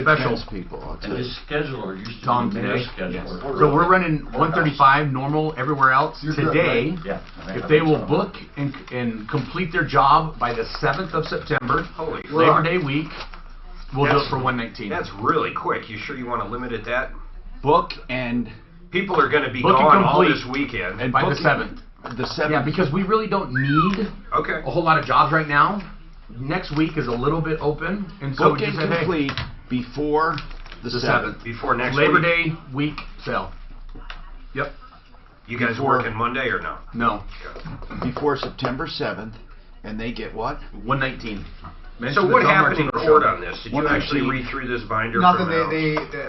special people. And his scheduler used to Tom be mayor today. Yes. scheduler. So we're running 135 normal everywhere else. Today, Yeah. if they will book and complete their job by the 7th of September, Holy Labor fuck. Day week, we'll do it for 119. That's really quick. You sure you want to limit it that? Book and People are going to be Book and gone all complete. this weekend. and by book the 7th. The 7th. Yeah, because we really don't need Okay. a whole lot of jobs right now. Next week is a little bit open, and so book we and just said, hey, complete before the the 7th. Before next Labor week. Day week sale. Yep. You guys Before- working Monday or no? No. Before September 7th, and they get what? 119. So what happened in court on this? Did you 119. actually read through this binder? Nothing.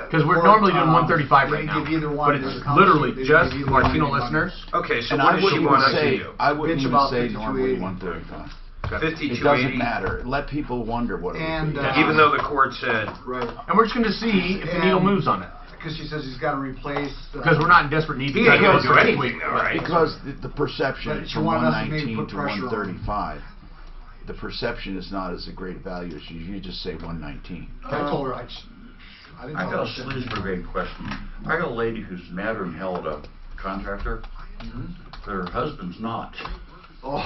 Because we're normally doing 135 right now, Give either one. but There's it's a council literally sheet, they just give either one Latino any money. listeners. Okay, so And what I does she wouldn't want even us to say, do? I wouldn't Bitch even about say 5280. normally 135. It 5280. doesn't matter. Let people wonder what it And, would be. Even though the court said, Right. And we're just going to see if the needle moves on it. Because she says he's got to replace. Because we're not in desperate need to he try ain't to going go to do for anything though, right? Because the perception But is she from wanted us to maybe 119 put to pressure on 135. The perception is not as a great value as you just say 119. I told her I didn't I tell got a her. sleaze brigade question. I got a lady who's madder than hell at a contractor. But her husband's not. Oh,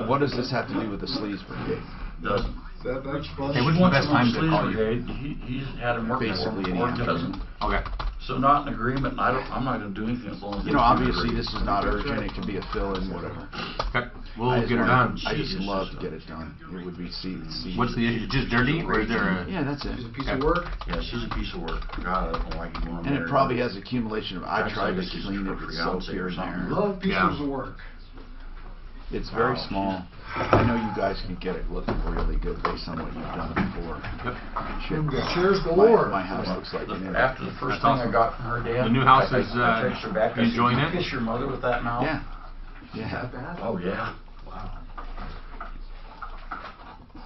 What does this have to do with the sleaze brigade? Doesn't. that's funny. Hey, what's the best time to Sleaze call you? brigade, he's had him working Basically for any him, or afternoon. doesn't. Okay. So not in agreement, and I'm not gonna do anything as long as. You know, they obviously agree. this is not urgent. It can be a fill-in, whatever. Okay. We'll I just get her wanna- done. I just Jesus. love to get it done. It would be see. What's the issue? Just dirty, or is there a... Yeah, that's it. She's a piece of work. Yeah, she's a piece of work. God, I don't like it when I'm And it married. probably has accumulation of. I Actually, tried to this is clean it for with soap fiancé here or and something. there. Love pieces Yeah. of work. It's very Wow. small. I know you guys can get it looking really good based on what you've done before. Cheers My, galore. my house looks like an After the first thing I got from her dad. The new house I is, texted her back, I you said, enjoying "You it?" kiss your mother with that mouth? Yeah. Yeah. Oh, yeah.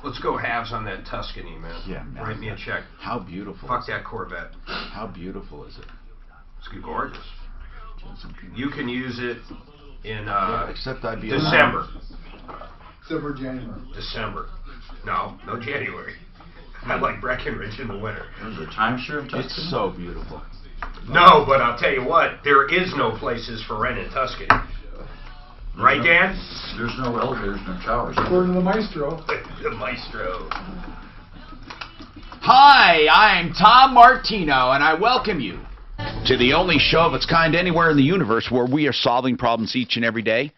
let's go halves on that Tuscany, man. Yeah, man. Write me a check. How beautiful. Fuck that Corvette. How beautiful is it? It's gorgeous. You can use it in Except I'd be December. December, January. December. No January. I like Breckenridge in the winter. There's a timeshare in Tuscany. It's so beautiful. No, but I'll tell you what, there is no places for rent in Tuscany. Right, Dan? There's no elevators, no towers. According to the maestro. The maestro. Hi, I'm Tom Martino, and I welcome you to the only show of its kind anywhere in the universe where we are solving problems each and every day.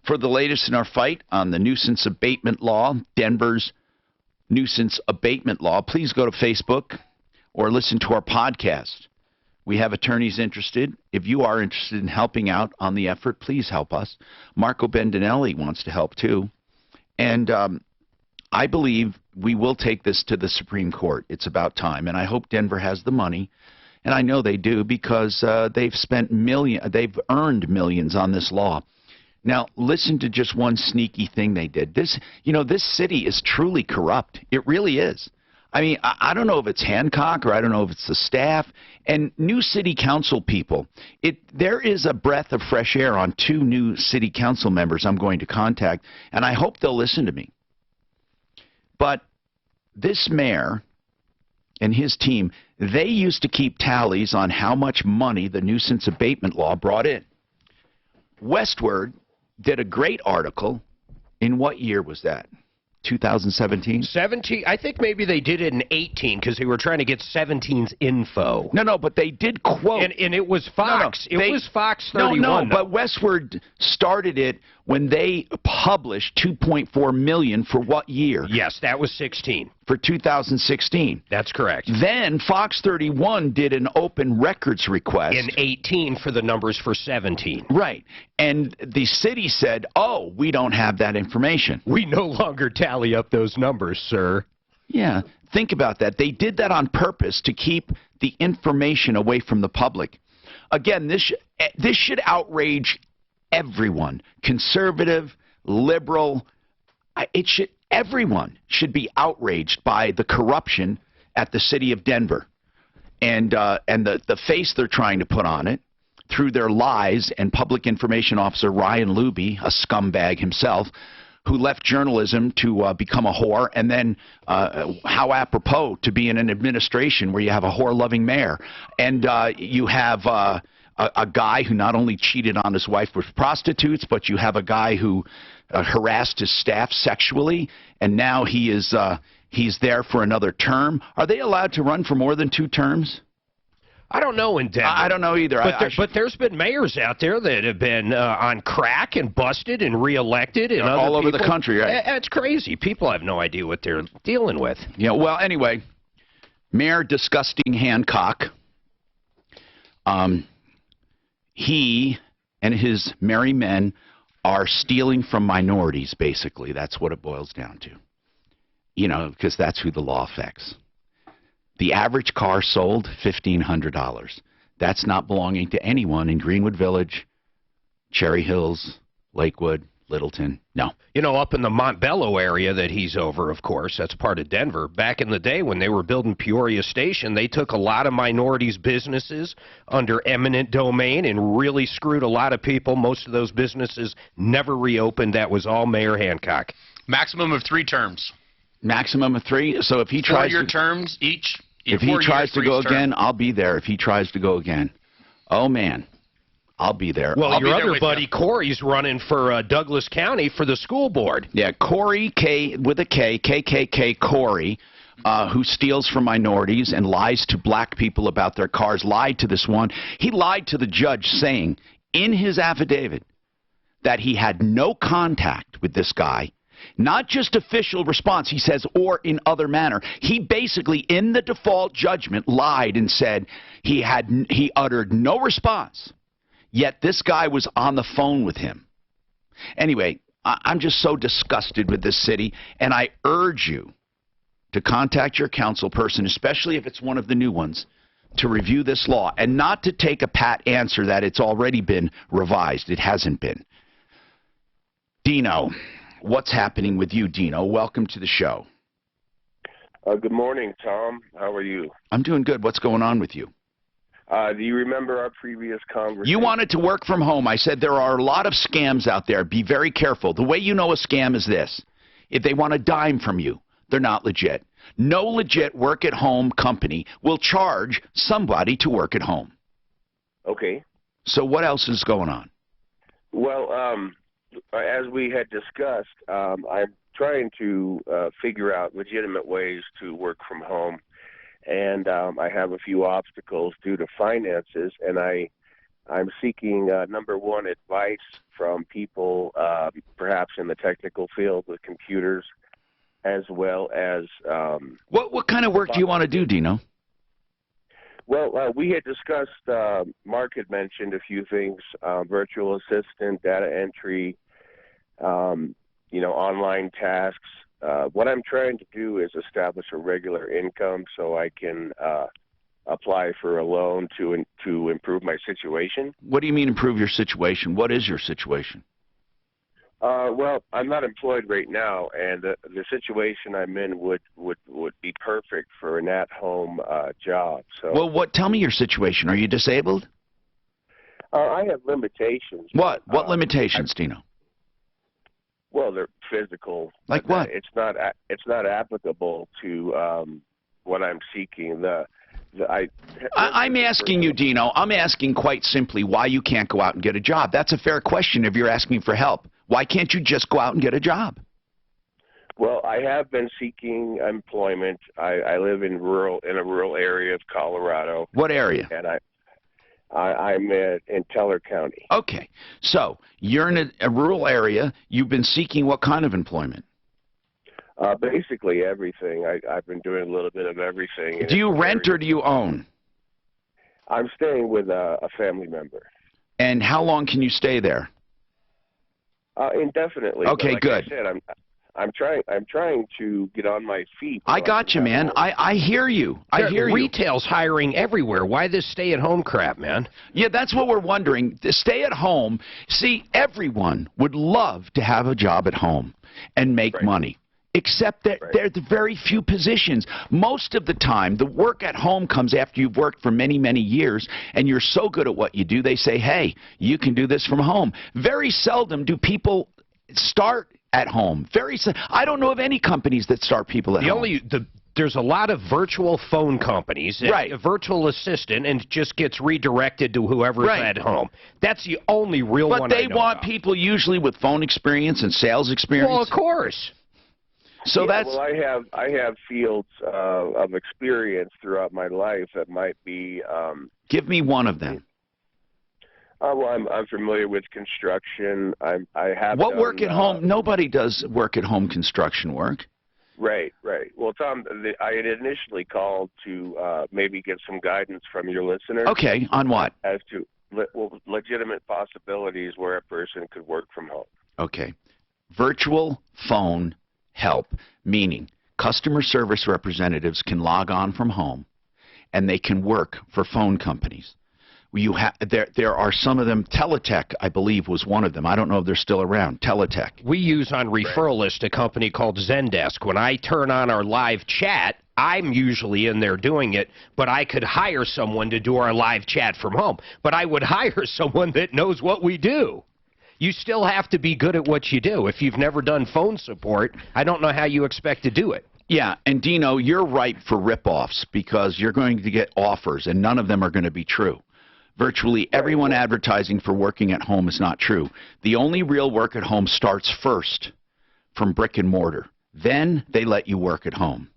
For the latest in our fight on the nuisance abatement law, Denver's nuisance abatement law, please go to Facebook or listen to our podcast. We have attorneys interested. If you are interested in helping out on the effort, please help us. Marco Bendinelli wants to help too. And I believe we will take this to the Supreme Court. It's about time. And I hope Denver has the money. And I know they do because they've earned millions on this law. Now, listen to just one sneaky thing they did. This city is truly corrupt. It really is. I mean, I don't know if it's Hancock or I don't know if it's the staff. And new city council people, there is a breath of fresh air on 2 new city council members I'm going to contact, and I hope they'll listen to me. But this mayor and his team, they used to keep tallies on how much money the nuisance abatement law brought in. Westward did a great article. In what year was that? 2017? 17. I think maybe they did it in 18 because they were trying to get 17's info. No, but they did quote. And it was Fox. No, it was Fox 31. No, but Westward started it when they published $2.4 million for what year? Yes, that was 16. For 2016. That's correct. Then Fox 31 did an open records request. In 18 for the numbers for 17. Right. And the city said, oh, we don't have that information. We no longer tally up those numbers, sir. Yeah, think about that. They did that on purpose to keep the information away from the public. Again, this should outrage everyone, conservative, liberal. Everyone should be outraged by the corruption at the city of Denver and the face they're trying to put on it through their lies and public information officer Ryan Luby, a scumbag himself, who left journalism to become a whore, and then how apropos to be in an administration where you have a whore-loving mayor, and you have a guy who not only cheated on his wife with prostitutes, but you have a guy who harassed his staff sexually, and now he's there for another term. Are they allowed to run for more than 2 terms? I don't know in Denver. I don't know either. But there's been mayors out there that have been on crack and busted and reelected. And all over the country, right? It's crazy. People have no idea what they're dealing with. Yeah, well, anyway, Mayor Disgusting Hancock, he and his merry men are stealing from minorities, basically. That's what it boils down to. You know, because that's who the law affects. The average car sold, $1,500. That's not belonging to anyone in Greenwood Village, Cherry Hills, Lakewood, Littleton. No. You know, up in the Montbello area that he's over, of course, that's part of Denver. Back in the day when they were building Peoria Station, they took a lot of minorities' businesses under eminent domain and really screwed a lot of people. Most of those businesses never reopened. That was all Mayor Hancock. Maximum of 3 terms. Maximum of 3. So if he tries 4-year terms each. If he tries to go again, I'll be there. If he tries to go again, oh man, I'll be there. Well, your other buddy Corey's running for Douglas County for the school board. Yeah, Corey K with a K, KKK Corey, who steals from minorities and lies to black people about their cars. Lied to this one. He lied to the judge, saying in his affidavit that he had no contact with this guy. Not just official response, he says, or in other manner. He basically, in the default judgment, lied and said he uttered no response, yet this guy was on the phone with him. Anyway, I'm just so disgusted with this city, and I urge you to contact your council person, especially if it's one of the new ones, to review this law, and not to take a pat answer that it's already been revised. It hasn't been. Dino. What's happening with you, Dino? Welcome to the show. Good morning, Tom. How are you? I'm doing good. What's going on with you? Do you remember our previous conversation? You wanted to work from home. I said there are a lot of scams out there. Be very careful. The way you know a scam is this. If they want a dime from you, they're not legit. No legit work-at-home company will charge somebody to work at home. Okay. So what else is going on? Well, as we had discussed, I'm trying to figure out legitimate ways to work from home, and I have a few obstacles due to finances, and I'm seeking, number one, advice from people perhaps in the technical field with computers, as well as... What kind of work do you want to do, Dino? Well, we had discussed, Mark had mentioned a few things, virtual assistant, data entry, online tasks. What I'm trying to do is establish a regular income so I can apply for a loan to improve my situation. What do you mean improve your situation? What is your situation? Well, I'm not employed right now, and the situation I'm in would be perfect for an at-home job. So. Well, tell me your situation. Are you disabled? I have limitations. What limitations, Dino? Well, they're physical. Like what? It's not applicable to what I'm seeking. I'm asking you, Dino. I'm asking quite simply why you can't go out and get a job. That's a fair question if you're asking for help. Why can't you just go out and get a job? Well, I have been seeking employment. I live in a rural area of Colorado. What area? And I'm in Teller County. Okay, so you're in a rural area. You've been seeking what kind of employment? Basically everything. I've been doing a little bit of everything. Do you rent or do you own? I'm staying with a family member. And how long can you stay there? Indefinitely. Okay, like good. I said, I'm trying to get on my feet. I got you, man. I hear you. I hear you. Retail's hiring everywhere. Why this stay-at-home crap, man? Yeah, that's what we're wondering. The stay at home. See, everyone would love to have a job at home and make money. Except that there are very few positions. Most of the time, the work at home comes after you've worked for many, many years, and you're so good at what you do, they say, hey, you can do this from home. Very seldom do people start at home. I don't know of any companies that start people at home. There's a lot of virtual phone companies, right? A virtual assistant, and it just gets redirected to whoever's at home. That's the only real one. But they want people usually with phone experience and sales experience. Well, of course. So yeah, well, I have fields of experience throughout my life that might be. Give me one of them. Well, I'm familiar with construction. I have. What work at home? Nobody does work at home construction work. Right. Well, Tom, I had initially called to maybe get some guidance from your listeners. Okay, on what? As to legitimate possibilities where a person could work from home. Okay. Virtual phone help, meaning customer service representatives can log on from home and they can work for phone companies. There are some of them. Teletech, I believe, was one of them. I don't know if they're still around. Teletech. We use on Referral List a company called Zendesk. When I turn on our live chat, I'm usually in there doing it, but I could hire someone to do our live chat from home. But I would hire someone that knows what we do. You still have to be good at what you do. If you've never done phone support, I don't know how you expect to do it. Yeah, and Dino, you're ripe for rip-offs because you're going to get offers, and none of them are going to be true. Virtually everyone advertising for working at home is not true. The only real work at home starts first from brick and mortar. Then they let you work at home.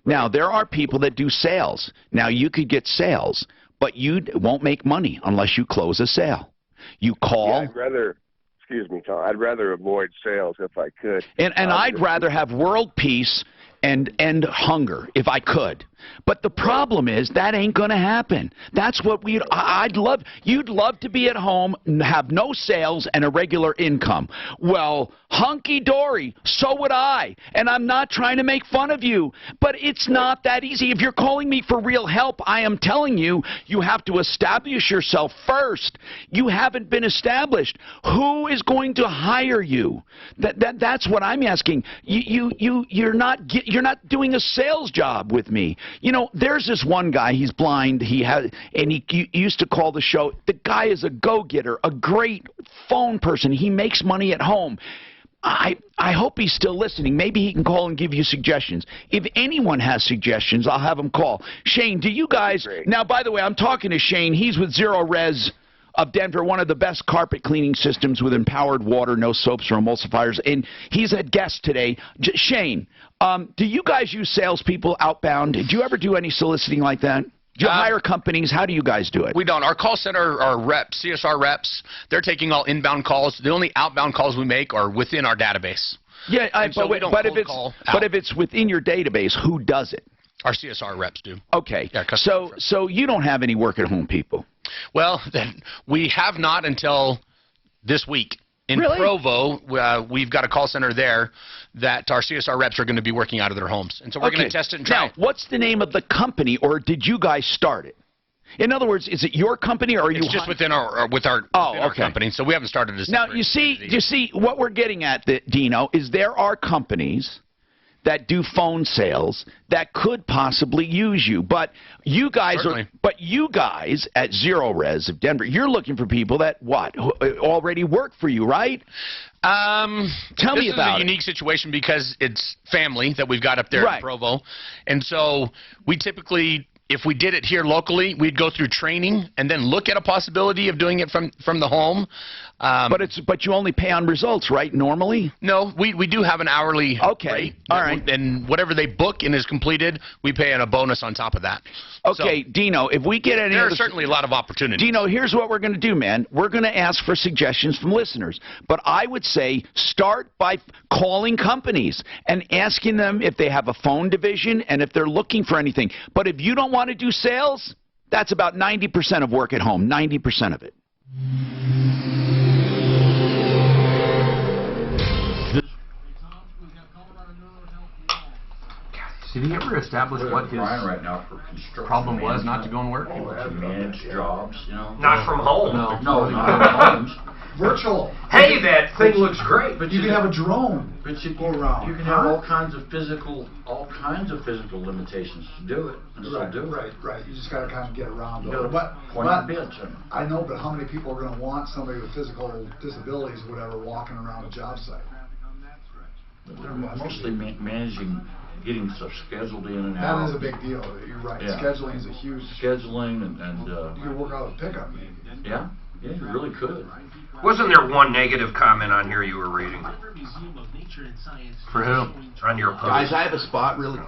Now, there are people that do sales. Now, you could get sales, but you won't make money unless you close a sale. You call. Yeah, excuse me, Tom, I'd rather avoid sales if I could. And I'd rather have world peace and end hunger if I could. But the problem is that ain't going to happen. That's what you'd love to be at home, have no sales, and a regular income. Well, hunky-dory, so would I. And I'm not trying to make fun of you, but it's not that easy. If you're calling me for real help, I am telling you, you have to establish yourself first. You haven't been established. Who is going to hire you? That's what I'm asking. You're not doing a sales job with me. You know, there's this one guy, he's blind, he used to call the show. The guy is a go-getter, a great phone person. He makes money at home. I hope he's still listening. Maybe he can call and give you suggestions. If anyone has suggestions, I'll have him call. Shane, do you guys... Now, by the way, I'm talking to Shane. He's with Zero Res of Denver, one of the best carpet cleaning systems with empowered water, no soaps or emulsifiers, and he's a guest today. Shane, do you guys use salespeople outbound? Do you ever do any soliciting like that? Do you hire companies? How do you guys do it? We don't. Our call center are reps, CSR reps. They're taking all inbound calls. The only outbound calls we make are within our database. Yeah, but if it's within your database, who does it? Our CSR reps do. Okay. Yeah, so you don't have any work-at-home people? Well, we have not until this week. In Provo, we've got a call center there that our CSR reps are going to be working out of their homes. And so we're going to test it and try it. Now, what's the name of the company, or did you guys start it? In other words, is it your company, or are you... It's just within our company, so we haven't started a separate. Now, you see, what we're getting at, Dino, is there are companies that do phone sales that could possibly use you, but you guys at Zero Res of Denver, you're looking for people that already work for you, right? Tell me about it. This is a unique situation because it's family that we've got up there in Provo, and so we typically, if we did it here locally, we'd go through training and then look at a possibility of doing it from the home. But you only pay on results, right, normally? No, we do have an hourly rate. All right. And whatever they book and is completed, we pay a bonus on top of that. Okay, so, Dino, if we get any... There are certainly a lot of opportunities. Dino, here's what we're going to do, man. We're going to ask for suggestions from listeners. But I would say start by calling companies and asking them if they have a phone division and if they're looking for anything. But if you don't want to do sales, that's about 90% of work at home, 90% of it. Did he ever establish what his problem was not to go and work? To manage jobs, you know. Not from home. No, not from homes. Virtual. Hey, that thing looks great. But you can have a drone. But you go around. You can have all kinds of physical limitations to do it. And still do it. Right. You just got to kind of get around it. But I know, but how many people are going to want somebody with physical disabilities or whatever walking around a job site? They're mostly managing, getting stuff scheduled in and That out. is a big deal. You're right. Yeah. Scheduling is a huge. Scheduling You could work out a pickup maybe. yeah, you really could. Wasn't there one negative comment on here you were reading? For who? On your post? Guys, I have a spot, really.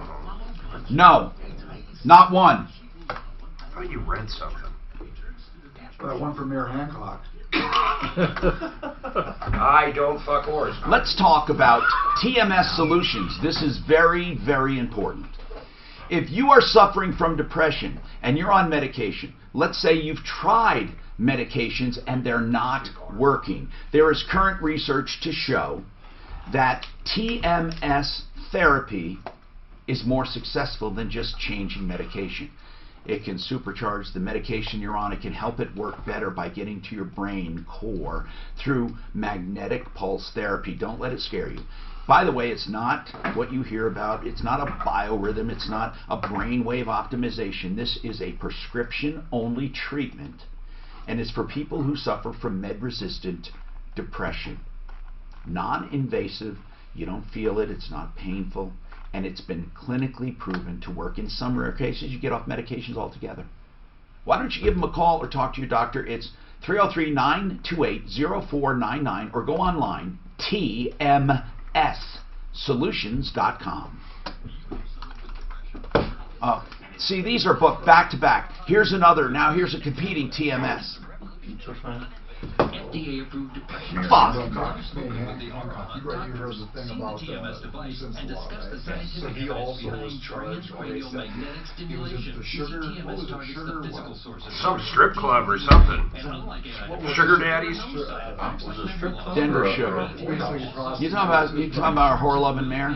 No, not one. I thought you read something. That one for Mayor Hancock. I don't fuck horse. Let's talk about TMS solutions. This is very, very important. If you are suffering from depression and you're on medication, let's say you've tried medications and they're not working, there is current research to show that TMS therapy is more successful than just changing medication. It can supercharge the medication you're on. It can help it work better by getting to your brain core through magnetic pulse therapy. Don't let it scare you. By the way, it's not what you hear about. It's not a biorhythm. It's not a brainwave optimization. This is a prescription-only treatment, and it's for people who suffer from med-resistant depression. Non-invasive. You don't feel it. It's not painful. And it's been clinically proven to work. In some rare cases, you get off medications altogether. Why don't you give them a call or talk to your doctor? It's 303-928-0499 or go online, tmssolutions.com. See, these are booked back to back. Here's another. Now here's a competing TMS. FDA-approved depression. Fuck. You heard the thing about the nuisance law, right? So he also was charged with the sugar, what was it, sugar what? Some strip club or something. Sugar daddies? Was it strip club? Denver or- sugar. Basically, You talking about our whore-loving mayor?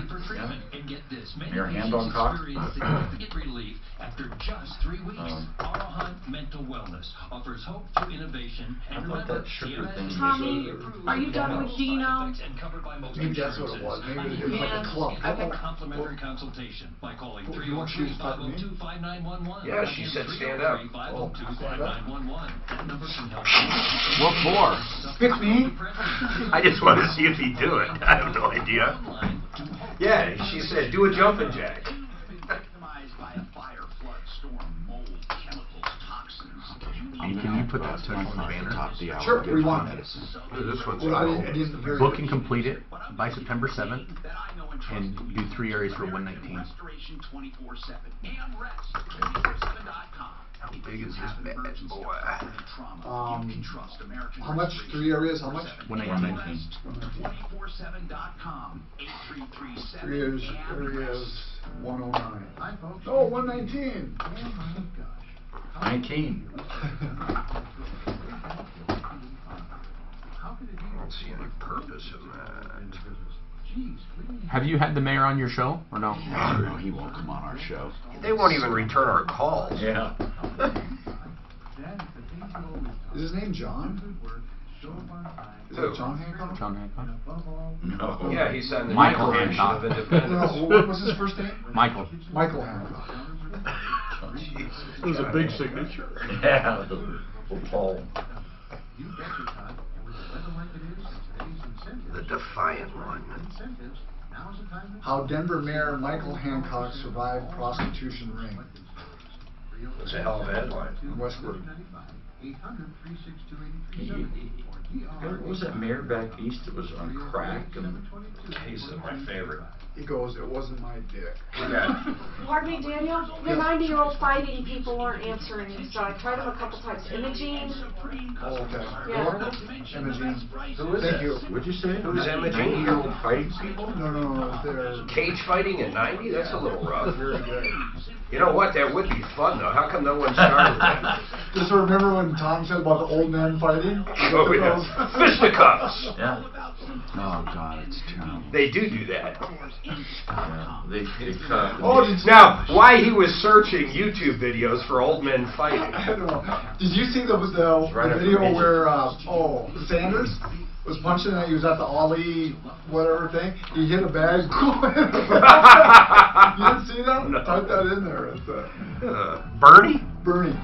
Mayor Hand on Cock? Significant relief after just 3 weeks. Auto Mental Wellness offers hope through innovation. I thought that sugar thing was Tommy, are you done with Dino? Maybe that's what it was. Maybe it was like a club. Complimentary consultation by calling You want she was talking to me? 303-502-5911. Yeah, she said stand up. 303-502-5911. That number can help What for? Pick me. I just want to see if he'd do it. I have no idea. Yeah, she said do a jumping jack. Can you put that text on the banner? Top of the hour. Sure, we want it. Medicine. This one's Well, I didn't hear Book you. and complete it by September 7th and do 3 areas for 119. How big is this bad boy? How much? 3 areas? How much? 119. 3 areas 109. Oh, 119. 19. I don't see any purpose in that. Have you had the mayor on your show or no? No, he won't come on our show. They won't even return our calls. Yeah. Is his name John? Is Who? that John Hancock? John Hancock? No. Yeah, he signed the Michael Declaration Hancock. of No, Independence. what was his first name? Michael. Michael Hancock. It was a big signature. Yeah. The Paul. The defiant one. How Denver Mayor Michael Hancock survived prostitution ring It's a hell of a headline. in Westward. What was that mayor back east that was on crack? And He's my favorite. He goes, it wasn't my dick. Yeah. Pardon me, Daniel? The 90-year-old fighting people aren't answering, so I tried them a couple times. Imogene? Oh, okay. Yeah. Imogene. who is Thank that? you. What'd you say? Who's Imogene? 90-year-old fighting people? No, they're Cage fighting at 90? That's a little rough. very good. You know what? That would be fun, though. How come no one started that? Just remember when Tom said about the old men fighting? Oh, yeah. Fisticuffs. Yeah. Oh, God, it's terrible. They do that. Yeah. They cut. Oh, did you, Now, why he was searching YouTube videos for old men fighting? I don't know. Did you see the Right after video Midget. where Sanders was punching and he was at the Ollie whatever thing? He hit a bag. You didn't see that? No. Type that in there. It's, Bernie? Bernie.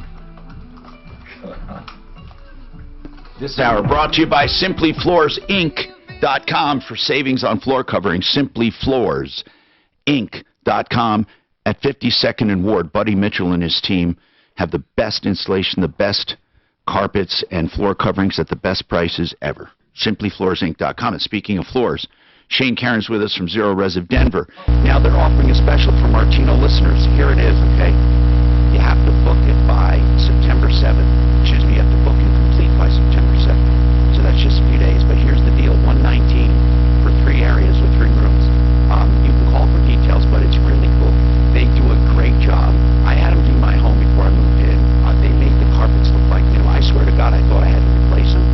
This hour brought to you by Simply Floors Inc. SimplyFloorsInc.com for savings on floor covering. SimplyFloorsInc.com at 52nd and Ward. Buddy Mitchell and his team have the best installation, the best carpets and floor coverings at the best prices ever. SimplyFloorsInc.com. And speaking of floors, Shane Caron's with us from Zero Res of Denver. Now they're offering a special for Martino listeners. Here it is, okay? You have to book it by September 7th. Excuse me, you have to book and complete by September 7th. So that's just a few days, but here's the deal. $119 for 3 areas with 3 rooms. You can call for details, but it's really cool. They do a great job. I had them do my home before I moved in. They made the carpets look like new. I swear to God, I thought I had to replace them.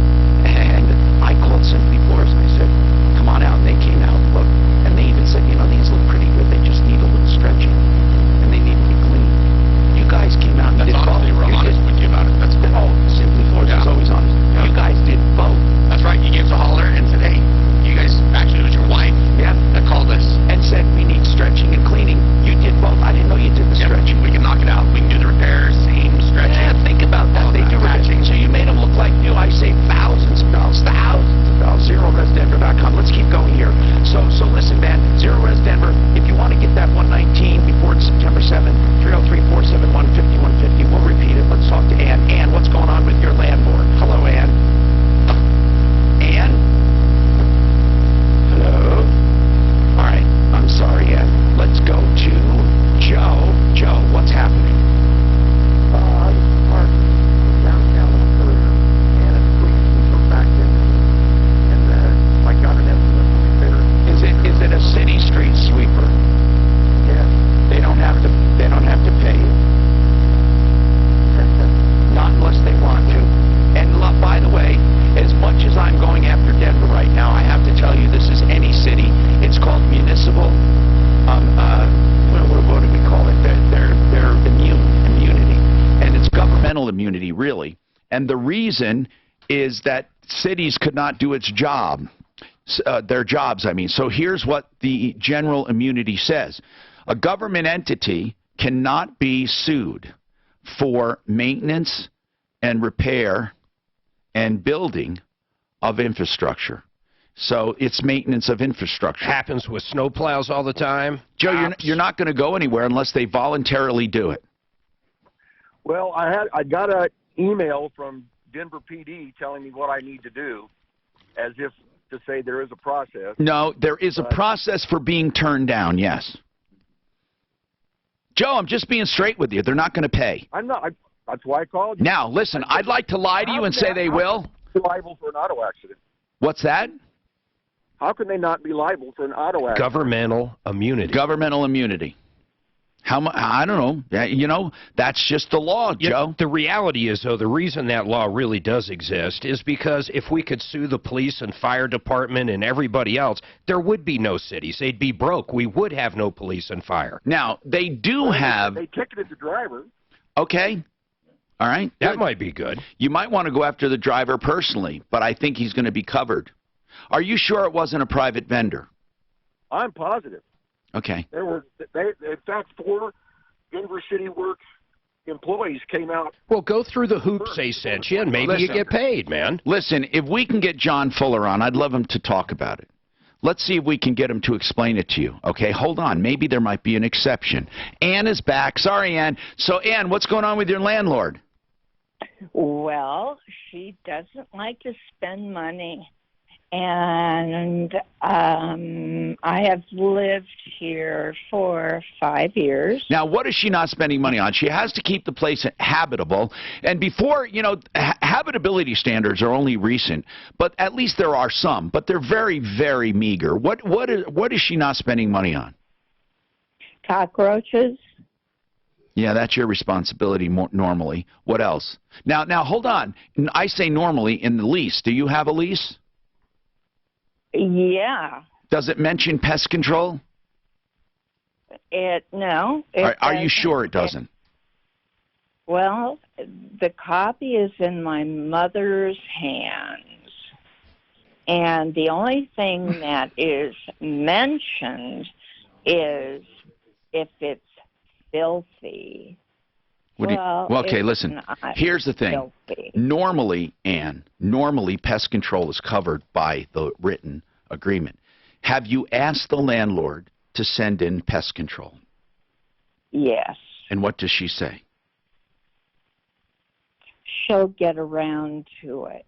And I called Simply Floors and I said, come on out. And they came out and looked. And they even said, you know, these look pretty good. They just need a little stretching. And they need to be cleaned. You guys came out and did both. They were honest with you about it. That's good. Oh, Simply Floors is always honest. Yeah. You guys did both. That's right. You gave us a holler and said, hey, you guys, actually it was your wife that called us. And said, we need stretching and cleaning. You did both. I didn't know you did the stretching. We can knock it out. We can do the repairs, seam, stretching. Yeah, think about that. They do matching. So you made them look like new. I saved thousands of dollars. ZeroResDenver.com. Let's keep going here. So listen, man. Zero Res Denver. If you want to get that 119 before September 7th, 303-471-5150. We'll repeat it. Let's talk to Ann. Ann, what's going on with your landlord? Hello, Ann. Ann? Hello? All right. I'm sorry, Ann. Let's go to Joe. Joe, what's happening? I'm parked downtown in Courier, and it's please come back in. And I got an envelope there. Is it a city street sweeper? Yeah. They don't have to pay you. Not unless they want to. And by the way, as much as I'm going after Denver right now, I have to tell you this is any city. It's called municipal. What do we call it? They're immunity, and it's governmental immunity, really. And the reason is that cities could not do its job, their jobs. I mean, so here's what the general immunity says: a government entity cannot be sued for maintenance and repair and building of infrastructure. So it's maintenance of infrastructure. Happens with snowplows all the time. Joe, you're not going to go anywhere unless they voluntarily do it. Well, I got an email from Denver PD telling me what I need to do, as if to say there is a process. No, there is a process for being turned down, yes. Joe, I'm just being straight with you. They're not going to pay. I'm not. That's why I called you. Now, listen, I'd like to lie to you and say they will. Be liable for an auto accident. What's that? How can they not be liable for an auto accident? Governmental immunity. Governmental immunity. I don't know. You know, that's just the law, Joe. The reality is, though, the reason that law really does exist is because if we could sue the police and fire department and everybody else, there would be no cities. They'd be broke. We would have no police and fire. Now, they do have... They ticketed the driver. Okay. All right. That might be good. You might want to go after the driver personally, but I think he's going to be covered. Are you sure it wasn't a private vendor? I'm positive. Okay. In fact, 4 Denver City Works employees came out. Well, go through the hoops they sent you, and maybe you get paid, man. Listen, if we can get John Fuller on, I'd love him to talk about it. Let's see if we can get him to explain it to you. Okay, hold on. Maybe there might be an exception. Ann is back. Sorry, Ann. So, Ann, what's going on with your landlord? Well, she doesn't like to spend money. And I have lived here for 5 years. Now, what is she not spending money on? She has to keep the place habitable. And before, you know, habitability standards are only recent, but at least there are some. But they're very, very meager. What is she not spending money on? Cockroaches. Yeah, that's your responsibility normally. What else? Now, hold on. I say normally in the lease. Do you have a lease? Yeah. Does it mention pest control? No. Are you sure it doesn't? Well, the copy is in my mother's hands. And the only thing that is mentioned is if it's filthy. Okay, listen. Here's the thing. Filthy. Normally, Ann, pest control is covered by the written agreement. Have you asked the landlord to send in pest control? Yes. And what does she say? She'll get around to it.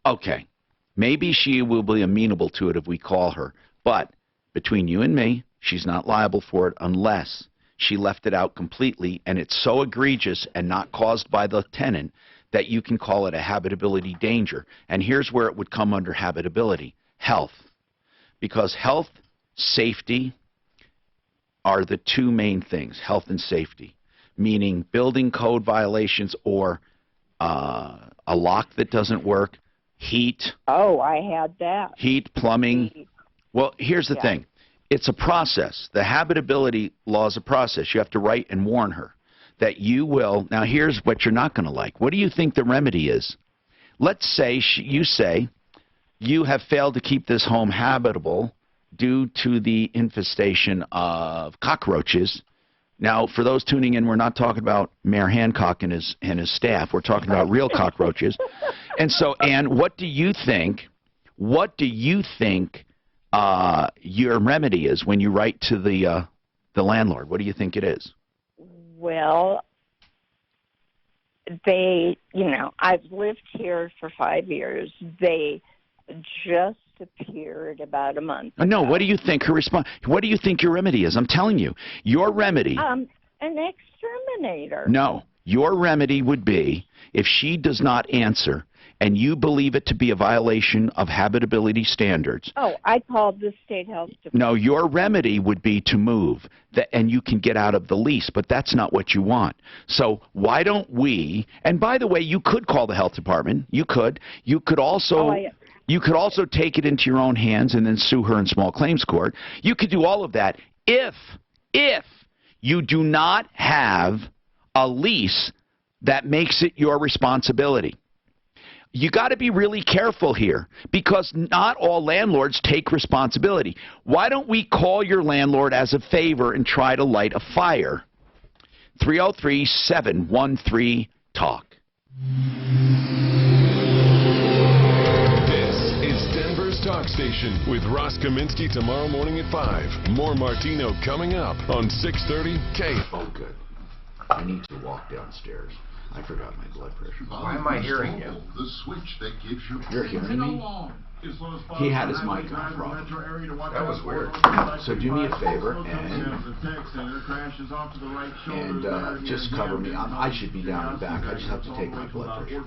Okay. Maybe she will be amenable to it if we call her. But between you and me, she's not liable for it unless she left it out completely and it's so egregious and not caused by the tenant that you can call it a habitability danger. And here's where it would come under habitability. Health. Because health, safety are the two main things, health and safety, meaning building code violations or a lock that doesn't work, heat. Oh, I had that. Heat, plumbing. Well, here's the thing. It's a process. The habitability law is a process. You have to write and warn her that you will. Now, here's what you're not going to like. What do you think the remedy is? Let's say you say you have failed to keep this home habitable due to the infestation of cockroaches. Now, for those tuning in, we're not talking about Mayor Hancock and his staff. We're talking about real cockroaches. And so, Ann, what do you think? What do you think your remedy is when you write to the landlord? What do you think it is? Well, they, I've lived here for 5 years. They just appeared about a month ago. No, what do you think her response? What do you think your remedy is? I'm telling you, your remedy. An exterminator. No, your remedy would be if she does not answer and you believe it to be a violation of habitability standards. Oh, I called the state health department. No, your remedy would be to move, and you can get out of the lease, but that's not what you want. So why don't we, and by the way, you could call the health department. You could also... You could also take it into your own hands and then sue her in small claims court. You could do all of that if you do not have a lease that makes it your responsibility. You got to be really careful here because not all landlords take responsibility. Why don't we call your landlord as a favor and try to light a fire? 303-713-TALK. Talk Station with Ross Kaminsky tomorrow morning at 5. More Martino coming up on 630 K. Oh, good. I need to walk downstairs. I forgot my blood pressure. Why am I hearing you? The switch that gives you... You're hearing me? He had his mic on, Rob. That was weird. So do me a favor and just cover me. I should be down in the back. I just have to take my blood pressure.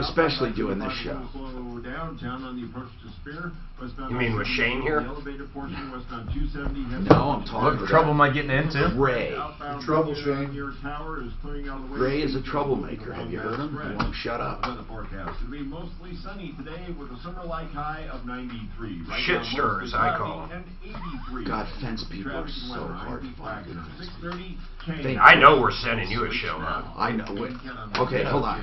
Especially doing this show. You mean with Shane here? No, I'm talking What trouble am I getting into? Ray. Trouble, Shane. Ray is a troublemaker. Have you heard him? He won't shut up. It'll be mostly sunny today with a summer-like high of 93. Shit stirrers, I call them. God, fence people are so hard to find. I know we're sending you a show, huh? I know. Wait. Okay, hold on.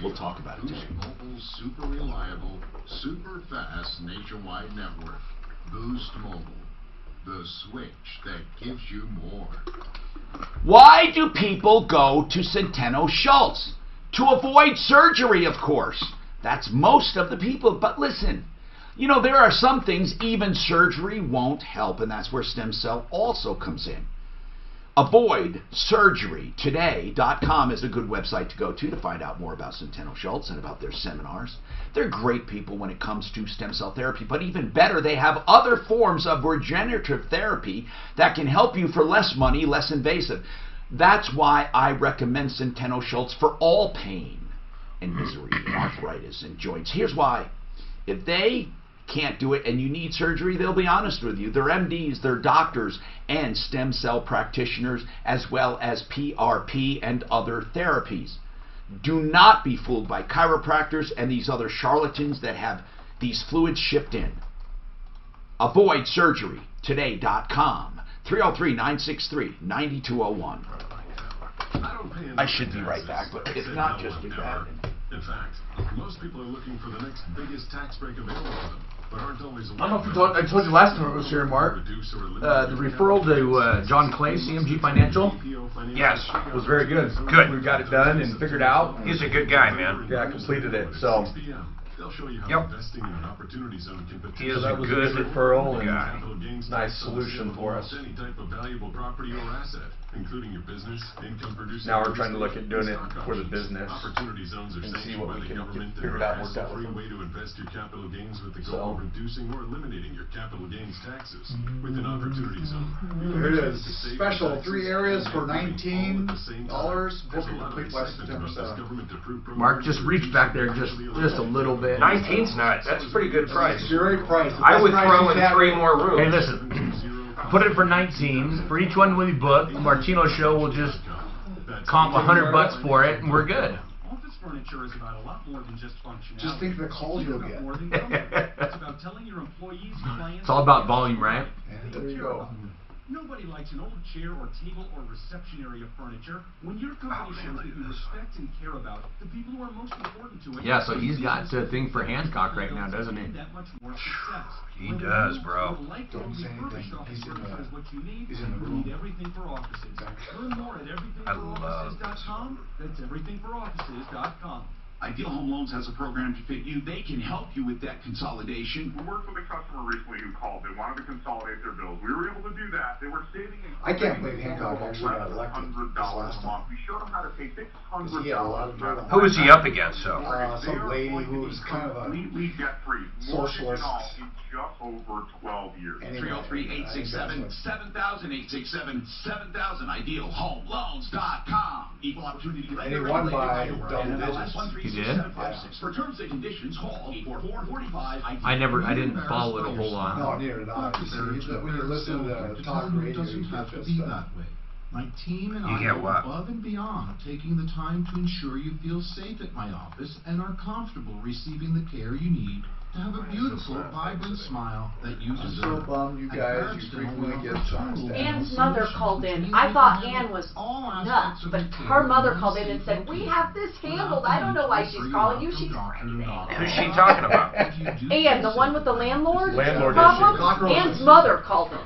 We'll talk about it today. Mobile, super reliable, super fast nationwide network. Boost Mobile, the switch that gives you more. Why do people go to Centeno Schultz? To avoid surgery, of course. That's most of the people. But listen, there are some things even surgery won't help, and that's where stem cell also comes in. AvoidSurgeryToday.com is a good website to go to find out more about Centeno Schultz and about their seminars. They're great people when it comes to stem cell therapy, but even better, they have other forms of regenerative therapy that can help you for less money, less invasive. That's why I recommend Centeno Schultz for all pain and misery, arthritis and joints. Here's why. If they can't do it and you need surgery, they'll be honest with you. They're MDs, they're doctors, and stem cell practitioners, as well as PRP and other therapies. Do not be fooled by chiropractors and these other charlatans that have these fluids shipped in. AvoidSurgeryToday.com. 303-963-9201. I should be right back, but it's not just too bad. In fact, most people are looking for the next biggest tax break available to them. but aren't always I don't know if I told you last time I was here, Mark. The referral to John Clay, CMG Financial. Yes. Was very good. Good. We got it done and figured out. He's a good guy, man. Yeah, completed it. So. They'll show you how investing in an opportunity zone can He is a good referral and nice solution for us. Any type of valuable property or asset, including your business, income producing. Now we're trying to look at doing it for the business Opportunity zones are and see sanctioned what by we the can government get figured out and and worked out are a with free them. way to invest your capital gains with the goal of reducing or eliminating your capital gains taxes. With an opportunity zone, Here it is. Special 3 areas for $19. Booking complete by September 7th. Mark, just reach back there just a little bit. 19's not. That's a pretty good price. Great price. I would throw in 3 more rooms. Hey, listen. Put it for 19. For each one we book, Martino Show will just comp $100 for it, and we're good. Office furniture is about a lot more than just functionality. Just think of the calls you'll get. It's about telling your employees, clients. It's all about volume, right? And there you go. Nobody likes an old chair or table or reception area furniture. When your company shows that you respect and care about the people who are most important to it. Yeah, so he's got a thing for Hancock right now, doesn't he? That much more success. He does, bro. Don't say anything. He's in the room. Need everything for offices. Learn more at everythingforoffices.com. That's everythingforoffices.com. Ideal Home Loans has a program to fit you. They can help you with that consolidation. We worked with a customer recently who called. They wanted to consolidate their bills. We were able to do that. They were saving I can't believe Hancock actually got elected $1,100 a month. We showed them how to pay $600. Who is he up against, though? Some lady who was kind of a lead debt free. socialist. In just over 12 years. 303-867-7000, 867-7000, idealhomeloans.com. Equal opportunity And he won by double digits. He did? For terms and conditions, call 844-45. I didn't follow it a whole lot. No, neither did I. When you listen to talk radio, you get this stuff. My team and You I get go what? above and beyond, taking the time to ensure you feel safe at my office and are comfortable receiving the care you need to have a beautiful, vibrant smile that you I'm deserve. so bummed you guys, you frequently get shots down. Ann's mother called in. I thought Ann was nuts, but her mother called in and said, "We have this handled. I don't know why she's calling you. She's crazy." Who's she talking about? Ann, the one with the landlord Landlord problem? Ann's mother called in.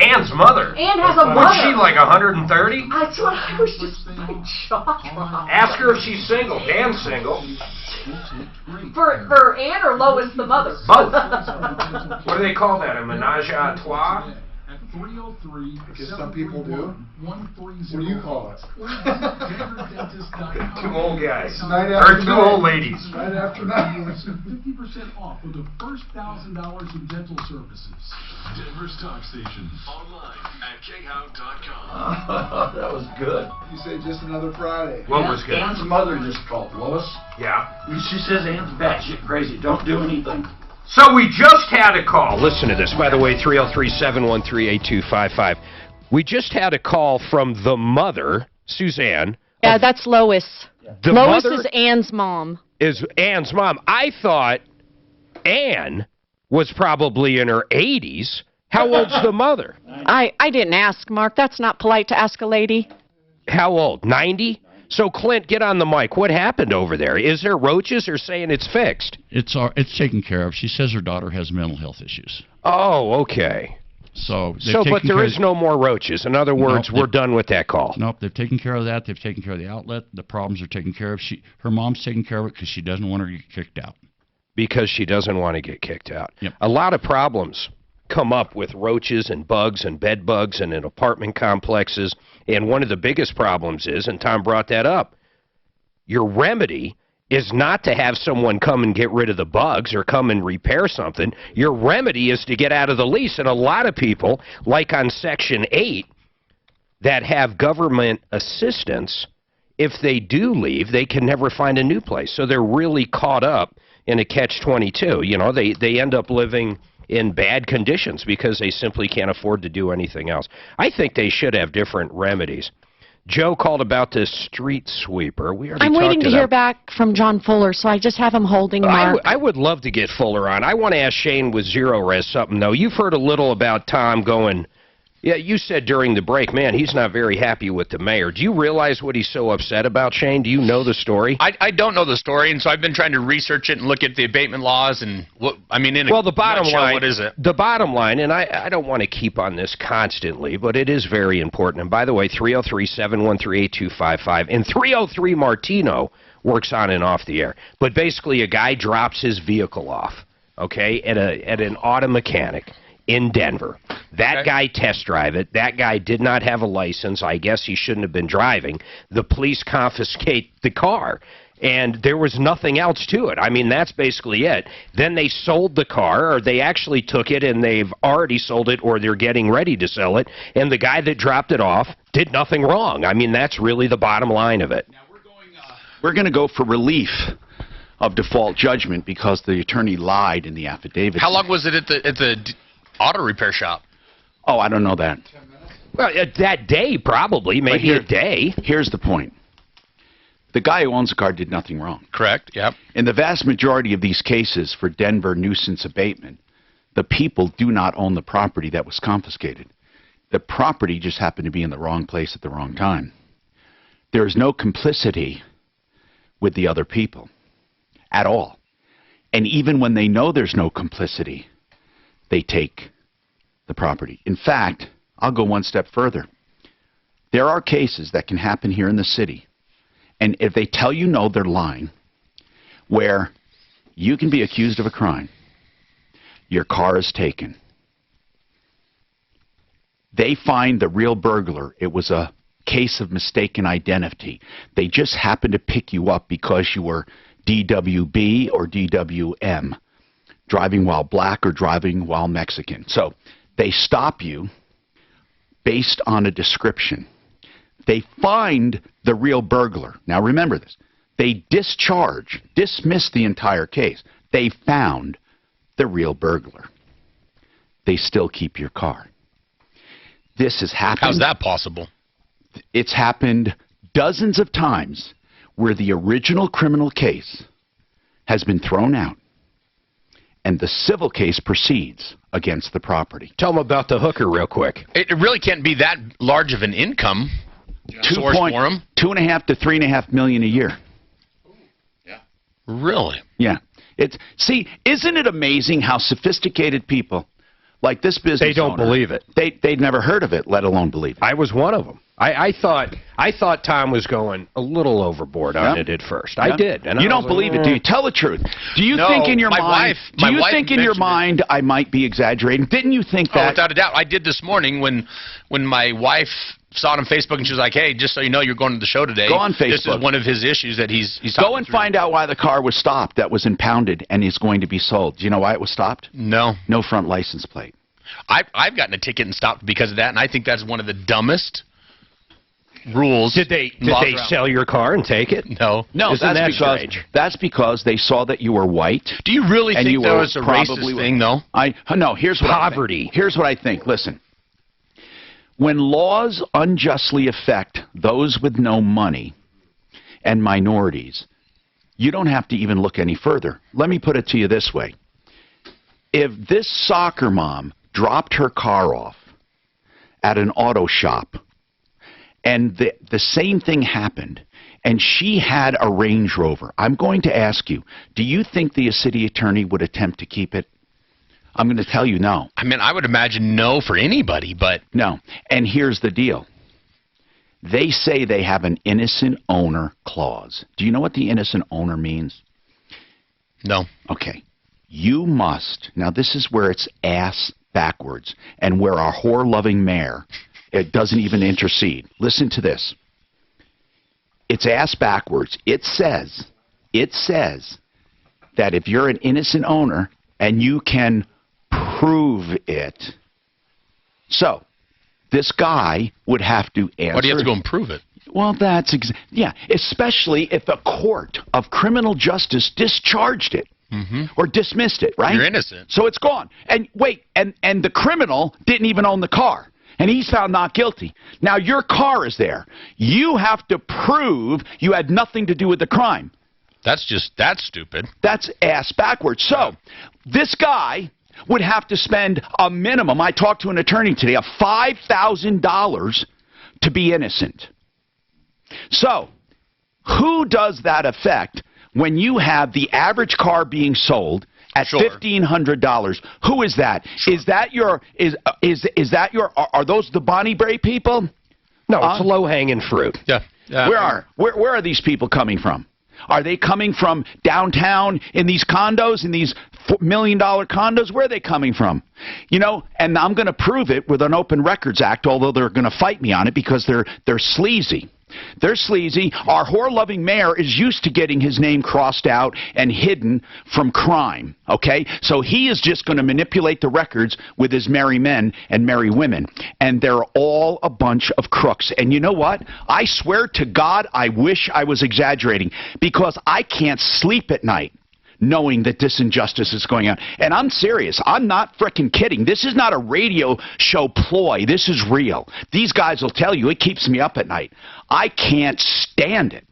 Ann's mother. Ann has a Was she mother. like 130? That's what I was just my jaw dropped. Ask her if she's single. Dan's single. For Ann or Lois the mother? Both. What do they call that? A menage a trois? At 303 I guess some people do. 130. What do you call it? Two old guys. Night Or after two night. old ladies. Right after night. 50% off with the first $1,000 in dental services. Denver's talk station. Online at khout.com. That was good. You say just another Friday. What was good? Ann's mother just called, Lois. Yeah. She says Ann's batshit crazy. Don't do anything. So we just had a call. Listen to this. By the way, 303-713-8255. We just had a call from the mother, Suzanne. Yeah, that's Lois. The Lois mother is Ann's mom. is Ann's mom. I thought Ann was probably in her 80s. How old's the mother? I didn't ask, Mark. That's not polite to ask a lady. How old? 90? So, Clint, get on the mic. What happened over there? Is there roaches or saying it's fixed? It's taken care of. She says her daughter has mental health issues. Oh, okay. So, but there is no more roaches. In other words, we're done with that call. Nope, they've taken care of that. They've taken care of the outlet. The problems are taken care of. Her mom's taking care of it because she doesn't want her to get kicked out. Because she doesn't want to get kicked out. Yep. A lot of problems come up with roaches and bugs and bed bugs and in apartment complexes. And one of the biggest problems is, and Tom brought that up, your remedy is not to have someone come and get rid of the bugs or come and repair something. Your remedy is to get out of the lease. And a lot of people, like on Section 8, that have government assistance, if they do leave, they can never find a new place. So they're really caught up in a catch-22. You know, they end up living in bad conditions because they simply can't afford to do anything else. I think they should have different remedies. Joe called about this street sweeper. We already I'm waiting talked to hear back from John Fuller, so I just have him holding Mark. I would love to get Fuller on. I want to ask Shane with Zero Res something, though. You've heard a little about Tom going Yeah, you said during the break, man, he's not very happy with the mayor. Do you realize what he's so upset about, Shane? Do you know the story? I don't know the story, and so I've been trying to research it and look at the abatement laws and what I mean. Well, the bottom line, what is it? The bottom line, and I don't want to keep on this constantly, but it is very important. And by the way, 303-713-8255 and 303 Martino works on and off the air. But basically, a guy drops his vehicle off, okay, at an auto mechanic in Denver. That guy test drive it. That guy did not have a license. I guess he shouldn't have been driving. The police confiscate the car, and there was nothing else to it. I mean, that's basically it. Then they sold the car, or they actually took it, and they've already sold it, or they're getting ready to sell it, and the guy that dropped it off did nothing wrong. I mean, that's really the bottom line of it. Now we're going to go for relief of default judgment because the attorney lied in the affidavit. How long was it at the auto repair shop? Oh, I don't know that. Well, that day, probably, maybe a day. Here's the point. The guy who owns the car did nothing wrong. Correct, yep. In the vast majority of these cases for Denver nuisance abatement, the people do not own the property that was confiscated. The property just happened to be in the wrong place at the wrong time. There is no complicity with the other people at all. And even when they know there's no complicity, they take the property. In fact, I'll go one step further. There are cases that can happen here in the city, and if they tell you no, they're lying, where you can be accused of a crime. Your car is taken. They find the real burglar. It was a case of mistaken identity. They just happened to pick you up because you were DWB or DWM, driving while black or driving while Mexican. So they stop you based on a description. They find the real burglar. Now remember this. They dismiss the entire case. They found the real burglar. They still keep your car. This has happened. How's that possible? It's happened dozens of times where the original criminal case has been thrown out and the civil case proceeds against the property. Tell them about the hooker real quick. It really can't be that large of an income source for him. $2.5 to $3.5 million a year. Really? Yeah. See, isn't it amazing how sophisticated people like this business They don't owner, believe it. They'd never heard of it, let alone believe it. I was one of them. I thought Tom was going a little overboard on it at first. I did. And you I don't was believe it, do you? Tell the truth. Do you No, think in your my mind? wife- Do my you wife think in your mentioned mind I might be exaggerating? Didn't you think Oh, that? without a doubt. I did this morning when my wife saw it on Facebook and she was like, "Hey, just so you know, you're going to the show today. Go on This Facebook. is one of his issues that he's Go talking and through." find out why the car was stopped that was impounded and is going to be sold. Do you know why it was stopped? No. No front license plate. I've gotten a ticket and stopped because of that, and I think that's one of the dumbest rules. Did they sell your car and take it? No. No, Isn't that that's because they saw that you were white. Do you really and think you that were was a probably racist thing, though? No, here's what Poverty. I think. Here's what I think. Listen. When laws unjustly affect those with no money and minorities, you don't have to even look any further. Let me put it to you this way. If this soccer mom dropped her car off at an auto shop and the same thing happened and she had a Range Rover, I'm going to ask you, do you think the city attorney would attempt to keep it? I'm going to tell you no. I mean, I would imagine no for anybody, but... No. And here's the deal. They say they have an innocent owner clause. Do you know what the innocent owner means? No. Okay. You must. Now, this is where it's ass backwards and where our whore-loving mayor it doesn't even intercede. Listen to this. It's ass backwards. It says that if you're an innocent owner and you can prove it. So, this guy would have to answer. Why do you have to go and prove it? Well, that's especially if a court of criminal justice discharged it or dismissed it, right? You're innocent. So it's gone. And wait, and the criminal didn't even own the car, and he's found not guilty. Now your car is there. You have to prove you had nothing to do with the crime. That's stupid. That's ass backwards. So this guy would have to spend a minimum, I talked to an attorney today, of $5,000 to be innocent. So, who does that affect when you have the average car being sold at $1,500? Who is that? Sure. Is that your are those the Bonnie Bray people? No, it's low-hanging fruit. Yeah. Where are these people coming from? Are they coming from downtown in these condos, in these $1 million condos? Where are they coming from? You know, and I'm going to prove it with an Open Records Act, although they're going to fight me on it because they're sleazy. They're sleazy. Our whore-loving mayor is used to getting his name crossed out and hidden from crime, okay? So he is just going to manipulate the records with his merry men and merry women. And they're all a bunch of crooks. And you know what? I swear to God, I wish I was exaggerating because I can't sleep at night knowing that this injustice is going on. And I'm serious. I'm not frickin' kidding. This is not a radio show ploy. This is real. These guys will tell you it keeps me up at night. I can't stand it.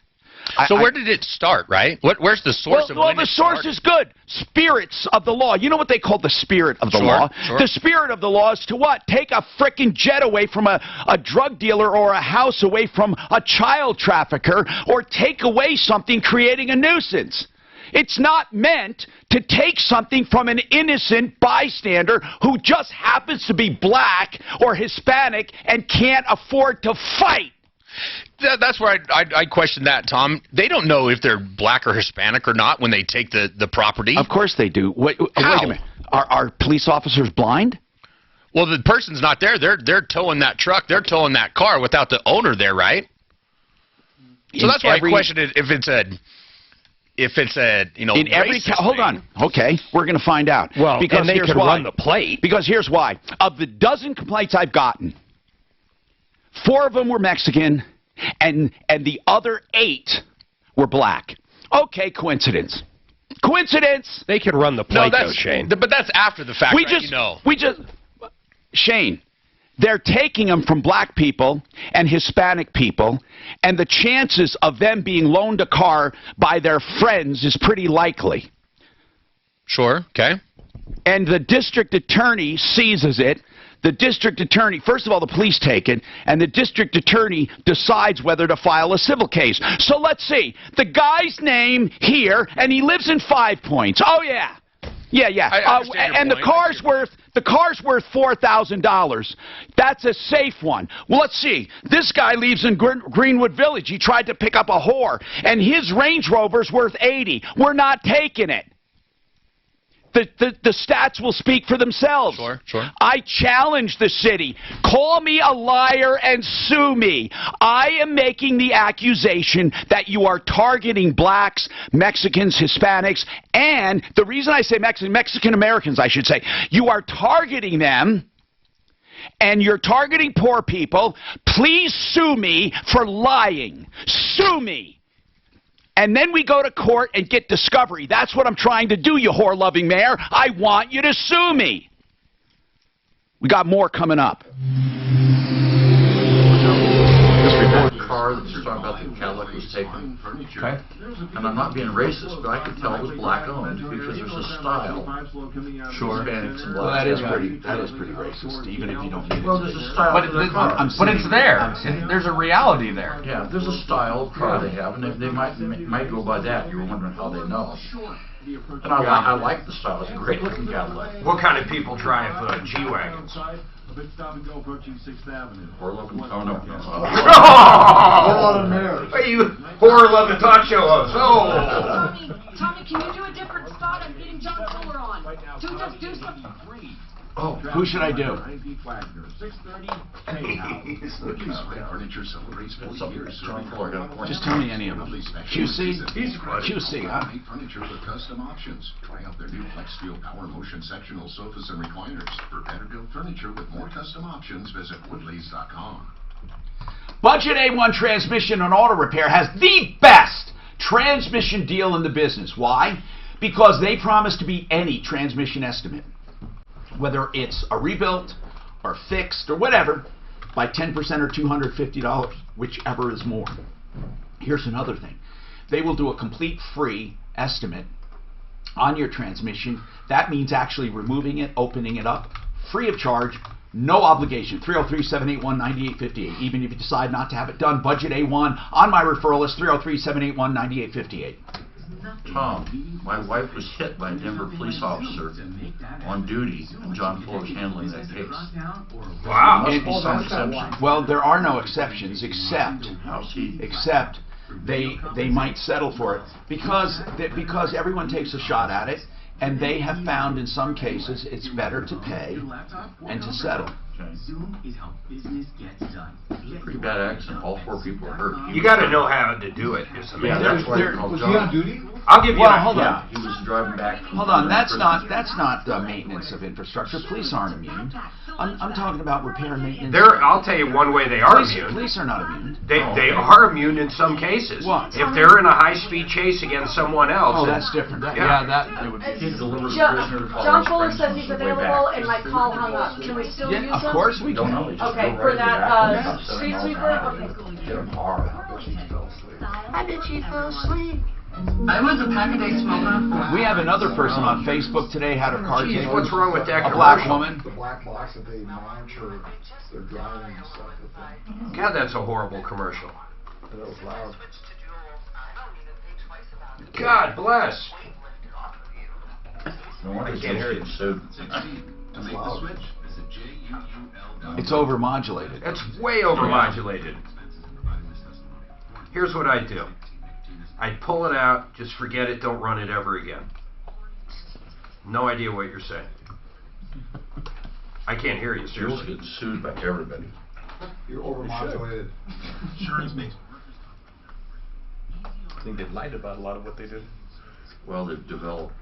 So where did it start, right? Where's the source of when Well, the source is good. Spirits of the law. You know what they call the spirit of the law? Sure. The spirit of the law is to what? Take a frickin' jet away from a drug dealer or a house away from a child trafficker or take away something creating a nuisance. It's not meant to take something from an innocent bystander who just happens to be black or Hispanic and can't afford to fight. That's where I question that, Tom. They don't know if they're black or Hispanic or not when they take the property. Of course they do. Wait a minute. Are police officers blind? Well, the person's not there. They're towing that truck. They're towing that car without the owner there, right? So that's why I question it if it's a in every hold on. Okay, we're going to find out. Well, because and they could run the plate. Because here's why. Of the dozen complaints I've gotten, 4 of them were Mexican, and the other 8 were black. Okay, coincidence. Coincidence. They could run the plate, though, Shane. But that's after the fact, Shane, they're taking them from black people and Hispanic people, and the chances of them being loaned a car by their friends is pretty likely. Sure, okay. And the district attorney seizes it. The district attorney, first of all, the police take it, and the district attorney decides whether to file a civil case. So let's see. The guy's name here, and he lives in 5 Points. Oh, yeah. Yeah. And the car's worth $4,000. That's a safe one. Well, let's see. This guy lives in Greenwood Village. He tried to pick up a whore, and his Range Rover's worth $80,000. We're not taking it. The stats will speak for themselves. Sure. I challenge the city. Call me a liar and sue me. I am making the accusation that you are targeting blacks, Mexicans, Hispanics, and the reason I say Mexican Americans, I should say, you are targeting them, and you're targeting poor people. Please sue me for lying. Sue me. And then we go to court and get discovery. That's what I'm trying to do, you whore-loving mayor. I want you to sue me. We got more coming up. This report car that you're talking about, the Cadillac was taken. Okay. And I'm not being racist, but I could tell it was black-owned because there's a style. Sure. Hispanics and Well, blacks. that is pretty racist, even if you don't mean it. Well, there's a style But to their car. it's there. There's a reality there. Yeah, there's a style of car they have, and they might go by that. You were wondering how they know. And I like the style. It's a great looking Cadillac. What kind of people drive G-Wagons? A bit stop and go approaching 6th Avenue. Or loving, oh no. Are you whore-loving talk show host? Tommy, can you do a different spot? I'm getting John Fuller on. Do something. Oh, who should I do? Furniture celebrates 40 years. Just tell me any of them. QC? QC, huh? Make furniture with custom options. Try out their new FlexFeel Power Motion sectional sofas and recliners. For better built furniture with more custom options, visit Woodleys.com. Budget A1 Transmission and Auto Repair has the best transmission deal in the business. Why? Because they promise to beat any transmission estimate, whether it's a rebuilt or fixed or whatever, by 10% or $250, whichever is more. Here's another thing. They will do a complete free estimate on your transmission. That means actually removing it, opening it up, free of charge, no obligation. 303-781-9858. Even if you decide not to have it done, budget A1 on my referral list, 303-781-9858. Tom, my wife was hit by a Denver police officer on duty, and John Fuller was handling that case. Wow. There must be some exception. Well, there are no exceptions, except they might settle for it because everyone takes a shot at it, and they have found in some cases it's better to pay and to settle. Zoom is how business gets done. It was a pretty bad accident. All 4 people were hurt. You got to know how to do it. Yeah, that's why he called Was John. he on duty? I'll give you. Well, hold Yeah, on. he was driving back. Hold on. That's not maintenance of infrastructure. Police aren't immune. I'm talking about repair and maintenance. I'll tell you one way they are immune. Police are not immune. They are immune in some cases. What? If they're in a high-speed chase against someone else. Oh, that's different. That would be. He delivers John Fuller says he's available, and my call hung up. Can we still use him? Of course we can. Okay, for that street sweeper? Okay. Get him hard. How did she fall asleep? I was a pack-a-day smoker. We have another person on Facebook today had her car taken. What's wrong with that A black commercial? woman. The black box that they monitor their driving and stuff with them. God, that's a horrible commercial. That was loud. God bless. No wonder I can't hear you. So That's loud. It's overmodulated. That's way overmodulated. Here's what I'd do. I'd pull it out, just forget it, don't run it ever again. No idea what you're saying. I can't hear you, Jules seriously. getting sued by everybody. You're overmodulated. Insurance makes I think they lied about a lot of what they do. Well, they've developed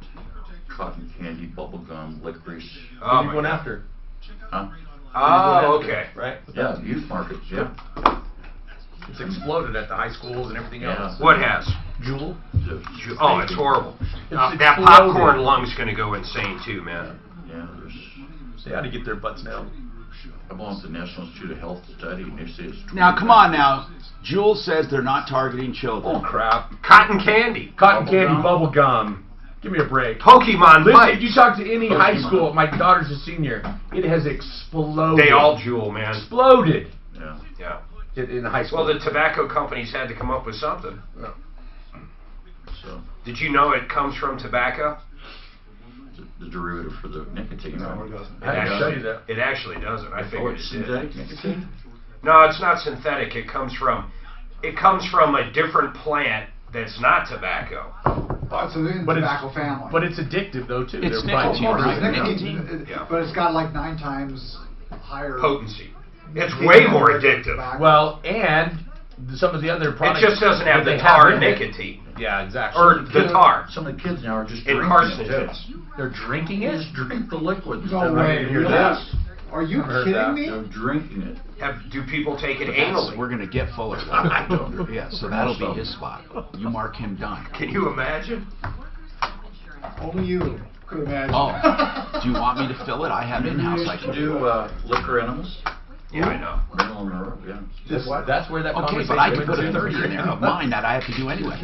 cotton candy, bubble gum, licorice. Oh, What are you going after? Huh? Oh, okay. Right? Yeah, youth market. Yeah. It's exploded at the high schools and everything else. What has? Jewel. Oh, it's horrible. It's That exploded. popcorn lung's going to go insane too, man. Yeah, there's. They ought to get their butts nailed. I belong to the National Institute of Health study, and they say it's. Now, come on now. Jules says they're not targeting children. Oh, crap. Cotton candy. Cotton candy, bubble gum. Give me a break. Pokemon Listen, Mike. if you talk to any high school, my daughter's a senior, it has exploded. They all jewel, man. Exploded. Yeah. Yeah. In the high school. Well, the tobacco companies had to come up with something. Yeah. So, Did you know it comes from tobacco? the derivative for the nicotine. No, right? it doesn't. I can show you that. It actually doesn't. I Oh, figured it's it did. synthetic nicotine? No, it's not synthetic. It comes from a different plant that's not tobacco. Oh, it's in the But tobacco family. But it's addictive though too. It's They're biting. nicotine, Of course, right? it's Nicotine. Yeah. But it's got like 9 times higher Potency. It's nicotine way than more regular addictive. tobacco. Well, and some of the other It products. just doesn't have that the they have tar in it. nicotine. Yeah, exactly. Or the tar. Some of the kids now are just And drinking carcinogens. it too. They're drinking They it. just drink the liquid. No way, really? Yes. Are you I've heard kidding that. me? They're drinking it. Do people take it That's- anally? We're going to get Fuller. I don't. Yeah, so that'll be his spot. You mark him done. Can you imagine? Only you could imagine. Oh, do you want me to fill it? I have in-house. I can Do liquor enemas. Yeah, I know. Marilyn Monroe, yeah. That's where that Okay, conversation but I can went put a to. 30 in there of mine that I have to do anyway.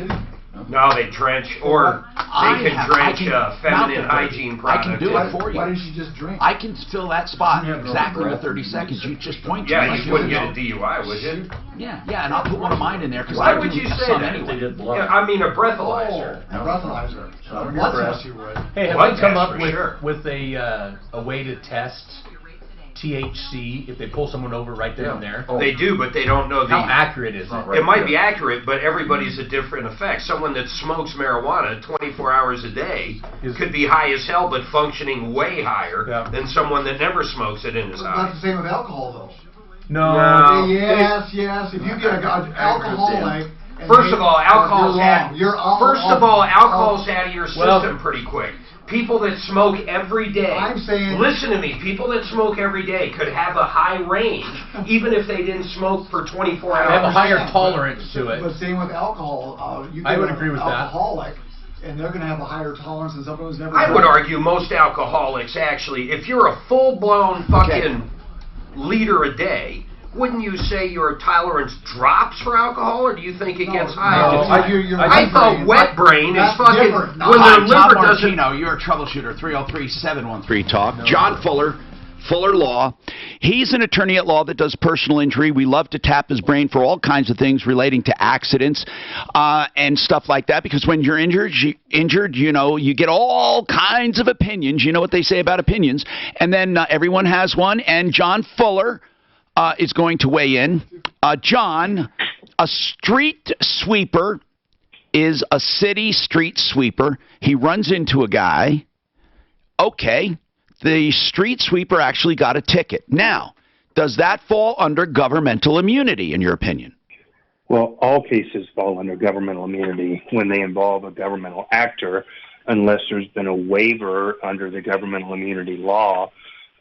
No, they drench, or they can drench feminine hygiene I products. can do it for you. Why didn't you just drink? I can fill that spot exactly with 30 seconds. You just point to Yeah, me. you wouldn't get a DUI, would you? Yeah, and I'll put one of mine in there because Why I would do you say some that? anyway. Yeah, I mean a breathalyzer. A breathalyzer. So I'm Blood your test you would. Hey, have Blood they come test up for with sure. a way to test THC if they pull someone over right then and there? They do, but they don't know the. How accurate is it? It might be accurate, but everybody's a different effect. Someone that smokes marijuana 24 hours a day could be high as hell, but functioning way higher than someone that never smokes it in his That's high. the same with alcohol, though. No. Yes. If you get an alcoholic. and First they- of all, alcohol's you're out. wrong. You're all First of all, alcohol's out of your Well- system pretty quick. People that smoke every day. I'm saying. Listen to me. People that smoke every day could have a high range, even if they didn't smoke for 24 hours. They have a higher understand, tolerance to it. But same with alcohol. You I get would an agree with that. alcoholic, and they're going to have a higher tolerance than someone who's never. I would drank. argue most alcoholics actually, if you're a full-blown fucking liter a day, wouldn't you say your tolerance drops for alcohol, or do you think it gets high? No, I thought wet brain is fucking Different. when their Tom liver doesn't. Martino, you're a troubleshooter. 303-713 talk. John Fuller. Fuller Law. He's an attorney at law that does personal injury. We love to tap his brain for all kinds of things relating to accidents and stuff like that, because when you're injured, you know, you get all kinds of opinions. You know what they say about opinions. And then everyone has one, and John Fuller is going to weigh in. John, a street sweeper is a city street sweeper. He runs into a guy. Okay. The street sweeper actually got a ticket. Now, does that fall under governmental immunity, in your opinion? Well, all cases fall under governmental immunity when they involve a governmental actor, unless there's been a waiver under the governmental immunity law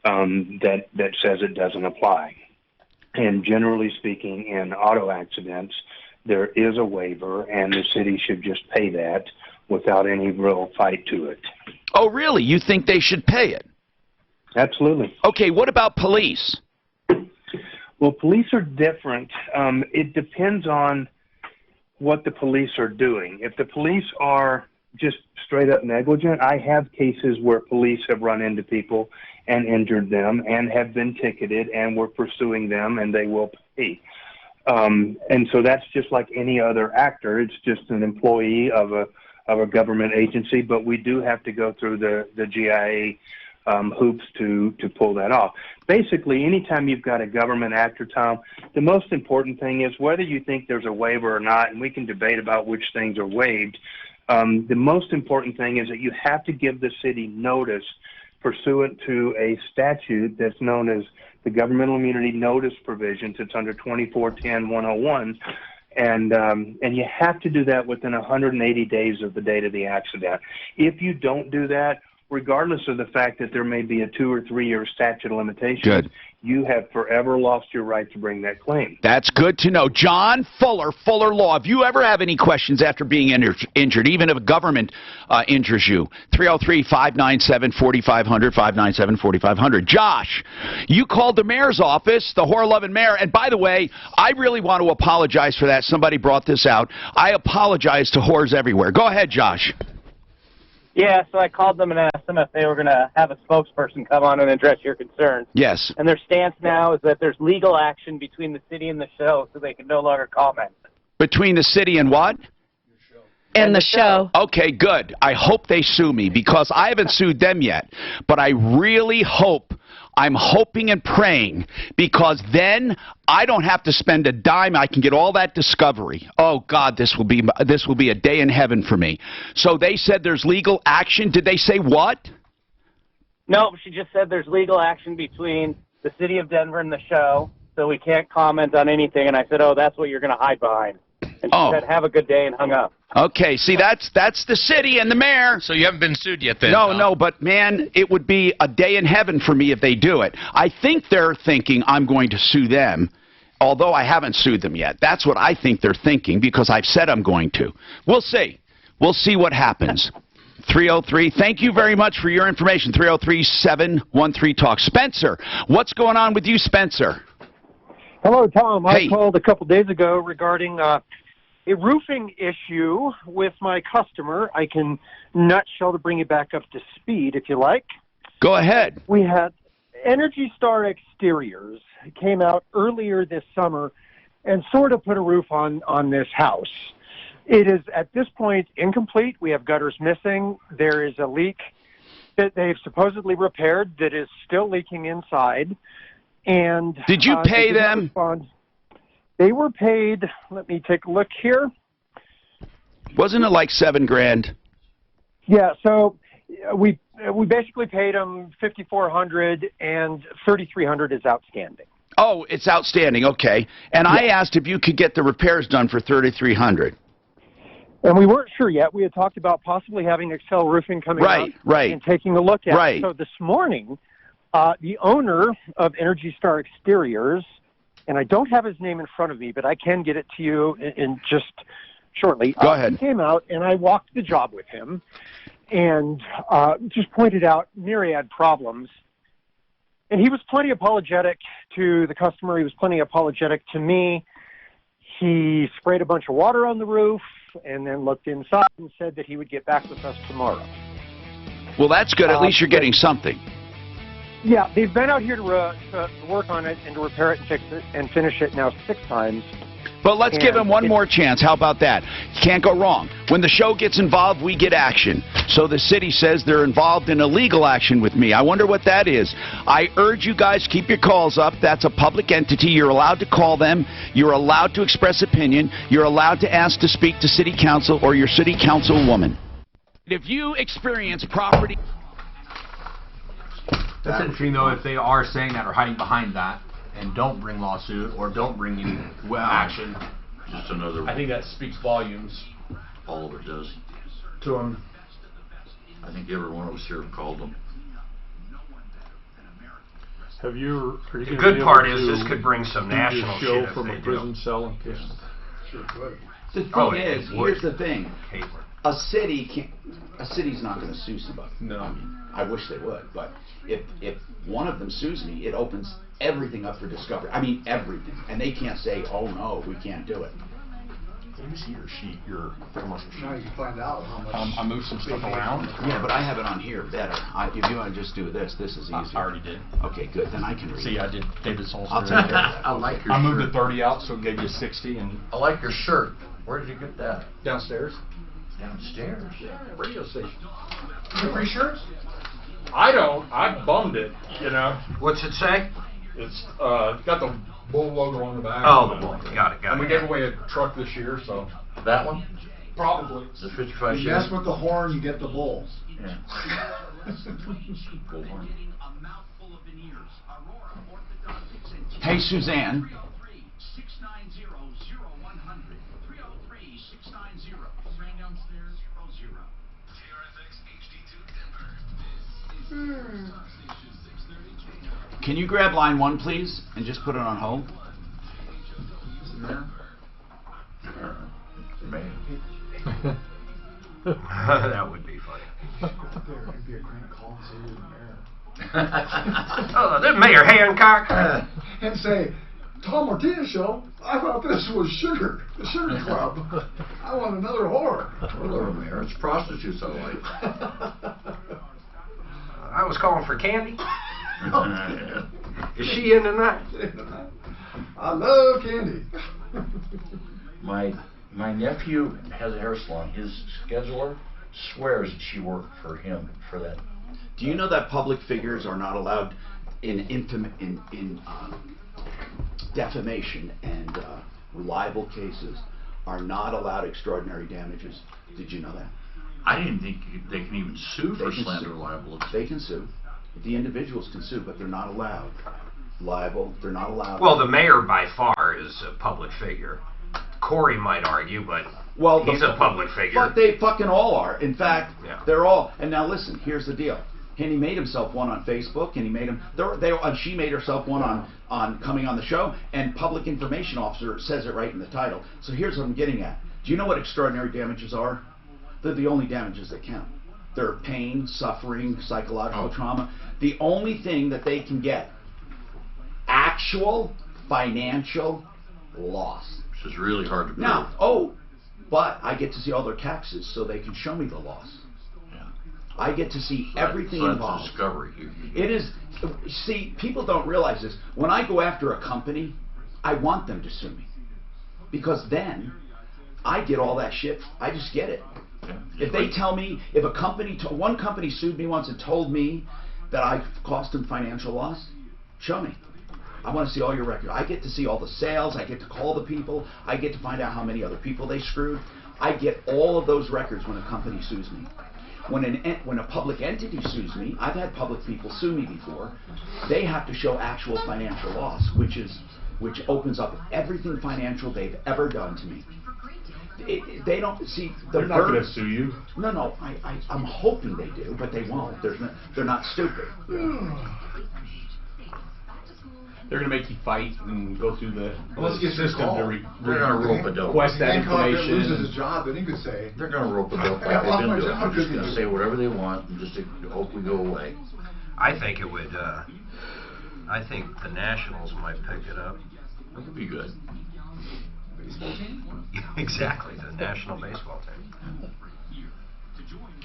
that says it doesn't apply. And generally speaking, in auto accidents, there is a waiver, and the city should just pay that without any real fight to it. Oh, really? You think they should pay it? Absolutely. Okay, what about police? Well, police are different. It depends on what the police are doing. If the police are just straight up negligent, I have cases where police have run into people and injured them and have been ticketed, and we're pursuing them, and they will pay. And so that's just like any other actor. It's just an employee of a government agency, but we do have to go through the GIA hoops to pull that off. Basically, anytime you've got a government actor, Tom, the most important thing is whether you think there's a waiver or not, and we can debate about which things are waived. The most important thing is that you have to give the city notice pursuant to a statute that's known as the Governmental Immunity Notice Provisions. It's under 2410-101. And you have to do that within 180 days of the date of the accident. If you don't do that, regardless of the fact that there may be a 2 or 3 year statute of limitations, you have forever lost your right to bring that claim. That's good to know. John Fuller, Fuller Law. If you ever have any questions after being injured, even if a government injures you, 303-597-4500, 597-4500. Josh, you called the mayor's office, the whore-loving mayor, and by the way, I really want to apologize for that. Somebody brought this out. I apologize to whores everywhere. Go ahead, Josh. Yeah, so I called them and asked them if they were going to have a spokesperson come on and address your concerns. Yes. And their stance now is that there's legal action between the city and the show, so they can no longer comment. Between the city and what? And the show. Okay, good. I hope they sue me, because I haven't sued them yet. But I really hope, I'm hoping and praying, because then I don't have to spend a dime. I can get all that discovery. Oh, God, this will be a day in heaven for me. So they said there's legal action. Did they say what? No, she just said there's legal action between the city of Denver and the show, so we can't comment on anything. And I said, oh, that's what you're going to hide behind. And she said, have a good day, and hung up. Okay, see, that's the city and the mayor. So you haven't been sued yet then? No, but man, it would be a day in heaven for me if they do it. I think they're thinking I'm going to sue them, although I haven't sued them yet. That's what I think they're thinking, because I've said I'm going to. We'll see. We'll see what happens. 303, thank you very much for your information. 303-713-TALK. Spencer, what's going on with you, Spencer? Hello, Tom. Hey. I called a couple days ago regarding a roofing issue with my customer. I can nutshell to bring you back up to speed, if you like. Go ahead. We had Energy Star Exteriors came out earlier this summer and sort of put a roof on this house. It is, at this point, incomplete. We have gutters missing. There is a leak that they've supposedly repaired that is still leaking inside. And did you pay them? They were paid. Let me take a look here. Wasn't it like $7,000? Yeah. So we basically paid them $5,400, and $3,300 is outstanding. Oh, it's outstanding. Okay. And I asked if you could get the repairs done for $3,300. And we weren't sure yet. We had talked about possibly having Excel Roofing coming out and taking a look at it. So this morning, the owner of Energy Star Exteriors, and I don't have his name in front of me, but I can get it to you in just shortly. Go ahead. He came out, and I walked the job with him and just pointed out myriad problems. And he was plenty apologetic to the customer. He was plenty apologetic to me. He sprayed a bunch of water on the roof and then looked inside and said that he would get back with us tomorrow. Well, that's good. At least you're getting something. Yeah, they've been out here to work on it and to repair it and fix it and finish it now 6 times. But let's give him one more chance. How about that? Can't go wrong. When the show gets involved, we get action. So the city says they're involved in illegal action with me. I wonder what that is. I urge you guys, keep your calls up. That's a public entity. You're allowed to call them. You're allowed to express opinion. You're allowed to ask to speak to city council or your city councilwoman. If you experience property... That's interesting, though, if they are saying that or hiding behind that and don't bring lawsuit or don't bring any action. Just another. I think that speaks volumes. All of it does. To them. I think every one of us here called them. Have you? The good part is this could bring some national shit from a prison cell in case. Sure could. The thing is, here's the thing. A city's not going to sue somebody. No. I wish they would, but if one of them sues me, it opens everything up for discovery. I mean, everything. And they can't say, oh, no, we can't do it. Let me see your sheet, your commercial sheet. Now you can find out how much. I moved some stuff around. Yeah, but I have it on here better. If you want to just do this is easier. I already did. Okay, good. Then I can read See, it. I did David Sol's. I'll take care of that. I like your I moved shirt. the 30 out, so it gave you 60. And I like your shirt. Where did you get that? downstairs. Downstairs. Radio station. You get free shirts? I don't. I bummed it, you know. What's it say? It's got the Bull logo on the back. Oh, the Bull. Got it. And we gave away a truck this year, so. That one? Probably. The 55 You mess with the horn, you get the bull. Yeah. Bullhorn. Hey, Suzanne. Can you grab line 1, please, and just put it on hold? That would be funny. Oh, this Mayor Hancock. And say, Tom Martinez show, I thought this was Sugar, the Sugar Club. I want another whore. Hello, Mayor. It's prostitutes I like. I was calling for Candy. Is she in tonight? I love candy. My nephew has a hair salon. His scheduler swears that she worked for him for that. Do you know that public figures are not allowed in defamation and libel cases are not allowed extraordinary damages? Did you know that? I didn't think they can even sue for slander or libel. They can sue. The individuals can sue, but they're not allowed. Libel, they're not allowed. Well, the mayor by far is a public figure. Corey might argue, but he's a public figure. But they fucking all are. In fact, Yeah. they're all. And now listen, here's the deal. And he made himself one on Facebook, and he made him. She made herself one on coming on the show, and public information officer says it right in the title. So here's what I'm getting at. Do you know what extraordinary damages are? They're the only damages that count. They're pain, suffering, psychological trauma. The only thing that they can get, actual financial loss. Which is really hard to prove. Now, but I get to see all their taxes, so they can show me the loss. Yeah. I get to see everything so that's involved. a discovery. It is. See, people don't realize this. When I go after a company, I want them to sue me, because then I get all that shit. I just get it. Yeah. If they tell me, if a company, one company sued me once and told me that I cost them financial loss, show me. I want to see all your records. I get to see all the sales. I get to call the people. I get to find out how many other people they screwed. I get all of those records when a company sues me. When a public entity sues me, I've had public people sue me before. They have to show actual financial loss, which opens up everything financial they've ever done to me. They don't see. They're not going to sue you. No. I'm hoping they do, but they won't. They're not stupid. They're going to make you fight and go through the system to they're going to rope a dope. request that information. Loses his job, then he could say, they're going to rope a dope like they've been doing. They're just going to say whatever they want and just hope we go away. I think it would I think the Nationals might pick it up. That would be good. Exactly, the National Baseball Team.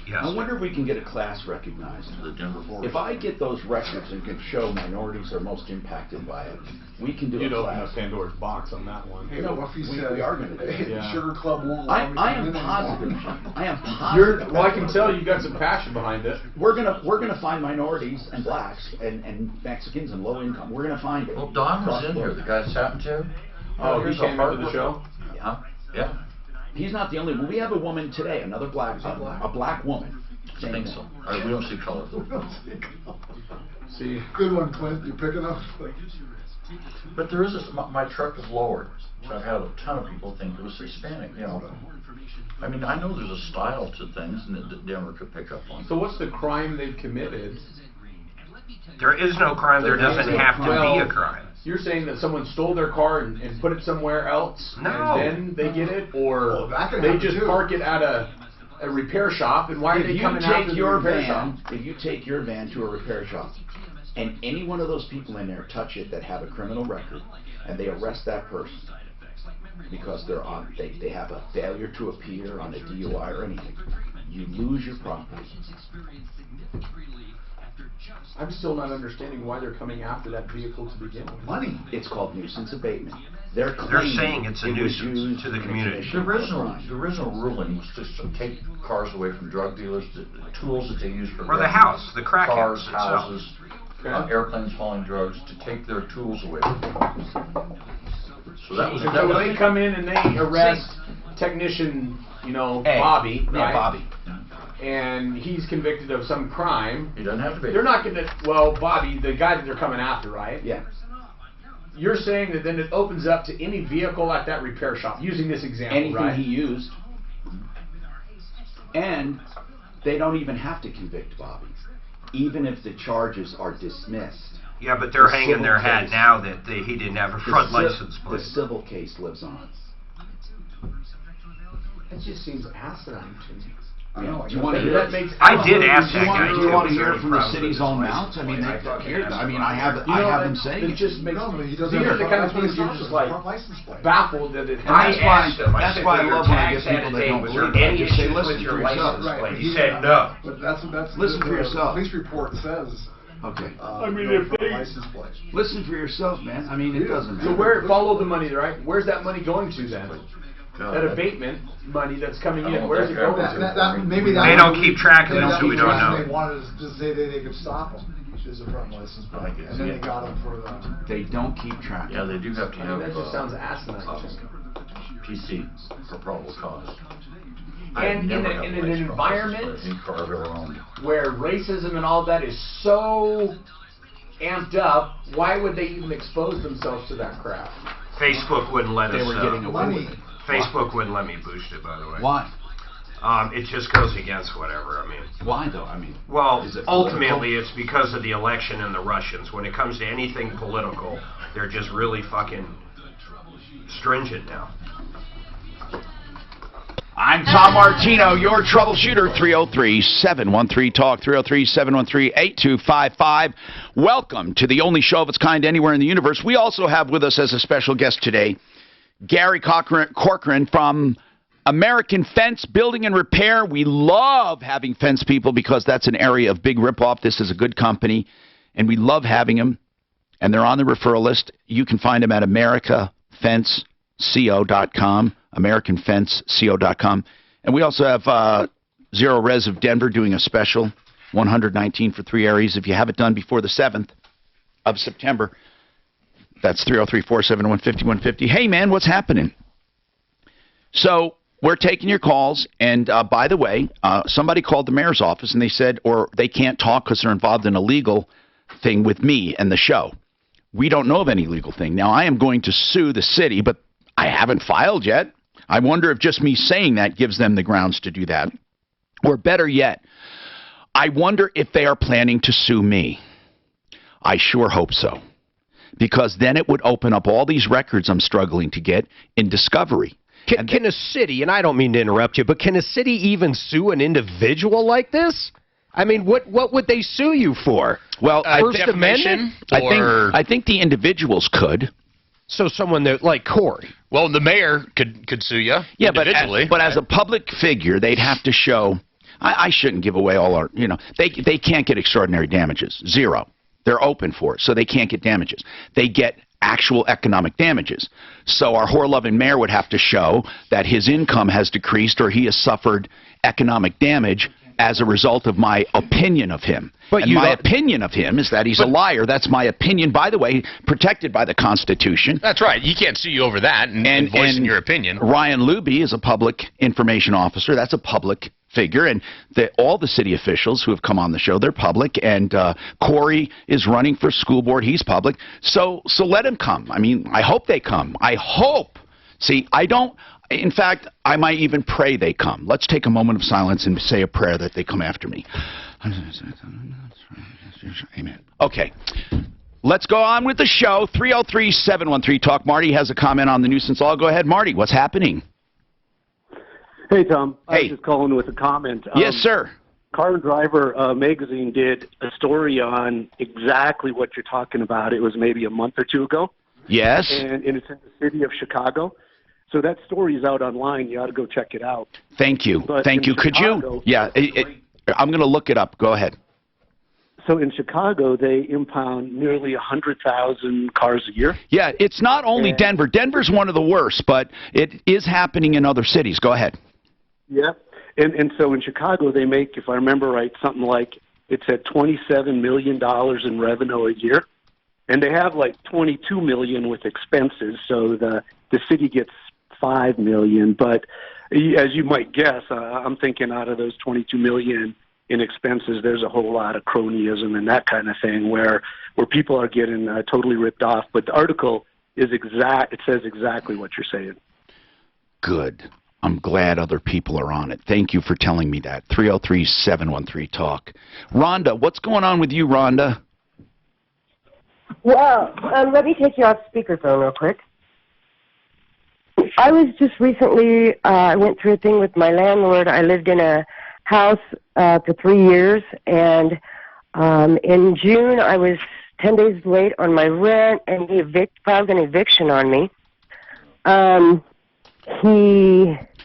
Yes. I wonder if we can get a class recognized. The Denver Force. If I get those records and can show minorities are most impacted by it, we can do You'd a open class. up Pandora's box on that one. Hey, what if he says, we are going to do it. Yeah. Sugar Club won't allow me I to am come in positive. anymore. I am positive. Well, I can tell you got some passion behind it. We're gonna find minorities and blacks and Mexicans and low income. We're gonna find it. Well, Don was in here, the guy that's happened to. Oh, he came into the show? Yeah. Yeah. He's not the only one. We have a woman today, another black, a black woman. I think so. We don't see color. See, good one, Clint. You're picking up. But there is this, my truck is lowered. So I've had a ton of people think it was Hispanic, you know. I mean, I know there's a style to things that Denver could pick up on. So what's the crime they've committed? There is no crime. There doesn't have to be a crime. You're saying that someone stole their car and put it somewhere else, No. and then they get it, or they just park it at a repair shop, and why are they coming after the repair shop? If you take your van to a repair shop, and any one of those people in there touch it that have a criminal record, and they arrest that person because they have a failure to appear on a DUI or anything, you lose your property. I'm still not understanding why they're coming after that vehicle to begin with. Money. It's called nuisance abatement. They're saying it's a nuisance to the community. The original ruling was just to take cars away from drug dealers, the tools that they use for or the house, the crack cars, house houses, airplanes hauling drugs, to take their tools away from them. So that was. So they come in and they arrest technician, Bobby, right? Yeah, Bobby. And he's convicted of some crime. He doesn't have to be. They're not going to. Well, Bobby, the guy that they're coming after, right? Yeah. You're saying that then it opens up to any vehicle at that repair shop, using this example, Anything right? he used. And they don't even have to convict Bobby, even if the charges are dismissed. Yeah, but they're hanging their hat now that he didn't have a front license plate. The civil case lives on. That just seems asinine to me. Do you want to hear? I did ask that guy. Do you want to hear from the city's own mouth? I mean, I have them saying it. Just makes. These doesn't are the kind of things you're just like baffled that it. I asked him. That's why I love when I get people that don't believe it. I just say, listen for yourself. He said no. But that's listen for yourself. The police report says. Okay. I mean, if they license plate. Listen for yourself, man. I mean, it doesn't matter. So follow the money, right? Where's that money going to then? That abatement money that's coming in, where's it going to? Maybe they don't keep track of them, so we don't know. They wanted to say they could stop them. There's a front license plate, and then they got them for the. They don't keep track. Yeah, they do have to have. That just sounds asinine. PC for probable cause. And in an environment where racism and all that is so amped up, why would they even expose themselves to that crap? Facebook wouldn't let us. They were getting away with it. Facebook wouldn't let me boost it, by the way. Why? It just goes against whatever. I mean. Why though? I mean. Well, ultimately, it's because of the election and the Russians. When it comes to anything political, they're just really fucking stringent now. I'm Tom Martino, your troubleshooter. 303-713-TALK, 303-713-8255. Welcome to the only show of its kind anywhere in the universe. We also have with us as a special guest today Gary Corcoran from American Fence Building and Repair. We love having fence people because that's an area of big ripoff. This is a good company, and we love having them. And they're on the referral list. You can find them at AmericaFenceCO.com, AmericanFenceCO.com. And we also have Zero Res of Denver doing a special, $119 for 3 areas. If you have it done before the 7th of September, that's 303-471-5150. Hey, man, what's happening? So we're taking your calls. And by the way, somebody called the mayor's office and they said, or they can't talk because they're involved in a legal thing with me and the show. We don't know of any legal thing. Now, I am going to sue the city, but I haven't filed yet. I wonder if just me saying that gives them the grounds to do that. Or better yet, I wonder if they are planning to sue me. I sure hope so. Because then it would open up all these records I'm struggling to get in discovery. Can a city, and I don't mean to interrupt you, but can a city even sue an individual like this? I mean, what would they sue you for? Well, First Amendment? I think the individuals could. So someone that, like Corey. Well, the mayor could sue you individually. But as a public figure, they'd have to show. I shouldn't give away all our. They can't get extraordinary damages. Zero. They're open for it, so they can't get damages. They get actual economic damages. So our whore-loving mayor would have to show that his income has decreased or he has suffered economic damage as a result of my opinion of him. And my opinion of him is that he's a liar. That's my opinion, by the way, protected by the Constitution. That's right. You can't sue you over that and voicing your opinion. Ryan Luby is a public information officer. That's a public figure, and all the city officials who have come on the show, they're public, and Corey is running for school board. He's public. So let him come. I mean, I hope they come. I hope. See, I don't. In fact, I might even pray they come. Let's take a moment of silence and say a prayer that they come after me. Amen. Okay. Let's go on with the show. 303-713-TALK. Marty has a comment on the nuisance law. Go ahead, Marty. What's happening? Hey, Tom. Hey. I was just calling with a comment. Yes, sir. Car and Driver magazine did a story on exactly what you're talking about. It was maybe a month or two ago. Yes. And it's in the city of Chicago. So that story is out online. You ought to go check it out. Thank you. Thank you. Could you? Yeah. I'm going to look it up. Go ahead. So in Chicago, they impound nearly 100,000 cars a year. Yeah, it's not only Denver. Denver's one of the worst, but it is happening in other cities. Go ahead. Yeah. And so in Chicago, they make, if I remember right, something like it's at $27 million in revenue a year. And they have like $22 million with expenses. So the city gets $5 million. But as you might guess, I'm thinking out of those $22 million in expenses, there's a whole lot of cronyism and that kind of thing where people are getting totally ripped off. But the article is exact. It says exactly what you're saying. Good. I'm glad other people are on it. Thank you for telling me that. 303-713-TALK. Rhonda, what's going on with you, Rhonda? Well, let me take you off speakerphone real quick. I was just recently, I went through a thing with my landlord. I lived in a house for 3 years, and in June I was 10 days late on my rent, and he filed an eviction on me.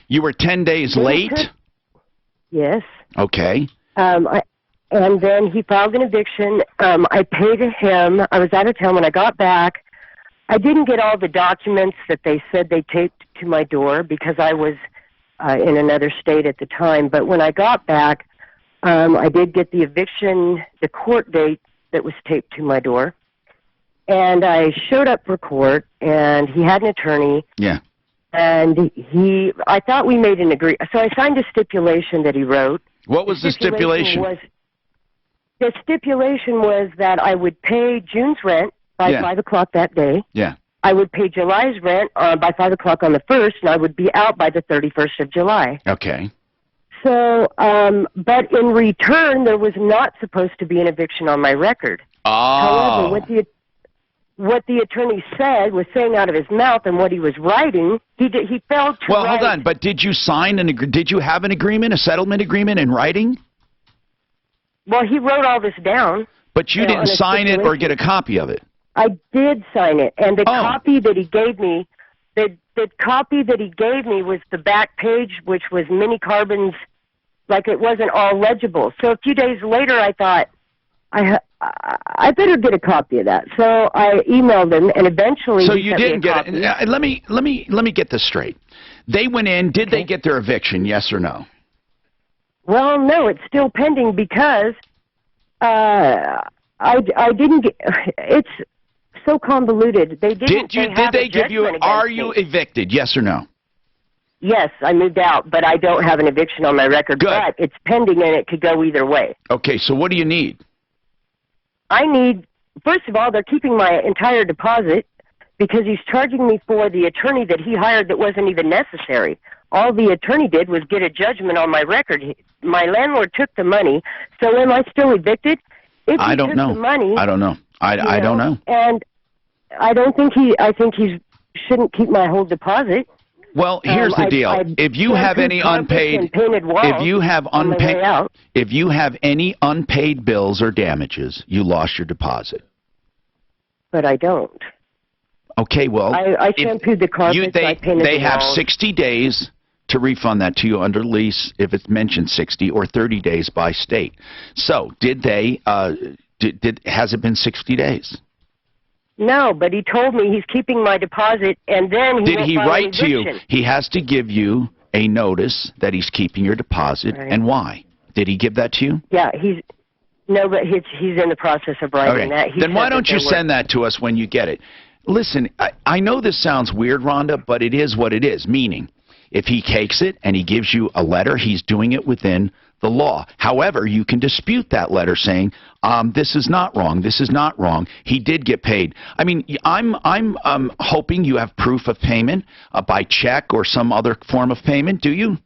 You were 10 days late? Yes. Okay. And then he filed an eviction. I paid him. I was out of town when I got back. I didn't get all the documents that they said they taped to my door because I was in another state at the time. But when I got back, I did get the eviction, the court date that was taped to my door. And I showed up for court, and he had an attorney. Yeah. And I thought we made an agreement. So I signed a stipulation that he wrote. What was the stipulation? The stipulation was that I would pay June's rent by 5 o'clock that day. Yeah. I would pay July's rent by 5 o'clock on the 1st, and I would be out by the 31st of July. Okay. So, but in return, there was not supposed to be an eviction on my record. Oh. However, what the attorney said was saying out of his mouth, and what he was writing, he failed to Well, write. hold on. But did you sign did you have an agreement, a settlement agreement in writing? Well, he wrote all this down. But you didn't sign it or get a copy of it. I did sign it, and the copy that he gave me, the copy that he gave me was the back page, which was Minnie Carbon's, like it wasn't all legible. So a few days later, I thought, I better get a copy of that. So I emailed him, and eventually. So you didn't get it. Let me get this straight. They went in. Did they get their eviction? Yes or no? Well, no, it's still pending because I didn't get. It's so convoluted. They didn't. Did they give you? Are you evicted? Yes or no? Yes, I moved out, but I don't have an eviction on my record. Good. But it's pending, and it could go either way. Okay, so what do you need? I need, first of all, they're keeping my entire deposit because he's charging me for the attorney that he hired that wasn't even necessary. All the attorney did was get a judgment on my record. My landlord took the money, so am I still evicted? If I don't know. The money, I don't know. I don't know. And I don't think I think he shouldn't keep my whole deposit. Well, here's the deal. If you have any unpaid, if you have any unpaid bills or damages, you lost your deposit. But I don't. Okay, well, I shampooed the carpets. I painted they the have walls. 60 days to refund that to you under lease if it's mentioned 60 or 30 days by state. So, did they? Has it been 60 days? No, but he told me he's keeping my deposit, and then Did he write to you? He has to give you a notice that he's keeping your deposit, and why? Did he give that to you? Yeah, he's in the process of writing that. He Then why don't you send that to us when you get it? Listen, I know this sounds weird, Rhonda, but it is what it is, meaning if he takes it and he gives you a letter, he's doing it within the law. However, you can dispute that letter saying, this is not wrong, this is not wrong. He did get paid. I mean, I'm hoping you have proof of payment by check or some other form of payment, do you?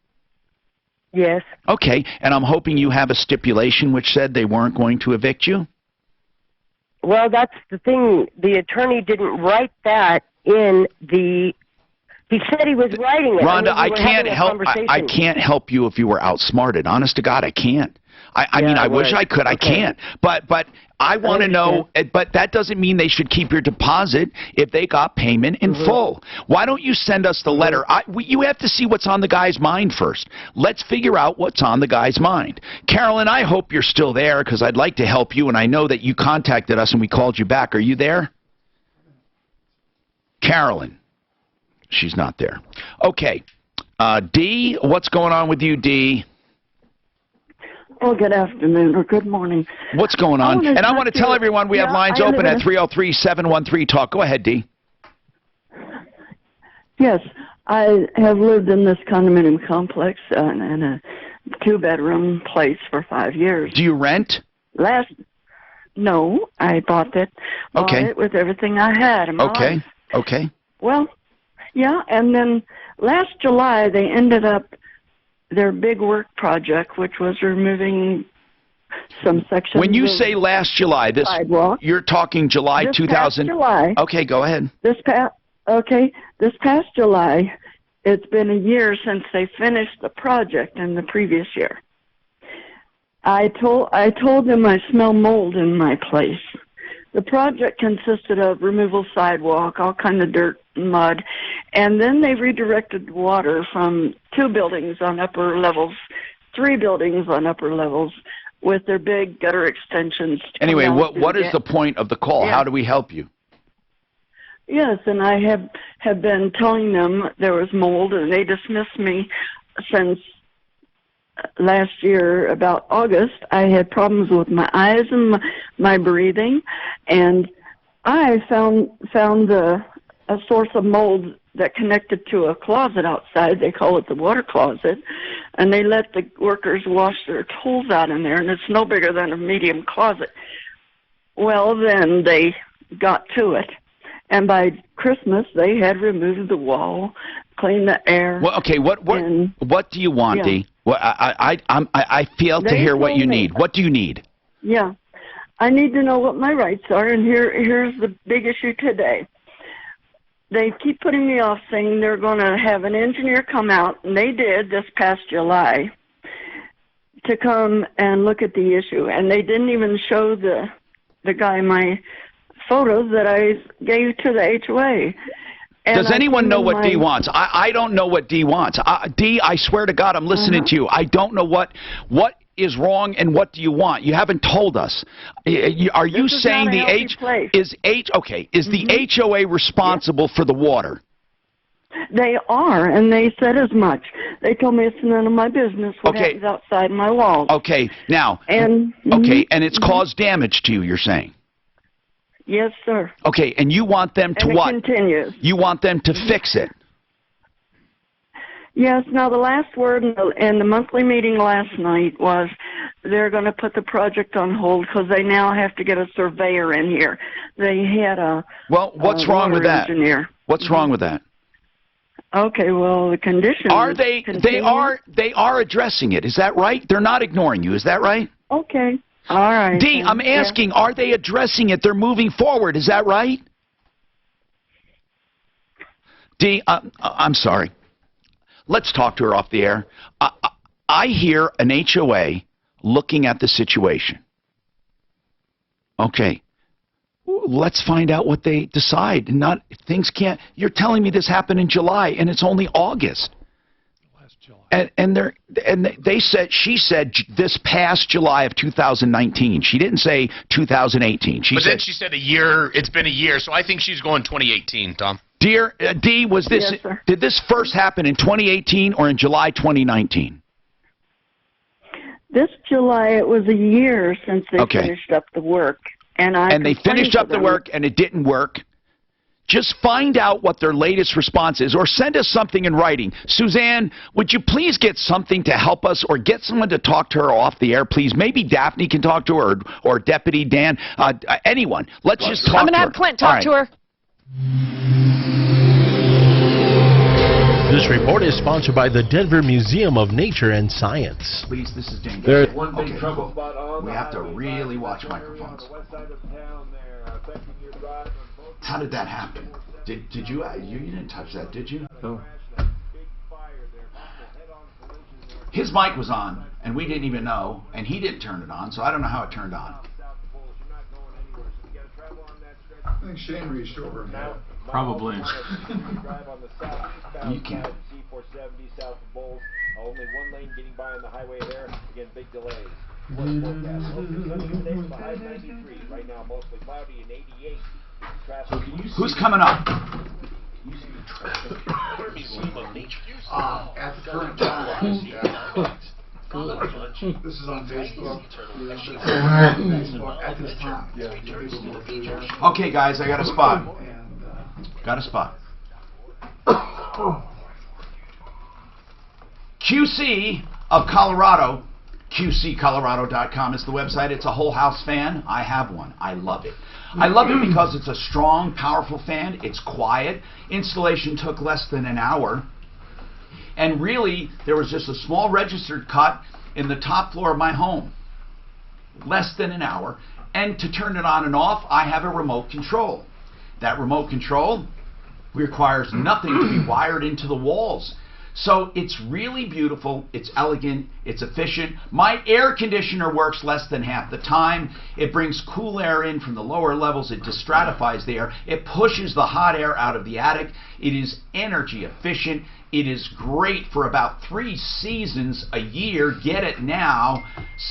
Yes. Okay, and I'm hoping you have a stipulation which said they weren't going to evict you? Well, that's the thing. The attorney didn't write that in the... He said he was writing it. Rhonda, I can't help you if you were outsmarted. Honest to God, I can't. I mean, I wish I could. I can't. But I want to know. But that doesn't mean they should keep your deposit if they got payment in full. Why don't you send us the letter? You have to see what's on the guy's mind first. Let's figure out what's on the guy's mind. Carolyn, I hope you're still there because I'd like to help you, and I know that you contacted us and we called you back. Are you there? Carolyn. She's not there. Okay. Dee, what's going on with you, Dee? Oh, good afternoon or good morning. What's going on? And I want to tell everyone we have lines open at 303-713-TALK. Go ahead, Dee. Yes, I have lived in this condominium complex in a two-bedroom place for 5 years. Do you rent? No, I bought it. Bought it with everything I had in my life. Okay. Well, yeah, and then last July they ended up their big work project, which was removing some sections. When you say last July, you're talking July 2000. July. Okay, go ahead. This past July, it's been a year since they finished the project in the previous year. I told them I smell mold in my place. The project consisted of removal sidewalk, all kind of dirt and mud, and then they redirected water from 2 buildings on upper levels, 3 buildings on upper levels, with their big gutter extensions. Anyway, what is the point of the call? Yeah. How do we help you? Yes, and I have been telling them there was mold, and they dismissed me since last year, about August. I had problems with my eyes and my breathing, and I found a source of mold that connected to a closet outside. They call it the water closet, and they let the workers wash their tools out in there, and it's no bigger than a medium closet. Well, then they got to it, and by Christmas they had removed the wall, cleaned the air. Well, okay, what do you want, Dee? Well, I fail to hear what you need. What do you need? Yeah, I need to know what my rights are, and here's the big issue today. They keep putting me off, saying they're going to have an engineer come out, and they did this past July, to come and look at the issue, and they didn't even show the guy my photos that I gave to the HOA. Does anyone know what Dee wants? I don't know what Dee wants. Dee, I swear to God, I'm listening to you. I don't know what is wrong and what do you want. You haven't told us. Are you saying the the HOA responsible for the water? They are, and they said as much. They told me it's none of my business what happens outside my walls. Okay, now, and it's caused damage to you, you're saying? Yes, sir. Okay, and you want them to what? It continues. You want them to fix it? Yes. Now, the last word in the monthly meeting last night was they're going to put the project on hold because they now have to get a surveyor in here. They had a what's wrong with that? Engineer. What's wrong with that? Okay, well, the conditions are they are addressing it. Is that right? They're not ignoring you. Is that right? Okay. All right. Dee, I'm asking, are they addressing it? They're moving forward. Is that right? Dee, I'm sorry. let's talk to her off the air. I hear an HOA looking at the situation. Okay. Let's find out what they decide. Not things can't. You're telling me this happened in July, and it's only August. She said this past July of 2019. She didn't say 2018. Then she said a year. It's been a year, so I think she's going 2018. Tom. Dear D, was this? Yes, sir. Did this first happen in 2018 or in July 2019? This July, it was a year since they finished up the work. And they finished up the work and it didn't work. Just find out what their latest response is or send us something in writing. Suzanne, would you please get something to help us or get someone to talk to her off the air, please? Maybe Daphne can talk to her or Deputy Dan, anyone. Let's just talk to her. I'm going to have Clint talk to her. This report is sponsored by the Denver Museum of Nature and Science. Please, this is Dan. There- One big trouble. We have to really watch microphones. How did that happen? Did you didn't touch that, did you? No. His mic was on, and we didn't even know, and he didn't turn it on, so I don't know how it turned on. I think Shane reached over and had it. Probably. You can't. C470 south of Bowles. Only one lane getting by on the highway there. Again, big delays. Forecast. Today with a high of 93. Right now, mostly cloudy and 88. Traffic. Who's coming up? At the current time. This is on Facebook. At this time. Yeah. Okay, guys, I got a spot. Got a spot. QC of Colorado, QCcolorado.com is the website. It's a whole house fan. I have one. I love it. I love it because it's a strong, powerful fan. It's quiet. Installation took less than an hour. And really, there was just a small registered cut in the top floor of my home. Less than an hour. And to turn it on and off, I have a remote control. That remote control requires nothing to be wired into the walls. So it's really beautiful, it's elegant, it's efficient. My air conditioner works less than half the time. It brings cool air in from the lower levels, it destratifies the air, it pushes the hot air out of the attic. It is energy efficient. It is great for about 3 seasons a year. Get it now.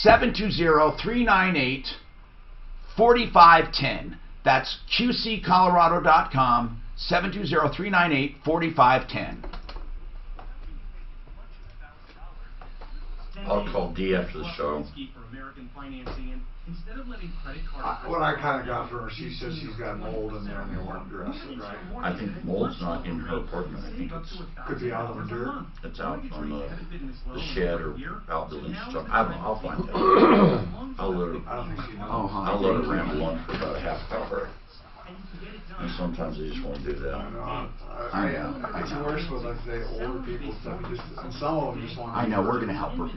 720-398-4510. That's QCcolorado.com. 720-398-4510. I'll call D after the show. What I kind of got from her, she says she's got mold in there and they weren't dressing right. I think mold's not in her apartment. I think it's Could be out on the dirt. It's out on the shed or outbuilding stuff. I don't know. I'll find out. I'll let her. I don't think she knows. I'll let her ramble on for about a half hour. And sometimes they just won't do that. It's worse with, like, say, older people stuff. And some of them just want to. I know, we're going to help her.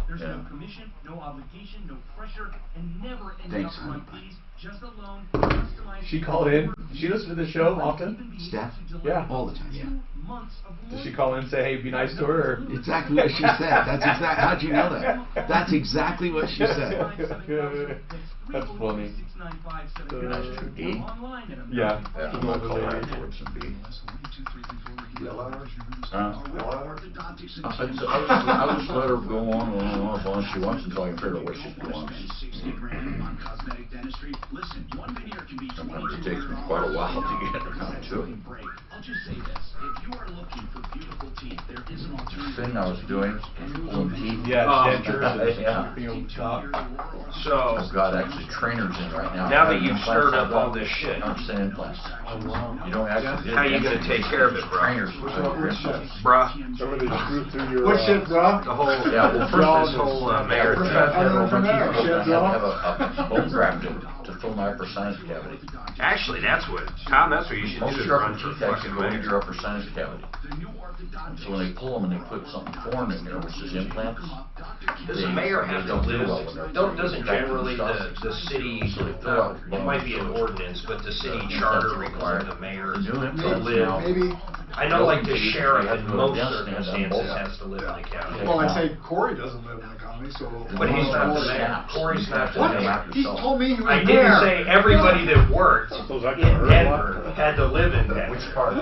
There's no commission, no obligation, no pressure, and never any upfront fees. Just a loan, customized. She called in. She listens to the show often. Steph? Yeah. All the time, yeah. Does she call in and say, hey, be nice to her? Or? Exactly what she said. That's exactly. How'd you know that? That's exactly what she said. That's funny. Be nice to D. Yeah. I'm going to call her afterwards and B. I'll just let her go on as long as she wants until I can figure out what she's doing. Sometimes it takes me quite a while to get around to it. The thing I was doing was pulling teeth. Yeah, dentures. So I've got actually trainers in right now. Now that you've stirred up all this shit, I'm saying implants. You don't actually. How are you going to take care of it, bro? Trainers. Bruh. What shit, bruh? The whole, well, first this whole mayor thing. I have a bone grafted to fill my upper sinus cavity. Actually, that's what you should do is run for fucking go into mayor. your upper sinus cavity. So when they pull them and they put something foreign in there, which is implants, Does the mayor have to live? Doesn't generally the city, it might be an ordinance, but the city charter requires the mayor to live I know, like the sheriff in most circumstances has to live in the county. Well, I'd say Corey doesn't live in the county, so. But he's not the mayor. Corey's not the What? mayor. He told me he was I there. didn't say everybody that worked in Denver had to live in Denver. Which part?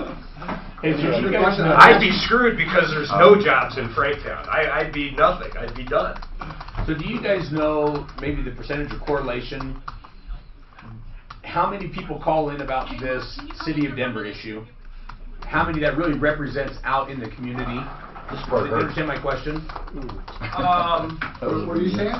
I'd be screwed because there's no jobs in Franktown. I'd be nothing. I'd be done. So do you guys know maybe the percentage of correlation? How many people call in about this City of Denver issue? How many that really represents out in the community? Do you understand my question? What are you saying?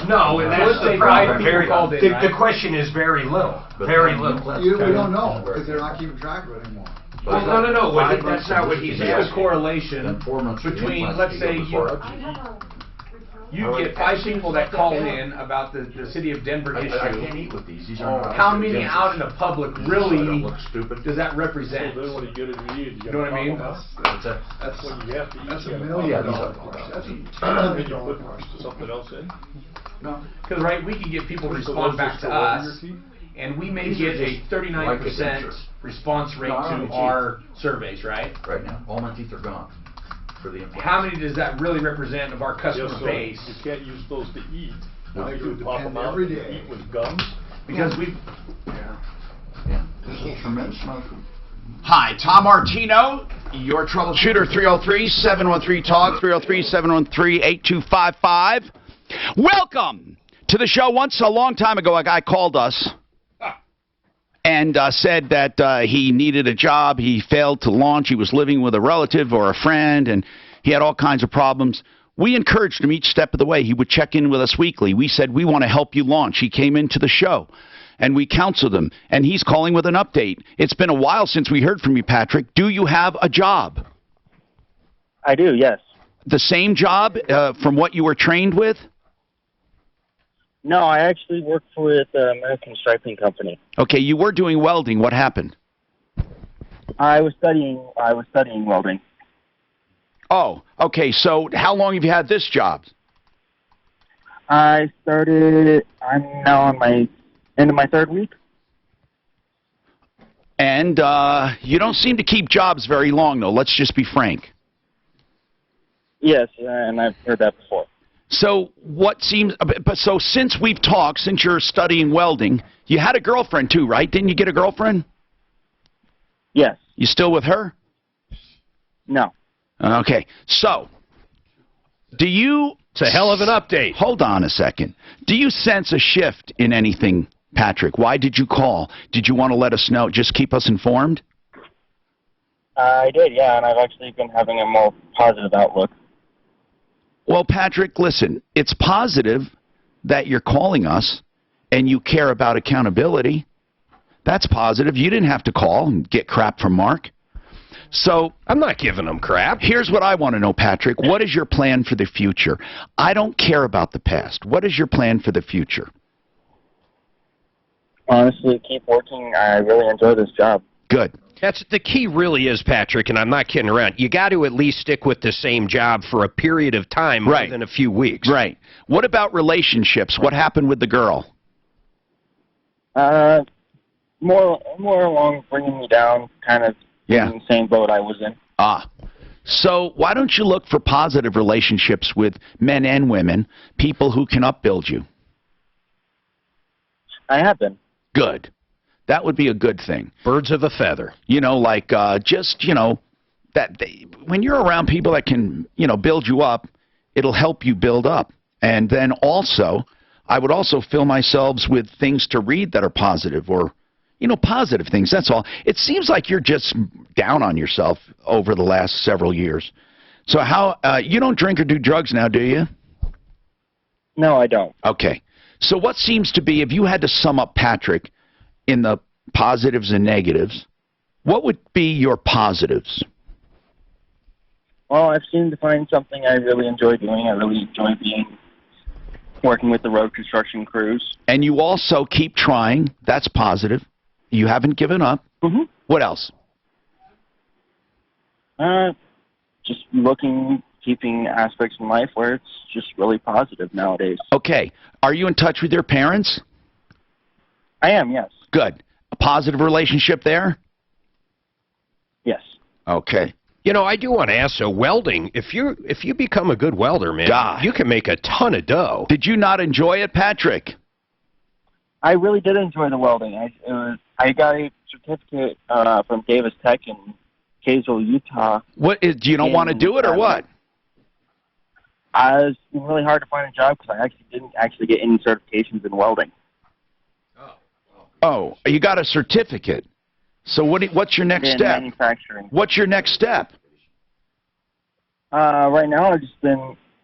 No, and that's the problem. The question is very little. Very little. We don't know, because they're not keeping track of it anymore. Well, no. That's not what he's asking. asking. The correlation between, let's say, you get 5 people that call in about the City of Denver issue. I can't eat with these. These are How many out in the public really does that represent? Then when you get it, you know what I mean? That's when you have to eat. That's $1 million. That's $10 million. Put something else in. No. Because, right, we can get people to respond back to us, and we may get a 39% response rate to our surveys, right? Right now, all my teeth are gone. For the how many does that really represent of our customer base? You can't use those to eat. They You do pop them out every and day. eat with gums. Because we. Yeah. There's a tremendous amount of. Hi, Tom Martino, your troubleshooter, 303-713-TALK, 303-713-8255. Welcome to the show. Once, a long time ago, a guy called us and said that he needed a job. He failed to launch. He was living with a relative or a friend, and he had all kinds of problems. We encouraged him each step of the way. He would check in with us weekly. We said, we want to help you launch. He came into the show, and we counseled him, and he's calling with an update. It's been a while since we heard from you, Patrick. Do you have a job? I do, yes. The same job from what you were trained with? No, I actually work for the American Striping Company. Okay, you were doing welding. What happened? I was studying welding. Oh, okay. So how long have you had this job? I'm now on my end of my 3rd week. And you don't seem to keep jobs very long, though. Let's just be frank. Yes, and I've heard that before. So so since we've talked, since you're studying welding, you had a girlfriend too, right? Didn't you get a girlfriend? Yes. You still with her? No. Okay. So, it's a hell of an update. Hold on a second. Do you sense a shift in anything, Patrick? Why did you call? Did you want to let us know? Just keep us informed? I did, yeah, and I've actually been having a more positive outlook. Well, Patrick, listen, it's positive that you're calling us and you care about accountability. That's positive. You didn't have to call and get crap from Mark. So I'm not giving him crap. Here's what I want to know, Patrick. What is your plan for the future? I don't care about the past. What is your plan for the future? Honestly, keep working. I really enjoy this job. Good. That's the key really is, Patrick, and I'm not kidding around. You got to at least stick with the same job for a period of time more than a few weeks. Right. What about relationships? What happened with the girl? More along bringing me down, kind of in the same boat I was in. So why don't you look for positive relationships with men and women, people who can upbuild you? I have been. Good. That would be a good thing. Birds of a feather. You know, like when you're around people that can, build you up, it'll help you build up. And then also, I would also fill myself with things to read that are positive or, positive things. That's all. It seems like you're just down on yourself over the last several years. So you don't drink or do drugs now, do you? No, I don't. Okay. So what seems to be, if you had to sum up Patrick in the positives and negatives, what would be your positives? Well, I've seemed to find something I really enjoy doing. I really enjoy working with the road construction crews. And you also keep trying. That's positive. You haven't given up. Mm-hmm. What else? Just keeping aspects in life where it's just really positive nowadays. Okay. Are you in touch with your parents? I am, yes. Good. A positive relationship there? Yes. Okay. You know, I do want to ask, so welding, if you become a good welder, man, God. you can make a ton of dough. Did you not enjoy it, Patrick? I really did enjoy the welding. I got a certificate from Davis Tech in Kaysville, Utah. What is? Do you don't want to do it or what? It's been really hard to find a job because I actually didn't get any certifications in welding. Oh, you got a certificate. So what's your next In step? manufacturing. What's your next step? Right now,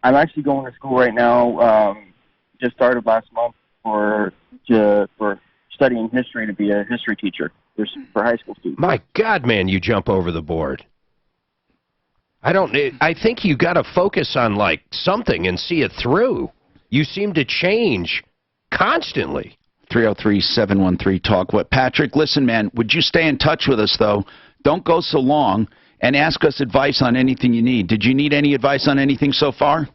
I'm actually going to school right now. Just started last month for studying history to be a history teacher for high school students. My God, man, you jump over the board. I think you got to focus on like something and see it through. You seem to change constantly. 303-713-TALK. What, Patrick, listen, man, would you stay in touch with us, though? Don't go so long, and ask us advice on anything you need. Did you need any advice on anything so far?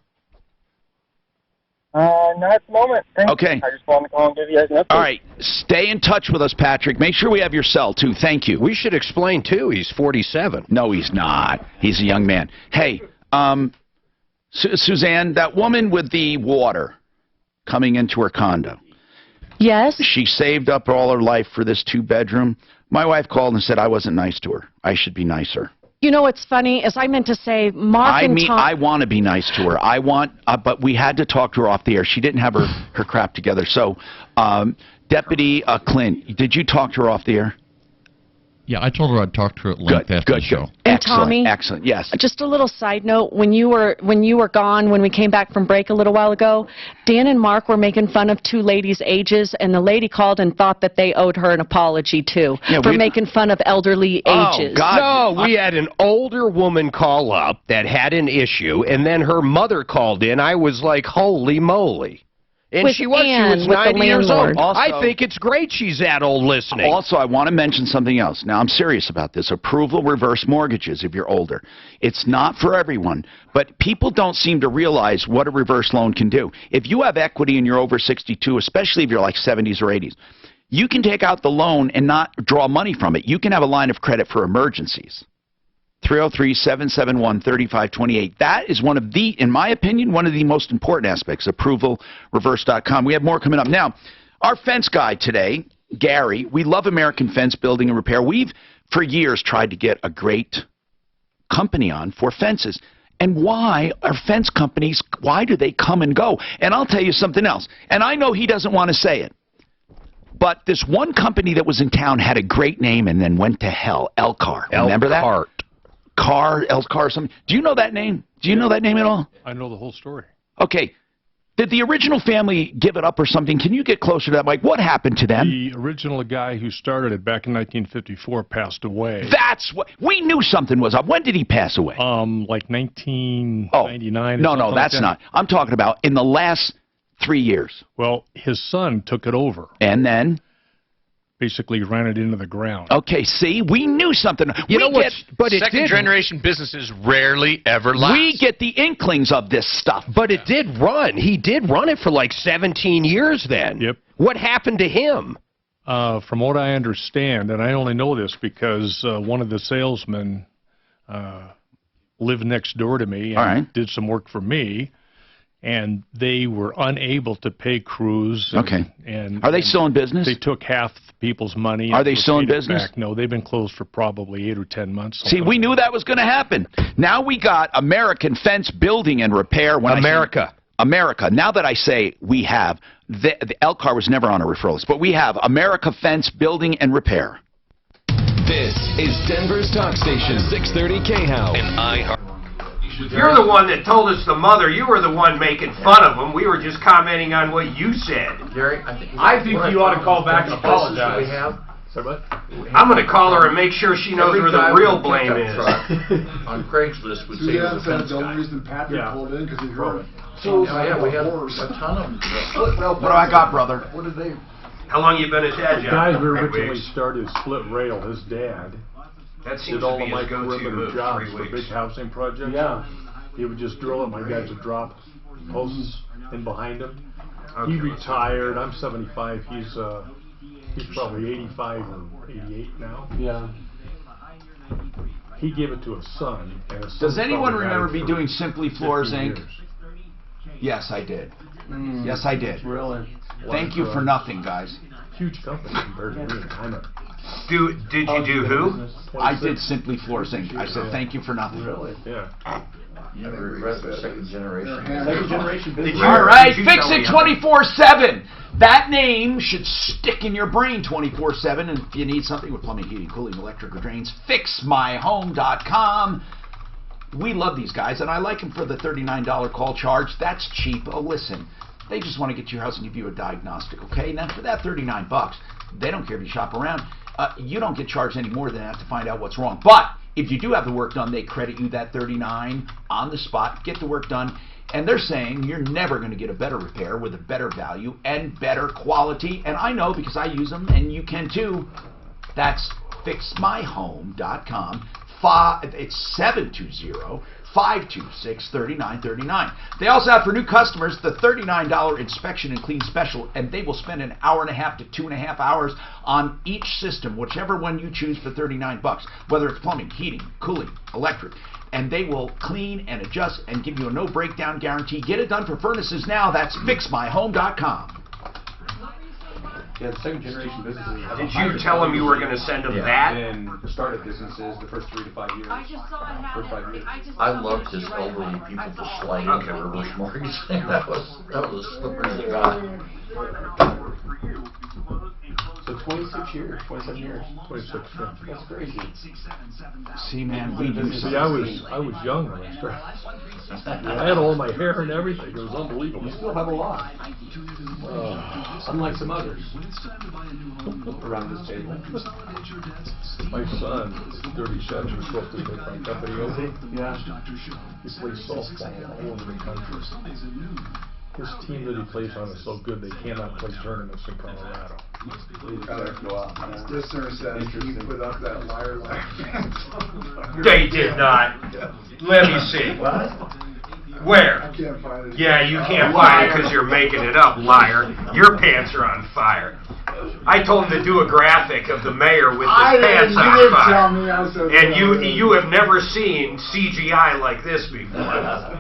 Not at the moment. Thanks. Okay. I just wanted to call and give you guys an update. All right. Stay in touch with us, Patrick. Make sure we have your cell, too. Thank you. We should explain, too, he's 47. No, he's not. He's a young man. Hey, Suzanne, that woman with the water coming into her condo. Yes? She saved up all her life for this 2-bedroom. My wife called and said I wasn't nice to her. I should be nicer. You know what's funny is I meant to say Mark and Tom. I want to be nice to her. But we had to talk to her off the air. She didn't have her crap together. So, Deputy Clint, did you talk to her off the air? Yeah, I told her I'd talk to her at length after the show. And Excellent, Tommy, excellent, yes. Just a little side note, when you were gone, when we came back from break a little while ago, Dan and Mark were making fun of 2 ladies' ages, and the lady called and thought that they owed her an apology, too, for making fun of elderly ages. God. No, we had an older woman call up that had an issue, and then her mother called in. I was like, holy moly. And she was 90 years old. Also, I think it's great she's that old listening. Also, I want to mention something else. Now, I'm serious about this. Approval reverse mortgages if you're older. It's not for everyone, but people don't seem to realize what a reverse loan can do. If you have equity and you're over 62, especially if you're like 70s or 80s, you can take out the loan and not draw money from it. You can have a line of credit for emergencies. 303-771-3528. That is one of the, in my opinion, one of the most important aspects. ApprovalReverse.com. We have more coming up. Now, our fence guy today, Gary, we love American Fence Building and Repair. We've, for years, tried to get a great company on for fences. And why are fence companies, why do they come and go? And I'll tell you something else. And I know he doesn't want to say it. But this one company that was in town had a great name and then went to hell. Elcar. Remember that? Elcar, something. Do you know that name? Do you know that name at all? I know the whole story. Okay. Did the original family give it up or something? Can you get closer to that, Mike? What happened to them? The original guy who started it back in 1954 passed away. That's what we knew something was up. When did he pass away? Like 1999. No, that's not. I'm talking about in the last 3 years. Well, his son took it over. And then? Basically ran it into the ground. Okay, see, we knew something. But second-generation businesses rarely ever last. We get the inklings of this stuff. But it did run. He did run it for like 17 years then. Yep. What happened to him? From what I understand, and I only know this because one of the salesmen lived next door to me and did some work for me. And they were unable to pay crews. And are they still in business? They took half the people's money. Are they still in business? Back. No, they've been closed for probably 8 or 10 months. See, we knew that was going to happen. Now we got American Fence Building and Repair. America. Now that I say we have, the Elcar was never on a referral list, but we have America Fence Building and Repair. This is Denver's talk station, 630 KHOW. And iHeart. You're the one that told us the mother. You were the one making fun of them. We were just commenting on what you said. Gary, I think you ought to call back and apologize. I'm going to call her and make sure she knows where the real blame is. On Craigslist would say the fence guy. The only reason Patrick pulled in because he heard it. So yeah, we had a ton of them. What do I got, brother? What did they? How long you been at that The job? guys who originally started Split Rail, his dad. That seems did all to of be my his go-to perimeter move, jobs 3 for weeks. big housing projects. Yeah. He would just drill it. My guys would drop posts in behind him. Okay, He retired. I'm 75. He's probably 85 or 88 now. Yeah. He gave it to his son. And his Does son anyone probably had remember it me for doing Simply Floors 50 Inc.? years. Yes, I did. Yes, I did. Really? Thank you for nothing, guys. Huge company compared to me. I'm a Did you do who? I did Simply Floors Inc. I said thank you for nothing. Really? Yeah. You never regret the second generation. Second generation business. All right, fix it 24/7. That name should stick in your brain 24/7. And if you need something with plumbing, heating, cooling, electric, or drains, fixmyhome.com. We love these guys, and I like them for the $39 call charge. That's cheap. Oh, listen, they just want to get to your house and give you a diagnostic, okay? Now, for that $39, they don't care if you shop around. You don't get charged any more than that to find out what's wrong. But if you do have the work done, they credit you that $39 on the spot. Get the work done. And they're saying you're never going to get a better repair with a better value and better quality. And I know because I use them, and you can too. That's fixmyhome.com. It's 720-526-3939. They also have for new customers the $39 inspection and clean special, and they will spend an hour and a half to 2.5 hours on each system, whichever one you choose for $39, whether it's plumbing, heating, cooling, electric. And they will clean and adjust and give you a no breakdown guarantee. Get it done for furnaces now. That's fixmyhome.com. Yeah, the second generation businesses. Did you tell them you were going to send them that? And startup businesses the first 3 to 5 years. I just saw it happen. First 5 years. I loved his elderly people to slide into the reverse mortgage thing. That was slippery as a god. So 26 years, 27 years. 26. Yeah. That's crazy. See, man, we do See, I was young when I started. I had all my hair and everything. It was unbelievable. You still have a lot. Unlike some others around this table. My son is 37. He's supposed to take my company over. Yeah. He plays softball all over the country. His team that he plays on is so good they cannot play tournaments in Colorado. Listener says he put up that liar. They did not. Let me see. What? Where? I can't find it. Yeah, you can't find it because you're making it up, liar. Your pants are on fire. I told him to do a graphic of the mayor with his pants on fire. Tell me I was so and you have never seen CGI like this before.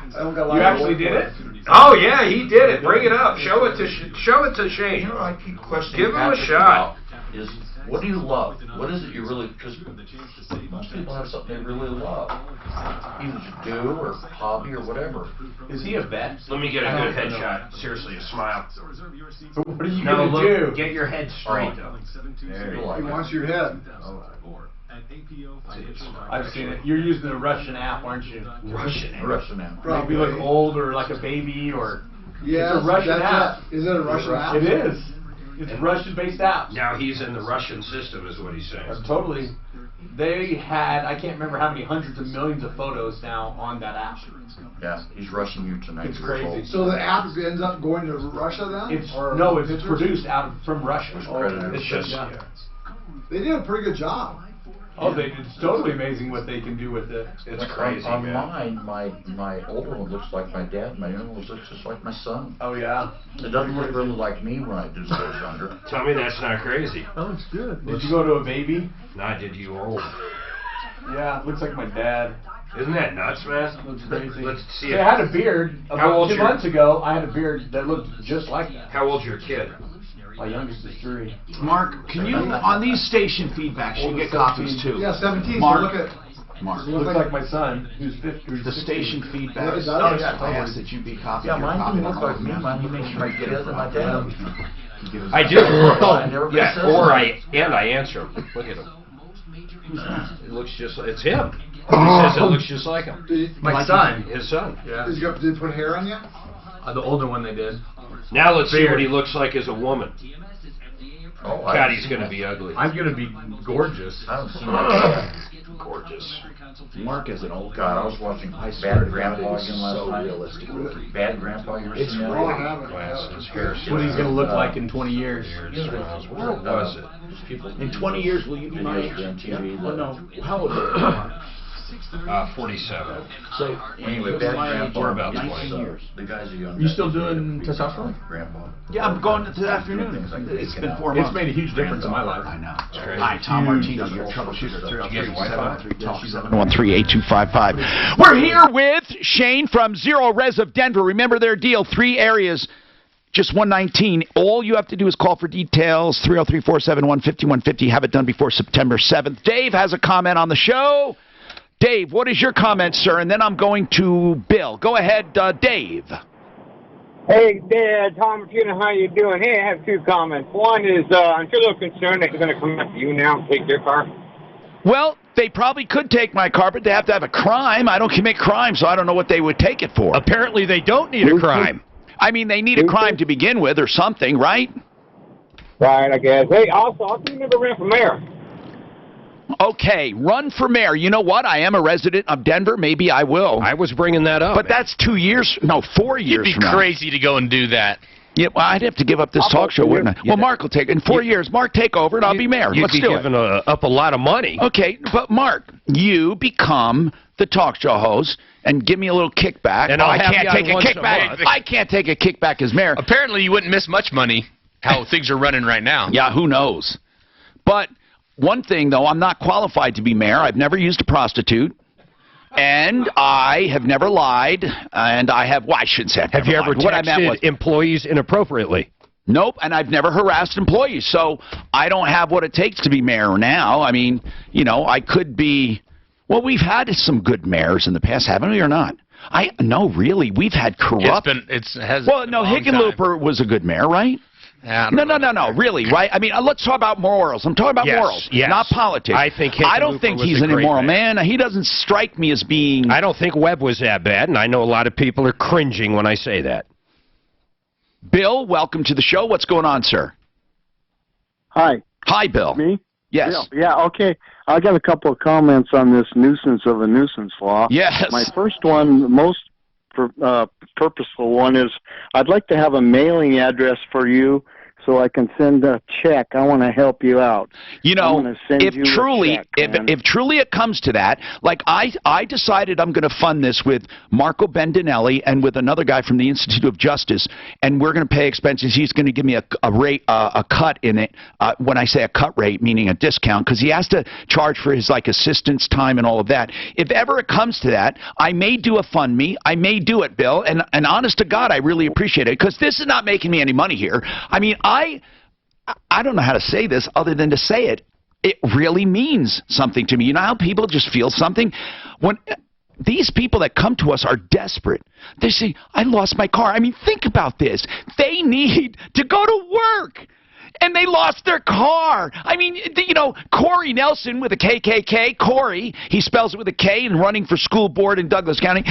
You actually did it? Oh yeah, he did it. Bring it up. Show it to Shane. You know, I keep questioning. Give him a Patrick shot. Is what do you love? What is it you really? Because most people have something they really love, either to do or hobby or whatever. Is he a vet? Let me get a good headshot. Seriously, a smile. So what are you gonna do? Get your head straight though. There you go. He wants your head. I've seen it. You're using a Russian app, aren't you? Russian app. Probably look old or like a baby or. Yeah, it's a Russian app. Is it a Russian app? It is. It's a Russian-based app. Now he's in the Russian system, is what he's saying. Totally. They had, I can't remember how many hundreds of millions of photos now on that app. Yeah, he's rushing you tonight. It's crazy. So the app ends up going to Russia then? It's produced from Russia. It's just They did a pretty good job. Oh, it's totally amazing what they can do with it. It's crazy, on man. mine, my older one looks like my dad. My younger one looks just like my son. Oh yeah. It doesn't look really like me when I do so younger. Tell me that's not crazy. Oh, it's good. Did you go to a baby? Nah, did you old? Yeah, looks like my dad. Isn't that nuts, man? Looks crazy. Let's see. I had a beard How about old's 2 months ago. I had a beard that looked just like that. How old's your kid? My youngest is 3. Mark, can you, on these station feedbacks, you get copies too? Yeah, 17. Mark, So look at. Mark. Looks like my son, who's 50. The station feedbacks. Yeah, it does. I ask that you be copied. Yeah, mine do look like me. Mine, he makes my kid and my dad. I do. I never Yeah, said or that. I answer him. Look at him. It looks just like it's him. He says it looks just like him. My son. His son. Yeah. Did they put hair on you? The older one they did. Now let's see what he looks like as a woman. Oh, God, he's going to be ugly. I'm going to be gorgeous. I don't see that. Gorgeous. Mark is an old God, I was watching Bad Grandpa again last so night. realistic. Bad Grandpa, you ever It's seen that? Oh, I haven't. Glasses, hair. What he's going to look like in 20 years. Where was it? People In 20 years, will you be my age? videos on TV. Well, no. How old are you? 47. So anyway, bad grandpa. We're about 19 20. years. The guy's a young. You still doing testosterone? Grandpa. Yeah, I'm going to the afternoon. It's been 4 months. It's made a huge difference in my life. I know. It's great. Hi, Tom Martino, your troubleshooter. 303-713-8255. We're here with Shane from Zero Res of Denver. Remember their deal, 3 areas, just $119. All you have to do is call for details, 303-471-5150. Have it done before September 7th. Dave has a comment on the show. Dave, what is your comment, sir? And then I'm going to Bill. Go ahead, Dave. Hey, Tom Martino, how you doing? Hey, I have 2 comments. One is, I'm still a little concerned that they're going to come after you now and take your car. Well, they probably could take my car, but they have to have a crime. I don't commit crime, so I don't know what they would take it for. Apparently they don't need a crime. I mean, they need a crime to begin with or something, right? Right, I guess. Hey, also, how come you never ran for mayor? Okay, run for mayor. You know what? I am a resident of Denver. Maybe I will. I was bringing that up. But that's 2 years, no, 4 years You'd from be now. crazy to go and do that. Yeah, well, I'd have to give up this talk show, wouldn't I? Well, Mark will take it. In 4 years, Mark, take over, and I'll be mayor. You'd Let's be do giving it. up a lot of money. Okay, but Mark, you become the talk show host and give me a little kickback. And I can't take a kickback. I can't take a kickback as mayor. Apparently, you wouldn't miss much money. How things are running right now. Yeah, who knows? But one thing, though, I'm not qualified to be mayor. I've never used a prostitute. And I have never lied. And I have, well, I shouldn't say I've Have you never ever lied. What I meant was, texted employees inappropriately? nope, and I've never harassed employees. So I don't have what it takes to be mayor now. I mean, you know, I could be, well, we've had some good mayors in the past, haven't we, or not? No, really, we've had corrupt. Well, no, Hickenlooper was a good mayor, right? Yeah, No, really, right? I mean, let's talk about morals. I'm talking about morals, not politics. I think I don't think he's an immoral man. He doesn't strike me as being... I don't think Webb was that bad, and I know a lot of people are cringing when I say that. Bill, welcome to the show. What's going on, sir? Hi. Hi, Bill. Me? Yes. Yeah, okay. I got a couple of comments on this nuisance of a nuisance law. Yes. My first one, the most purposeful one, is I'd like to have a mailing address for you so I can send a check. I want to help you out. You know, if truly it comes to that, like I decided I'm going to fund this with Marco Bendinelli and with another guy from the Institute of Justice, and we're going to pay expenses. He's going to give me a cut in it. When I say a cut rate, meaning a discount, because he has to charge for his like assistance time and all of that. If ever it comes to that, I may do a fund me. I may do it, Bill. And honest to God, I really appreciate it, because this is not making me any money here. I mean, I don't know how to say this other than to say it. It really means something to me. You know how people just feel something? When these people that come to us are desperate. They say, I lost my car. I mean, think about this. They need to go to work, and they lost their car. I mean, you know, Corey Nelson with a KKK, Corey, he spells it with a K, and running for school board in Douglas County.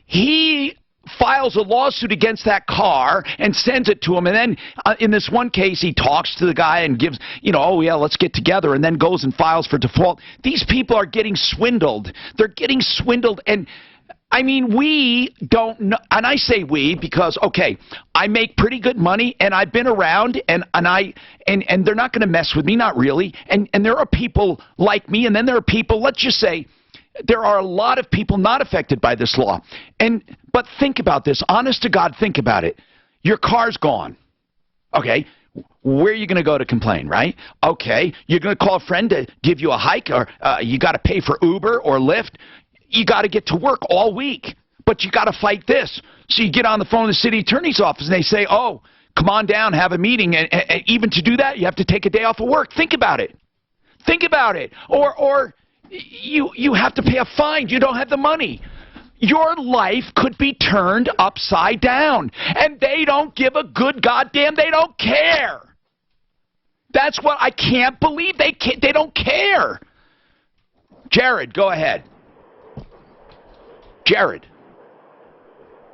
He files a lawsuit against that car and sends it to him, and then in this one case he talks to the guy and gives, you know, oh yeah, let's get together, and then goes and files for default. These people are getting swindled. They're getting swindled, and I mean, we don't know, and I say we because, okay, I make pretty good money, and I've been around, and they're not going to mess with me, not really, and there are people like me, and then there are people, let's just say, there are a lot of people not affected by this law. But think about this. Honest to God, think about it. Your car's gone. Okay. Where are you going to go to complain, right? Okay. You're going to call a friend to give you a hike, or you got to pay for Uber or Lyft. You got to get to work all week, but you got to fight this. So you get on the phone to the city attorney's office, and they say, oh, come on down, have a meeting. And even to do that, you have to take a day off of work. Think about it. Think about it. Or you have to pay a fine. You don't have the money. Your life could be turned upside down, and they don't give a good goddamn. They don't care. That's what I can't believe. They don't care. Jared, go ahead. Jared.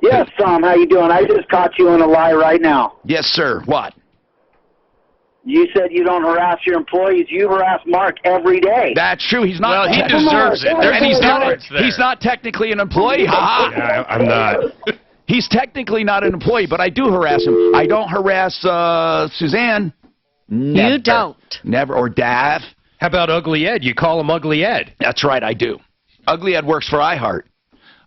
Yes, Tom. How you doing? I just caught you in a lie right now. Yes, sir. What? You said you don't harass your employees. You harass Mark every day. That's true. He's not. Well, he deserves it. He's not technically an employee. Yeah, I'm not. He's technically not an employee, but I do harass him. I don't harass Suzanne. Never. You don't. Never. Or Dav. How about Ugly Ed? You call him Ugly Ed. That's right, I do. Ugly Ed works for iHeart.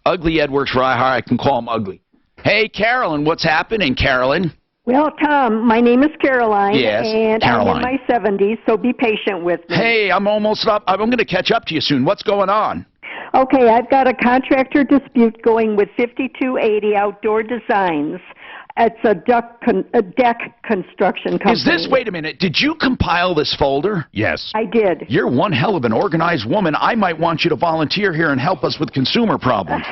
Ugly Ed works for iHeart. I can call him Ugly. Hey, Carolyn, what's happening, Carolyn? Well, Tom, my name is Caroline, yes, and Caroline. I'm in my 70s, so be patient with me. Hey, I'm almost up. I'm going to catch up to you soon. What's going on? Okay, I've got a contractor dispute going with 5280 Outdoor Designs. It's a deck construction company. Is this, wait a minute, did you compile this folder? Yes. I did. You're one hell of an organized woman. I might want you to volunteer here and help us with consumer problems.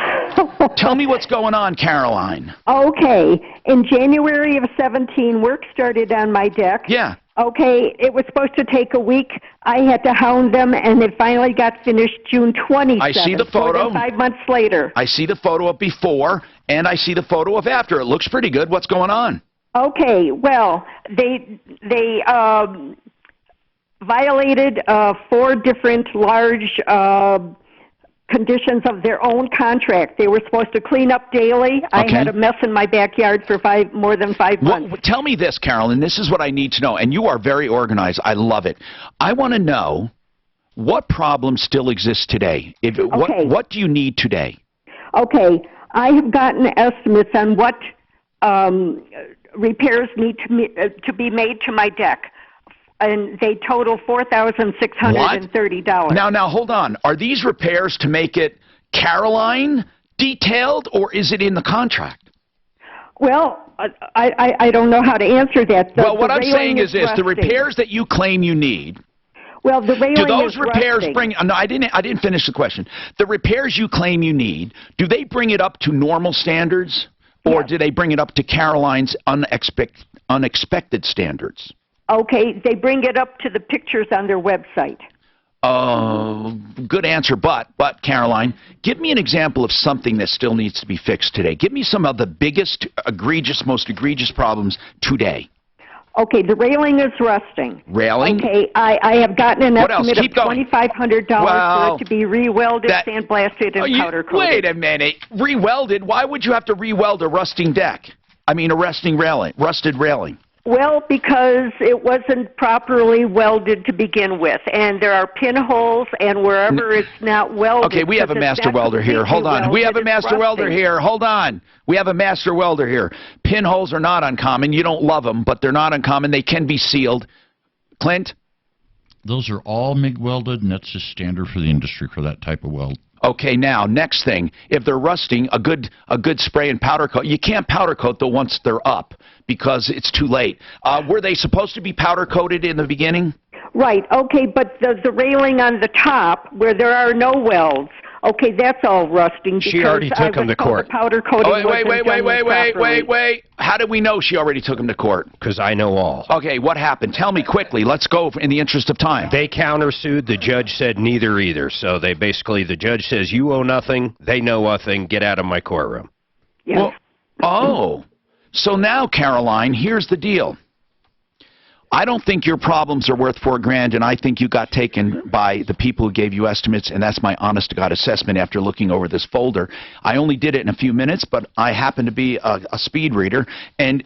Tell me what's going on, Caroline. Okay, in January of 17, work started on my deck. Yeah. Okay, it was supposed to take a week. I had to hound them, and it finally got finished June 27th. I see the photo. 5 months later. I see the photo of before, and I see the photo of after. It looks pretty good. What's going on? Okay, well, they violated 4 different large conditions of their own contract. They were supposed to clean up daily. Okay. I had a mess in my backyard for more than 5 months. Well, tell me this, Carolyn. This is what I need to know, and you are very organized. I love it. I want to know what problems still exist today. What do you need today? Okay, I have gotten estimates on what repairs need to be made to my deck. And they total $4,630. Now, hold on. Are these repairs to make it Caroline detailed, or is it in the contract? Well, I don't know how to answer that. What I'm saying is this: the repairs that you claim you need. Well, the railing do those is repairs rusting. bring? No, I didn't finish the question. The repairs you claim you need, do they bring it up to normal standards, or do they bring it up to Caroline's unexpected standards? Okay, they bring it up to the pictures on their website. Good answer, but Caroline, give me an example of something that still needs to be fixed today. Give me some of the biggest, most egregious problems today. Okay, the railing is rusting. Railing? Okay, I have gotten an What else? estimate of Keep going. $2,500 for it to be re-welded, sandblasted, and powder coated. Wait a minute. Re-welded? Why would you have to re-weld a rusting deck? I mean, a rusted railing. Well, because it wasn't properly welded to begin with, and there are pinholes, and wherever it's not welded. Okay, we have a master welder here. Hold on. We have a master welder here. Hold on. We have a master welder here. Pinholes are not uncommon. You don't love them, but they're not uncommon. They can be sealed. Clint? Those are all MIG welded, and that's just standard for the industry for that type of weld. Okay, now, next thing, if they're rusting, a good spray and powder coat. You can't powder coat them once they're up because it's too late. Were they supposed to be powder coated in the beginning? Right, okay, but the railing on the top where there are no welds, okay, that's all rusting. She already took him to court. Powder coating wait. How did we know she already took him to court? Because I know all. Okay, what happened? Tell me quickly. Let's go in the interest of time. They countersued. The judge said neither either. So they basically, the judge says, you owe nothing, they know nothing, get out of my courtroom. Yes. Well, so now, Caroline, here's the deal. I don't think your problems are worth $4,000, and I think you got taken by the people who gave you estimates, and that's my honest-to-God assessment after looking over this folder. I only did it in a few minutes, but I happen to be a speed reader, and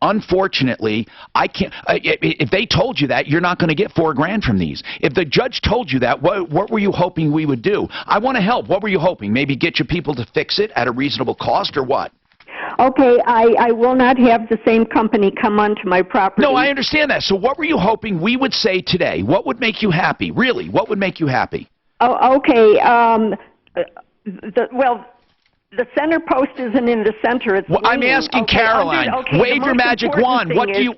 unfortunately, I can't. If they told you that, you're not going to get $4,000 from these. If the judge told you that, what were you hoping we would do? I want to help. What were you hoping? Maybe get your people to fix it at a reasonable cost, or what? Okay, I will not have the same company come onto my property. No, I understand that. So what were you hoping we would say today? What would make you happy? Really, what would make you happy? Oh, okay. The center post isn't in the center. It's I'm asking Caroline. Wave your magic wand. What do you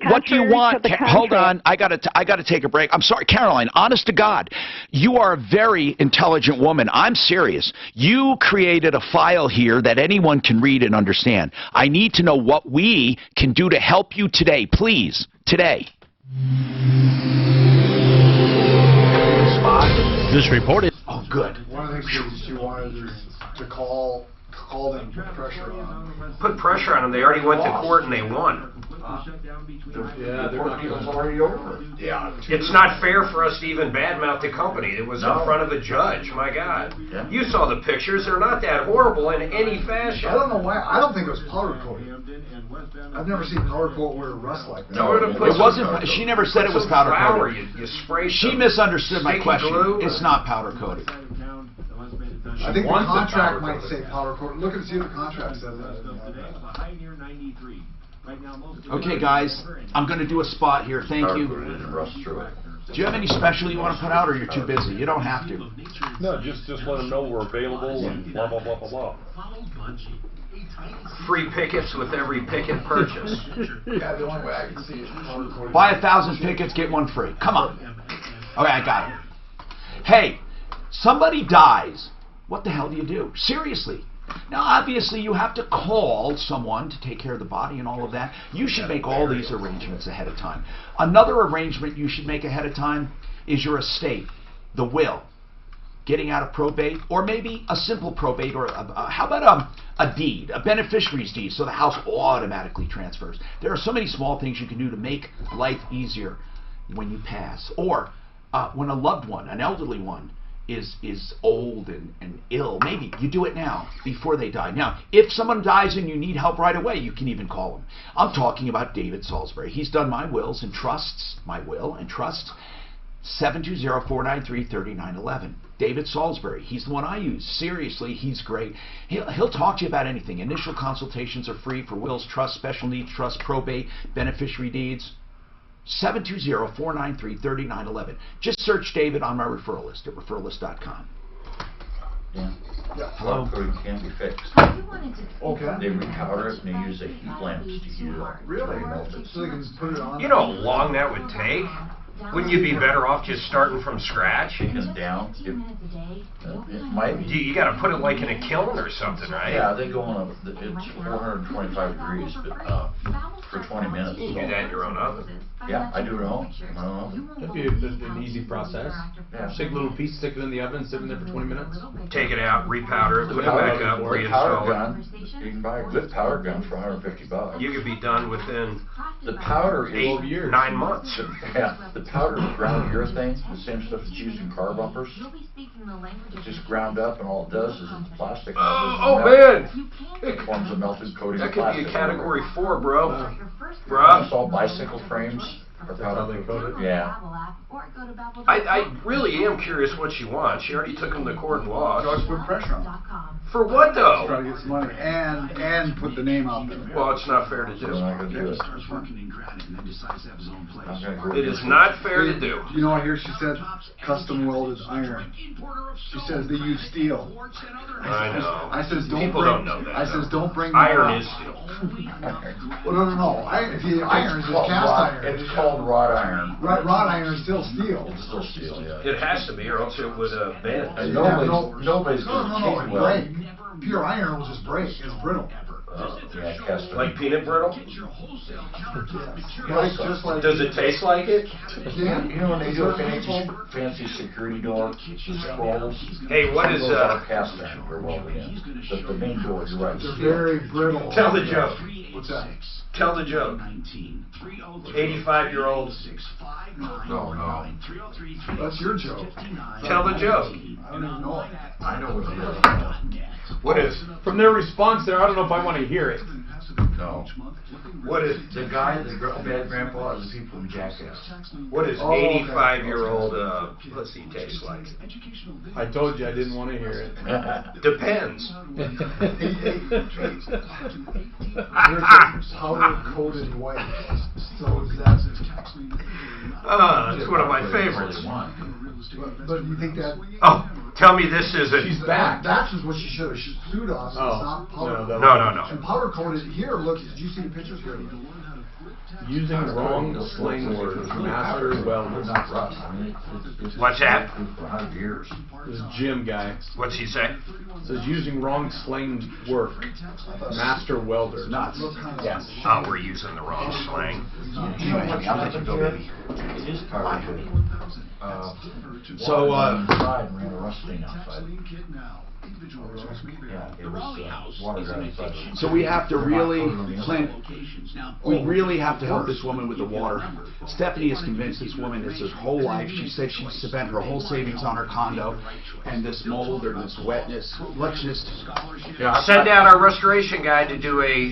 want? Hold on. I gotta take a break. I'm sorry, Caroline. Honest to God, you are a very intelligent woman. I'm serious. You created a file here that anyone can read and understand. I need to know what we can do to help you today, please. Today. This report is. Oh, good. One of the things she wanted to call them, put pressure on them. Put pressure on them. They already went to court and they won. They're already over. Yeah. It's not fair for us to even badmouth the company. It was in front of a judge. My God. Yeah. You saw the pictures. They're not that horrible in any fashion. I don't know why. I don't think it was powder coating. I've never seen powder coat where it rusts like that. No, it wasn't. She never said it was powder coated. You spray. She misunderstood my question. It's not powder coated. She I think the wants it contract powder might coated. say powder coated. Look and see what the contract says. Okay, guys, I'm going to do a spot here. Thank you. Do you have any special you want to put out, or you're too busy? You don't have to. No, just let them know we're available and blah, blah, blah, blah, blah. Free pickets with every picket purchase. Yeah, the only way I can see it is powder coated. Buy 1,000 pickets, get one free. Come on. Okay, I got it. Hey, somebody dies. What the hell do you do? Seriously. Now, obviously, you have to call someone to take care of the body and all of that. You should make all these arrangements ahead of time. Another arrangement you should make ahead of time is your estate, the will, getting out of probate, or maybe a simple probate, or how about a deed, a beneficiary's deed, so the house automatically transfers. There are so many small things you can do to make life easier when you pass, or when a loved one, an elderly one, is old and ill. Maybe you do it now before they die. Now, if someone dies and you need help right away, you can even call him. I'm talking about David Salisbury. He's done my wills and trusts, 720-493-3911. David Salisbury, he's the one I use. Seriously, he's great. He'll talk to you about anything. Initial consultations are free for wills, trusts, special needs trusts, probate, beneficiary deeds. 720-493-3911. Just search David on my referral list at referrallist.com. Yeah. Hello? Powder can be fixed. Okay. They repowder it and they use a heat lamp to heat it up. Really? They melt it. So they can put it on. You know how long that would take? Wouldn't you be better off just starting from scratch? Chicken down. It might be. You got to put it like in a kiln or something, right? Yeah, they go on it's 425 degrees, but for 20 minutes. You can do that in your own oven. Yeah, I do it at home. That'd be an easy process. Yeah. Take a little piece, stick it in the oven, sit in there for 20 minutes. Take it out, repowder it, put it back up, Powder reinstall gun. You can buy a good powder gun for $150. it. You could be done within The powder is 9 months. Yeah, the powder is ground urethane, the same stuff that's used in car bumpers. It's just ground up, and all it does is it's plastic. Oh man! It forms a melted coating That of could plastic. be a category 4, bro. Almost all bicycle frames are powder coated. Yeah. I really am curious what she wants. She already took him to court and lost. Always put pressure on them. For what though? Try to get some money and put the name out there. Well, it's not fair to do. I'm not gonna do it. It is not fair to do. You know, I hear she said custom welded iron. She says they use steel. I know. I says People don't know that. I says don't bring Iron is steel. Well, no. Iron is just cast iron. It's called wrought iron. Right, wrought iron is still steel. It's still steel, yeah. It has to be, or else it would bend. And nobody's No, gonna it break. Pure iron will just break. It's brittle. Yeah, cast Like peanut brittle? Right, just like. Does it taste like it? Yeah. You know when they do a fancy security door, the scrolls? Hey, what is cast iron or welded in. The main door, you're right. They're very brittle. Tell the joke. What's that? Tell the joke. 85-year-old. No. That's your joke. Tell the joke. I don't even know it. I know what it is. What is? From their response there, I don't know if I want to hear it. No. What is? The guy, the bad grandpa, is the people from Jackass. What does 85-year-old pussy taste like? I told you I didn't want to hear it. Depends. Powder coated white. So that's. It's one of my favorites. But you think that? Oh, tell me this isn't. She's back. That's just what she should have sued us. Oh. It's not powder. No. And powder coated here. Look, did you see the pictures here? Using wrong slang words. Master welders. What's that? This is Jim guy. What's he say? Says using wrong slang work. Master welder. Nuts. Yes. Oh, we're using the wrong slang. It is powder coated. So we have to really have to help this woman with the water. Stephanie is convinced this woman is her whole life. She said she spent her whole savings on her condo, and this mold or this wetness. Let's just send out our restoration guy to do a.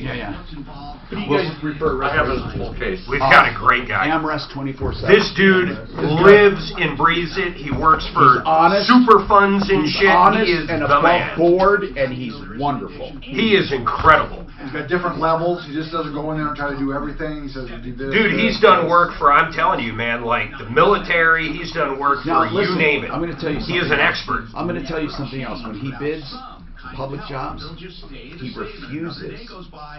Who do you guys prefer? I have a full case. We've got a great guy. Amrest 24/7. This dude lives and breathes it. He works for super funds and shit. He is the man. board, and he's wonderful. He is incredible. He's got different levels. He just doesn't go in there and try to do everything. He says, do this. Dude, he's done work for, I'm telling you, man, like the military. He's done work Now, for listen, you name it. I'm going to tell you something. He is an expert. I'm going to tell you something else. When he bids public jobs, he refuses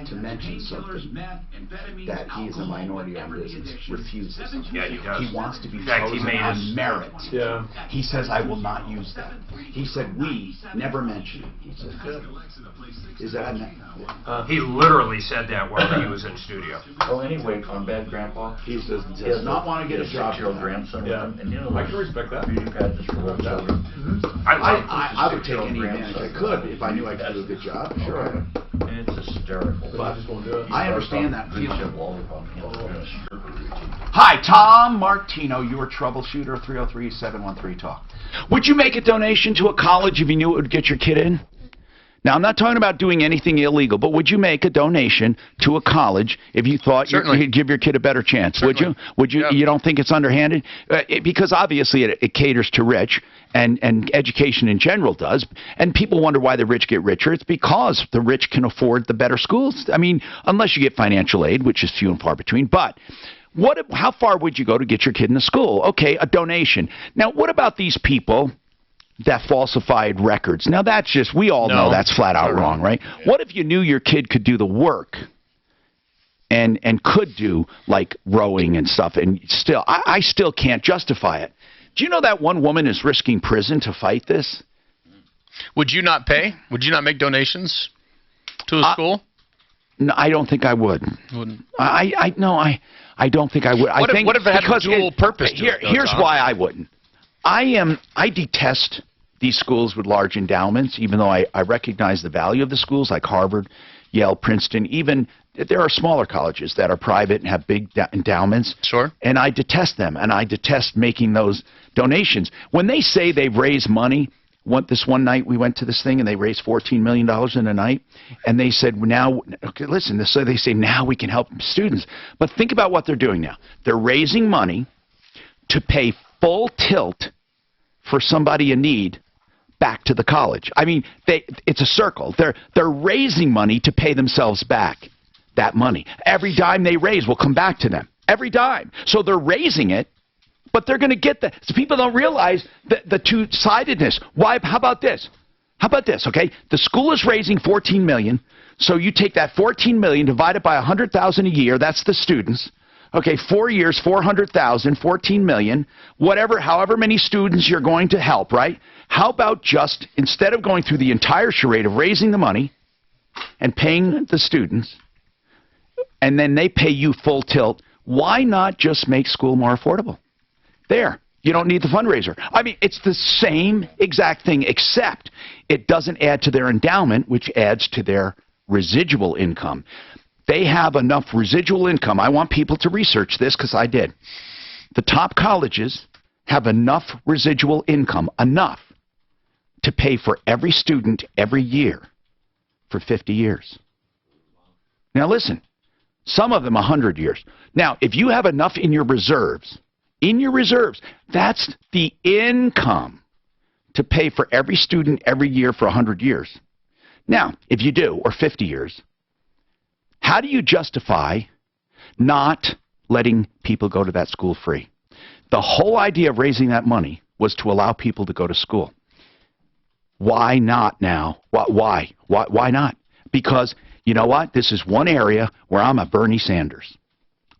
to mention something that he is a minority-owned business. Refuses. Yeah, he does. He wants to be In fact, he chosen made on us. merit. Yeah. He says, I will not use that. He said, we never mention it. He said, is that He literally said that while he was in studio. Oh, anyway, on Bad Grandpa, he does not want to get a job. Your grandson with him, and you know, I can respect that. beauty pageants for little children. I would take any advantage I could if I knew I could do a good job. Sure, I would. And it's hysterical. But just won't do it. I understand that feeling. feeling. Hi, Tom Martino, your troubleshooter, 303-713-TALK. Would you make a donation to a college if you knew it would get your kid in? Now, I'm not talking about doing anything illegal, but would you make a donation to a college if you thought you'd give your kid a better chance? Certainly. Would you? Would you? Yeah. You don't think it's underhanded? Because obviously it caters to rich, and education in general does. And people wonder why the rich get richer. It's because the rich can afford the better schools. I mean, unless you get financial aid, which is few and far between. But how far would you go to get your kid in a school? Okay, a donation. Now, what about these people that falsified records? Now, that's just, we all know that's flat out wrong, right? Yeah. What if you knew your kid could do the work and could do, like, rowing and stuff, and still, I still can't justify it. Do you know that one woman is risking prison to fight this? Would you not pay? Would you not make donations to a school? No, I don't think I would. Wouldn't. I don't think I would. What if it had a dual purpose to it, though, here's Tom? why I wouldn't. I detest these schools with large endowments, even though I recognize the value of the schools like Harvard, Yale, Princeton. Even there are smaller colleges that are private and have big endowments. Sure. And I detest them, and I detest making those donations. When they say they've raised money, this one night we went to this thing and they raised $14 million in a night, and they said, now, okay, listen, so they say now we can help students. But think about what they're doing now. They're raising money to pay full tilt for somebody in need back to the college. I mean, it's a circle. They're raising money to pay themselves back that money. Every dime they raise will come back to them. Every dime. So they're raising it, but they're going to get that. So people don't realize the two-sidedness. Why? How about this? How about this, okay? The school is raising $14 million, so you take that $14 million, divide it by $100,000 a year, that's the students. Okay, 4 years, 400,000, 14 million, whatever, however many students you're going to help, right? How about just, instead of going through the entire charade of raising the money and paying the students, and then they pay you full tilt, why not just make school more affordable? There. You don't need the fundraiser. I mean, it's the same exact thing, except it doesn't add to their endowment, which adds to their residual income. They have enough residual income. I want people to research this because I did. The top colleges have enough residual income, enough to pay for every student every year for 50 years. Now listen, some of them 100 years. Now, if you have enough in your reserves, that's the income to pay for every student every year for 100 years. Now, if you do, or 50 years, how do you justify not letting people go to that school free? The whole idea of raising that money was to allow people to go to school. Why not now? Why not? Because, you know what? This is one area where I'm a Bernie Sanders.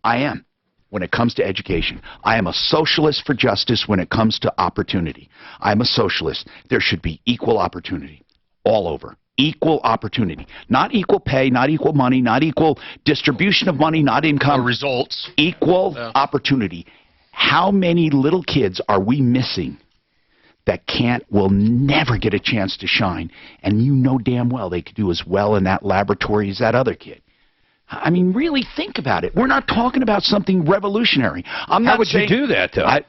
I am. When it comes to education. I am a socialist for justice when it comes to opportunity. I'm a socialist. There should be equal opportunity all over. Equal opportunity. Not equal pay, not equal money, not equal distribution of money, not income. Results. Equal opportunity. How many little kids are we missing that will never get a chance to shine? And you know damn well they could do as well in that laboratory as that other kid. I mean, really think about it. We're not talking about something revolutionary. How would you do that, though?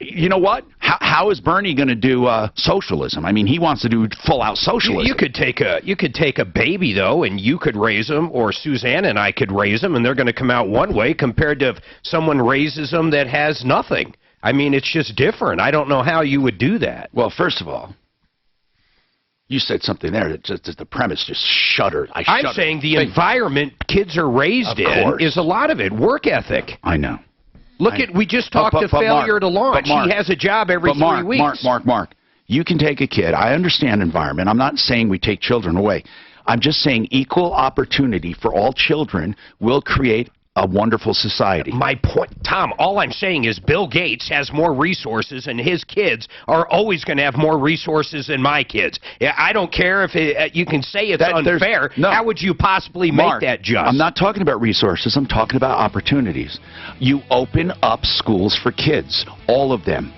You know what? How is Bernie going to do socialism? I mean, he wants to do full-out socialism. You could take a baby, though, and you could raise them, or Suzanne and I could raise them, and they're going to come out one way compared to if someone raises them that has nothing. I mean, it's just different. I don't know how you would do that. Well, first of all, You said something there that just the premise just shuddered. I'm saying the environment kids are raised in is a lot of it. Work ethic. I know. Look at, we just talked to Failure to Launch. He has a job every 3 weeks. Mark, you can take a kid. I understand environment. I'm not saying we take children away. I'm just saying equal opportunity for all children will create a wonderful society. My point, Tom, all I'm saying is Bill Gates has more resources and his kids are always going to have more resources than my kids. I don't care if you can say it's unfair. No. How would you possibly make that just? I'm not talking about resources. I'm talking about opportunities. You open up schools for kids, all of them.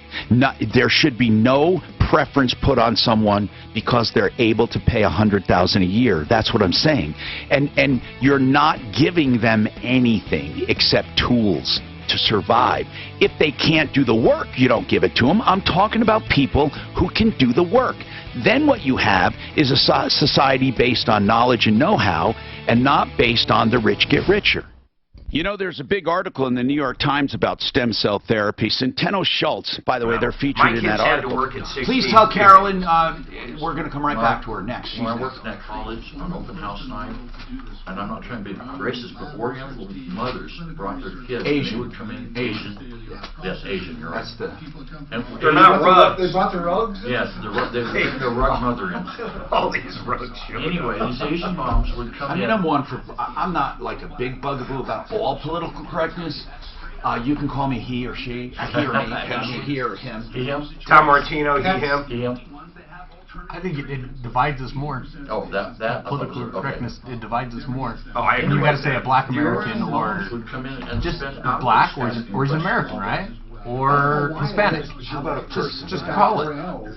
There should be no preference put on someone because they're able to pay $100,000 a year. That's what I'm saying. And you're not giving them anything except tools to survive. If they can't do the work, you don't give it to them. I'm talking about people who can do the work. Then what you have is a society based on knowledge and know-how and not based on the rich get richer. You know, there's a big article in the New York Times about stem cell therapy. Centeno Schultz, by the way, they're featured in that article. Please tell Carolyn we're going to come right back to her next. When I worked in that college on open house night, and I'm not trying to be racist, but Oriental mothers brought their kids. Asian. They would come in. Asian. Yes, Asian. You're right. That's the. And they're not rugs. They brought their rugs? Yes, they bring their rug mother in. All these rugs. Anyway, these Asian moms would come in. I'm not like a big bugaboo about all political correctness. You can call me he or she, he or me, he or him. Him. Tom Martino, him. I think it divides us more. Oh, that political correctness, it divides us more. Oh, I agree. You got to say a black American or just black or is American, right? Or Hispanic. How about a person? Just call it.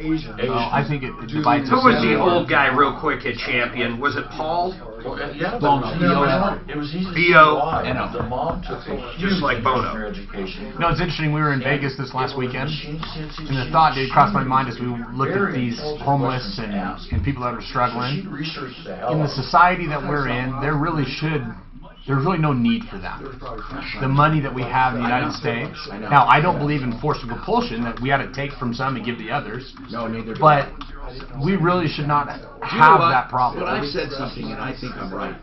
Asian. I think it divides us. Who was the old guy, real quick, at Champion? Was it Paul? Yeah, Bono. It was easy. B.O. The mom took a just like Bono. education. No, it's interesting. We were in Vegas this last weekend, and the thought did cross my mind as we looked at these homeless and people that are struggling. In the society that we're in, there's really no need for that. The money that we have in the United States. Now, I don't believe in forced compulsion, that we ought to take from some and give the others. No, neither do But we really should not have that problem. But I've said something, and I think I'm right.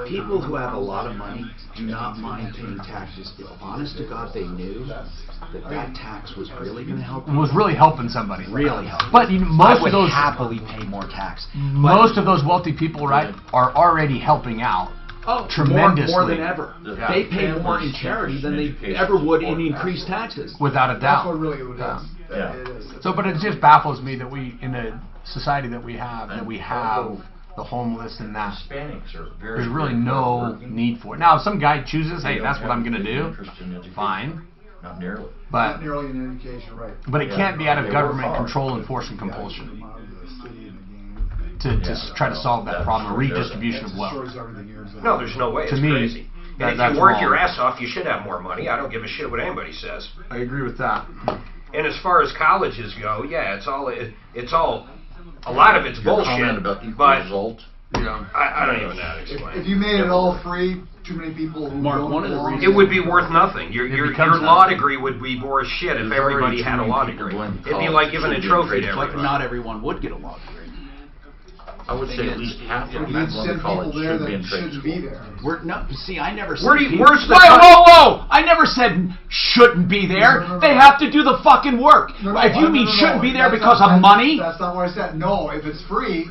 People who have a lot of money do not mind paying taxes. If honest to God they knew that tax was really going to help them. It was really helping somebody. Really helping. But most of those happily pay more tax. Most of those wealthy people, right, are already helping out. Oh, tremendously. More than ever. Yeah. They pay more in charity than they ever would in increased taxes. Without a doubt. That's what really it is. Yeah. So, but it just baffles me that we, in a society that we have, the homeless and that. Hispanics are there's really no need for it. Now, if some guy chooses, hey, that's what I'm going to do, fine. Not nearly. But not nearly in education, right? But it can't be out of government control and force and compulsion. To try to solve that problem, a redistribution of wealth. No, there's no way. It's crazy. And if you work your ass off, you should have more money. I don't give a shit what anybody says. I agree with that. And as far as colleges go, yeah, it's all a lot of it's bullshit. But I don't even know how to explain. If you made it all free, too many people who don't it would be worth nothing. Your law degree would be worth shit if everybody had a law degree. It'd be like giving a trophy to everybody. Not everyone would get a law degree. I would say at least half of the people in college should be in trade school. See, I never said whoa! I never said shouldn't be there. They have to do the fucking work. If you mean shouldn't be there because of money... That's not what I said. No, if it's free...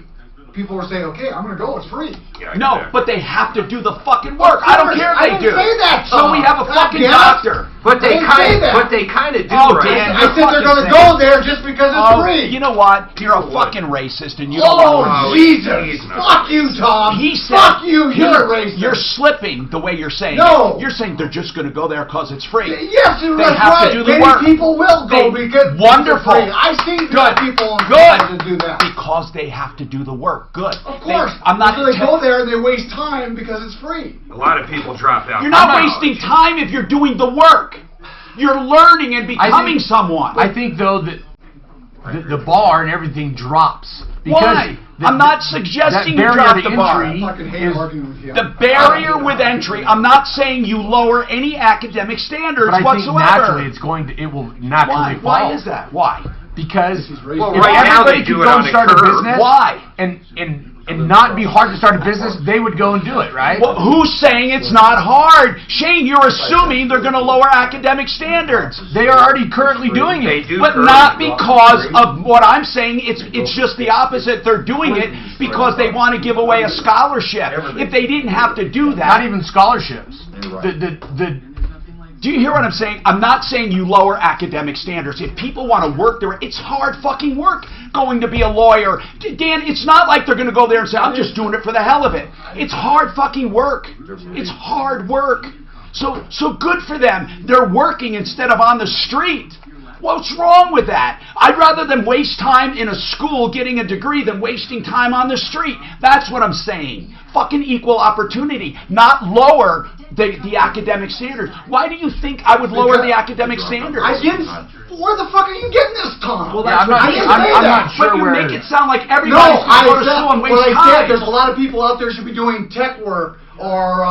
People are saying, okay, I'm going to go, it's free. No, but they have to do the fucking work. I don't care if they do. I didn't say that, So we have a fucking doctor. But they kind of do. Oh, Dan, I said they're going to go there just because it's free. You know what? You're a fucking racist and you don't know. Jesus. Fuck you, Tom. He said, fuck you, you're a racist. You're slipping the way you're saying No. You're saying they're just going to go there because it's free. Yes, they that's have right. to do the Many work. people will go because wonderful. It's free. I've seen people to do that. Because they have to do the work. Good. Of course. I'm not. So they go there and they waste time because it's free. A lot of people drop out. You're not wasting time if you're doing the work. You're learning and becoming someone. I think though that the bar and everything drops. Why? I'm not suggesting you drop the bar. The barrier with entry. I'm not saying you lower any academic standards but I whatsoever. think naturally it will naturally fall. Why is that? Why? Because Well, if right now everybody they do could it go on and a start a curve. business, Why? And not be hard to start a business, they would go and do it, right? Well, who's saying it's not hard? Shane, you're assuming they're going to lower academic standards. They are already currently doing They it. do But currently. not because of what I'm saying. It's just the opposite. They're doing it because they want to give away a scholarship. If they didn't have to do that, Not even scholarships. do you hear what I'm saying? I'm not saying you lower academic standards. If people want to work there, it's hard fucking work going to be a lawyer. Dan, it's not like they're going to go there and say, I'm just doing it for the hell of it. It's hard fucking work. It's hard work. So good for them. They're working instead of on the street. What's wrong with that? I'd rather them waste time in a school getting a degree than wasting time on the street. That's what I'm saying. Fucking equal opportunity, not lower the academic standards. Why do you think I would lower the academic standards? I didn't. Where the fuck are you getting this, Tom? Well, Yeah, that's I'm not sure but you where. make it sound like No, everybody's going to go to said, school and waste what I time. said, there's a lot of people out there should be doing tech work or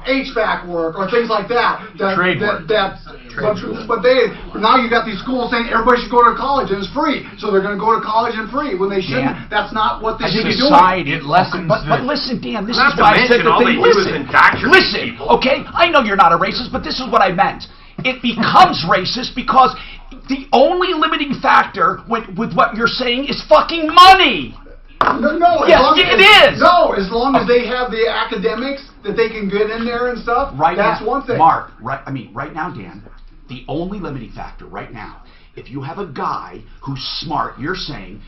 HVAC work or things like that. Trade work. But now you got these schools saying everybody should go to college and it's free, so they're going to go to college and free when they shouldn't. Yeah. That's not what they I should think be doing. society It lessens but listen, Dan, this Not is to why I said mention the all thing. they do is indoctrinate Listen, people. okay? I know you're not a racist, but this is what I meant. It becomes racist because the only limiting factor with what you're saying is fucking money. No, Yes, it is. No, as long as they have the academics that they can get in there and stuff, that's one thing. Mark, right now, Dan, the only limiting factor right now, if you have a guy who's smart, you're saying,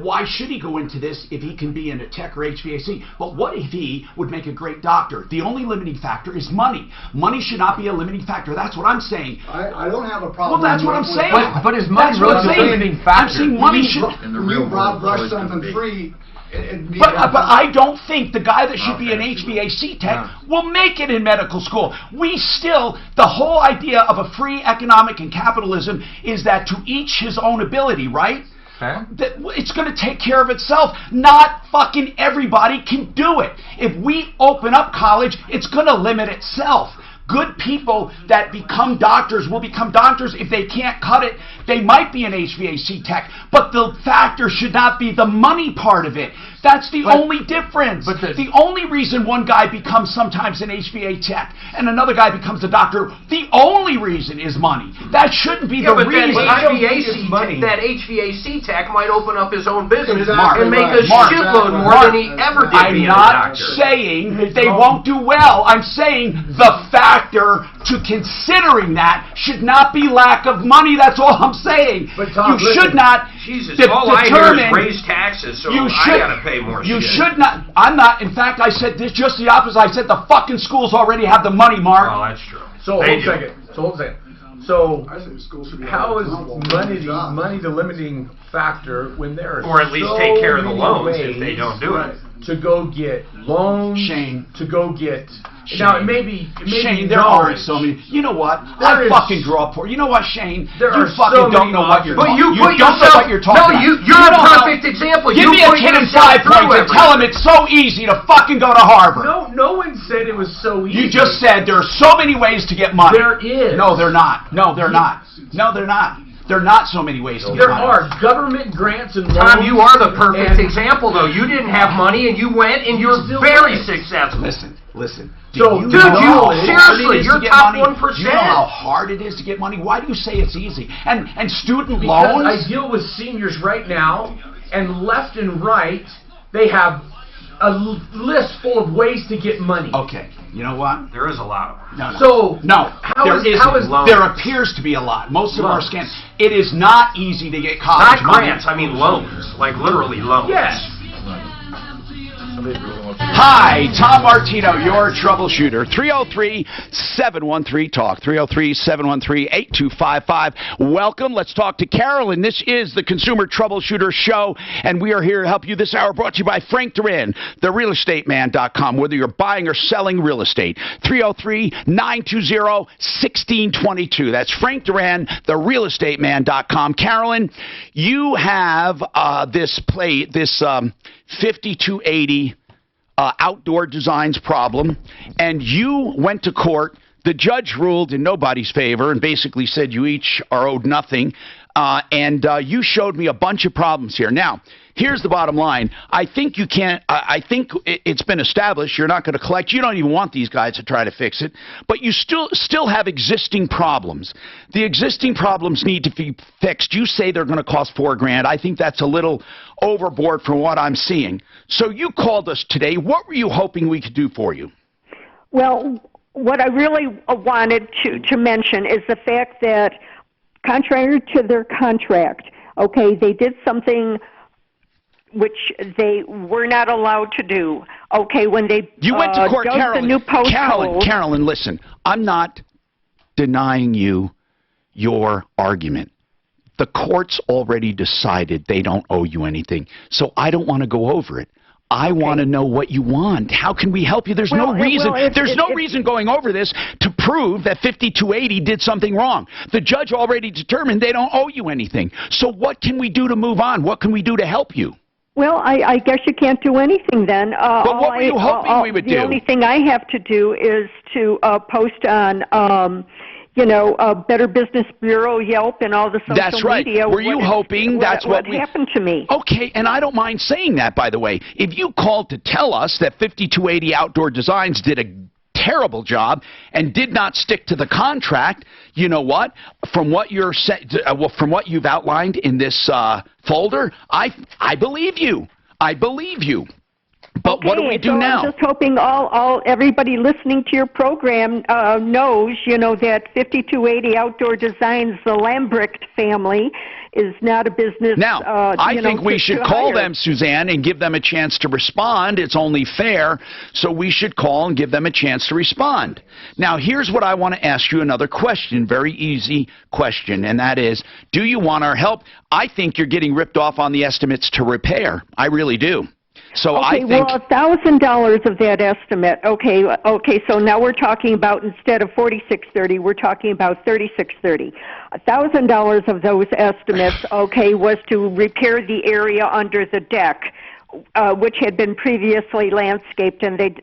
why should he go into this if he can be in a tech or HVAC? But what if he would make a great doctor? The only limiting factor is money. Money should not be a limiting factor. That's what I'm saying. I don't have a problem. Well, that's what I'm saying. But is money really the limiting factor? I'm saying money should. You brush something free. But I don't think the guy that should be an HVAC tech will make it in medical school. The whole idea of a free economic and capitalism is that to each his own ability, right? That it's going to take care of itself. Not fucking everybody can do it. If we open up college, it's going to limit itself. Good people that become doctors will become doctors. If they can't cut it, they might be an HVAC tech. But the factor should not be the money part of it. That's the only difference. But the only reason one guy becomes sometimes an HVAC tech and another guy becomes a doctor, the only reason is money. That shouldn't be the reason. That HVAC tech might open up his own business Exactly and make right. a shitload more than he ever did I'm being a not doctor. saying that they won't do well. I'm saying the factor to considering that should not be lack of money. That's all I'm saying. But Tom, you should not Jesus, all I hear is raise taxes, so I gotta pay more You shit. should not. I'm not. In fact, I said this just the opposite. I said the fucking schools already have the money, Mark. Oh, that's true. So hold a second. So I think schools should be how is job. money the limiting factor when there are Or at least so take care of the many loans ways if they don't do it. to go get loans, Shane. to go get. Now it may be Shane, there are so many. You know what? I fucking grew up poor. You know what, Shane? There you are fucking so don't many know what you're But talking. you You put don't know yourself. what you're talking about. You're You a don't know- perfect example. Give You me a put kid in yourself 5 through points and everything. tell him it's so easy to fucking go to Harvard. No one said it was so easy. You just said there are so many ways to get money. There is. No, they're not. No, they're not. No, they're not. There are not so many ways to get There money. are government grants and loans. Tom, you are the perfect example, though. You didn't have money, and you went, and you're very successful. Listen. So, Do dude, you know you- how hard seriously, it is you're to get top money? 1%. Do you know how hard it is to get money? Why do you say it's easy? And student Because loans? I deal with seniors right now, and left and right, they have a list full of ways to get money. Okay, you know what? There is a lot of them. No, how there is isn't. loans? There appears to be a lot. Most of them are Loans. scams. It is not easy to get college Not money. grants, I mean loans. Like literally loans. Yes. Hi, Tom Martino, your troubleshooter. 303-713-TALK. 303-713-8255. Welcome. Let's talk to Carolyn. This is the Consumer Troubleshooter Show, and we are here to help you this hour. Brought to you by Frank Duran, therealestateman.com. Whether you're buying or selling real estate. 303-920-1622. That's Frank Duran, therealestateman.com. Carolyn, you have this 5280 outdoor designs problem, and you went to court. The judge ruled in nobody's favor and basically said you each are owed nothing. and you showed me a bunch of problems here. Now, here's the bottom line. I think you can't. I think it's been established you're not going to collect. You don't even want these guys to try to fix it, but you still have existing problems. The existing problems need to be fixed. You say they're going to cost $4,000. I think that's a little overboard from what I'm seeing. So you called us today. What were you hoping we could do for you? Well, what I really wanted to mention is the fact that, contrary to their contract, okay, they did something which they were not allowed to do. Okay, when they you went to court, Carolyn. The new post Carolyn, listen. I'm not denying you your argument. The court's already decided they don't owe you anything, so I don't want to go over it. I want to know what you want. How can we help you? There's no reason. There's no reason going over this to prove that 5280 did something wrong. The judge already determined they don't owe you anything. So what can we do to move on? What can we do to help you? Well, I guess you can't do anything then. But what were you hoping we would do? The only thing I have to do is to post on, Better Business Bureau, Yelp, and all the social That's right. media. Were you hoping that's what happened to me? Okay, and I don't mind saying that, by the way. If you called to tell us that 5280 Outdoor Designs did a terrible job and did not stick to the contract, you know what? From what from what you've outlined in this folder, I believe you. I believe you. But what do we do now? I'm just hoping everybody listening to your program knows, that 5280 Outdoor Designs, the Lambrecht family, is not a business. Now, I think we should call them, Suzanne, and give them a chance to respond. It's only fair, so we should call and give them a chance to respond. Now, here's what I want to ask you, another question, very easy question, and that is, do you want our help? I think you're getting ripped off on the estimates to repair. I really do. So okay, I think, well, $1,000 of that estimate. Okay. So now we're talking about, instead of $4,630, we're talking about $3,630. $1,000 of those estimates, okay, was to repair the area under the deck, which had been previously landscaped, and they,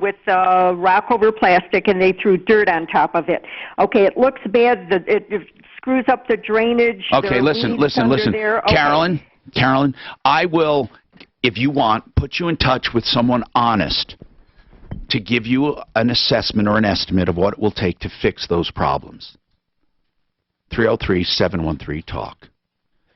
with rock over plastic, and they threw dirt on top of it. Okay, it looks bad. It screws up the drainage. Okay, listen. There. Okay. Carolyn, I will, if you want, put you in touch with someone honest to give you an assessment or an estimate of what it will take to fix those problems. 303-713-TALK.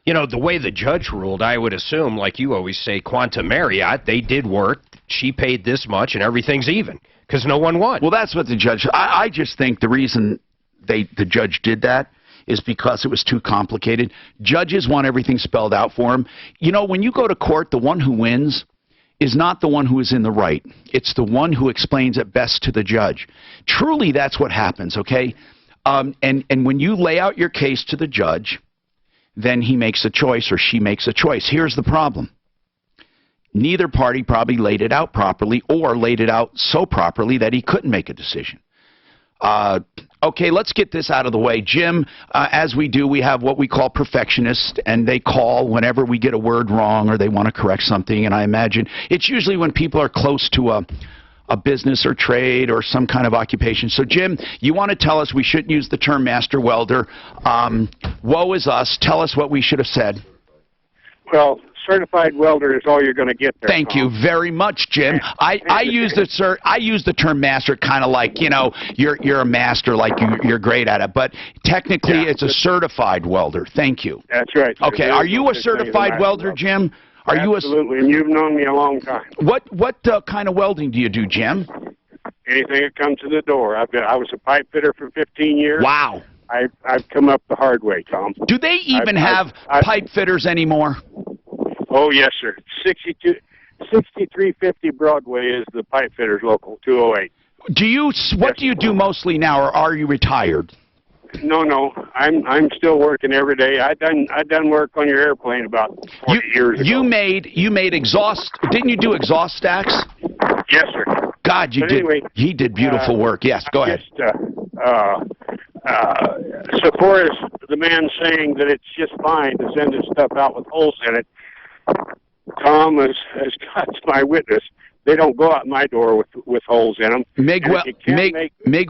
The way the judge ruled, I would assume, like you always say, Quantum Marriott, they did work, she paid this much, and everything's even, because no one won. Well, that's what the judge, I just think the reason the judge did that is because it was too complicated. Judges want everything spelled out for them. When you go to court, the one who wins is not the one who is in the right. It's the one who explains it best to the judge. Truly, that's what happens, okay? And when you lay out your case to the judge, then he makes a choice or she makes a choice. Here's the problem. Neither party probably laid it out properly or laid it out so properly that he couldn't make a decision. Okay, let's get this out of the way. Jim, as we do, we have what we call perfectionists, and they call whenever we get a word wrong or they want to correct something, and I imagine it's usually when people are close to a business or trade or some kind of occupation. So, Jim, you want to tell us we shouldn't use the term master welder. Woe is us. Tell us what we should have said. Well, certified welder is all you're going to get there. Thank you very much, Jim. I use the term master kind of like, you're a master, like you're great at it, but technically it's a certified welder. Thank you. That's right. Okay, are you a certified welder, Jim? Absolutely, and you've known me a long time. What kind of welding do you do, Jim? Anything that comes to the door. I was a pipe fitter for 15 years. Wow. I've come up the hard way, Tom. Do they even have pipe fitters anymore? Oh, yes, sir. 6350 Broadway is the pipe fitters local, 208. What do you do mostly now, or are you retired? No. I'm still working every day. I done work on your airplane about 40 years ago. You made exhaust. Didn't you do exhaust stacks? Yes, sir. God, you did. Anyway, he did beautiful work. Yes, go ahead. So far as the man saying that it's just fine to send this stuff out with holes in it, Tom has got my witness. They don't go out my door with holes in them. MIG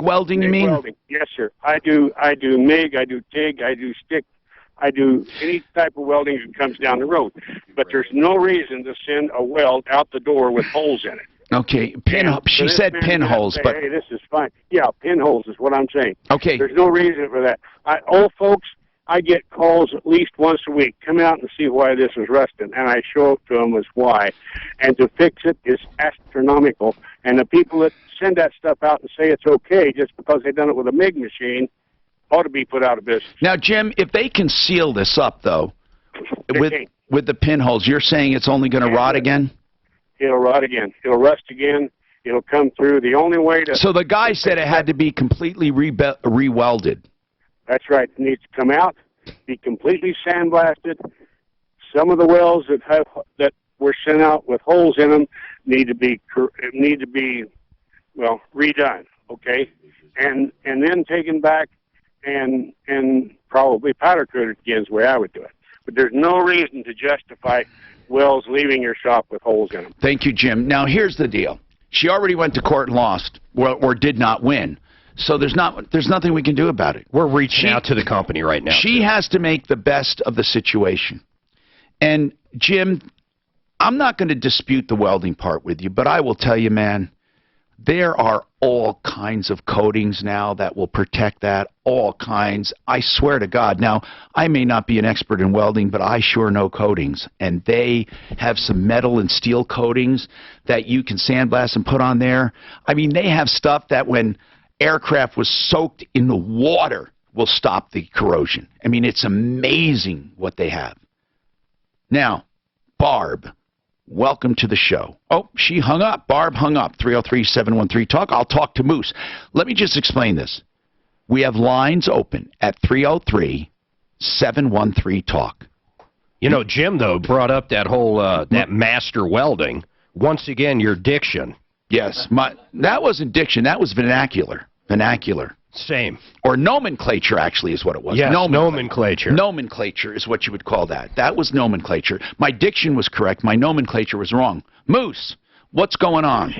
welding, you mean? Welding. Yes, sir. I do MIG. I do TIG. I do stick. I do any type of welding that comes down the road. But there's no reason to send a weld out the door with holes in it. Okay, she said pinholes, but... Hey, this is fine. Yeah, pinholes is what I'm saying. Okay. There's no reason for that. Old folks, I get calls at least once a week. Come out and see why this is rusting, and I show it to them as why. And to fix it is astronomical. And the people that send that stuff out and say it's okay just because they've done it with a MIG machine ought to be put out of business. Now, Jim, if they can seal this up, though, with the pinholes, you're saying it's only going to rot again? It'll rot again. It'll rust again. It'll come through. The only way to... So the guy said it had to be completely re-welded. That's right. It needs to come out, be completely sandblasted. Some of the welds that were sent out with holes in them need to be redone. Okay, and then taken back and probably powder coated again is the way I would do it. But there's no reason to justify welds leaving your shop with holes in them. Thank you, Jim. Now here's the deal. She already went to court and lost, or did not win. So there's nothing we can do about it. We're reaching out to the company right now. She has to make the best of the situation. And, Jim, I'm not going to dispute the welding part with you, but I will tell you, man, there are all kinds of coatings now that will protect that, all kinds. I swear to God. Now, I may not be an expert in welding, but I sure know coatings. And they have some metal and steel coatings that you can sandblast and put on there. I mean, they have stuff that when aircraft was soaked in the water will stop the corrosion. I mean, it's amazing what they have. Now, Barb, welcome to the show. Oh, she hung up. Barb hung up. 303-713-TALK. I'll talk to Moose. Let me just explain this. We have lines open at 303-713-TALK. You know, Jim, though, brought up that whole that master welding. Once again, your diction. Yes, that wasn't diction. That was vernacular. Vernacular. Same. Or nomenclature, actually, is what it was. Yes, nomenclature. Nomenclature is what you would call that. That was nomenclature. My diction was correct. My nomenclature was wrong. Moose, what's going on?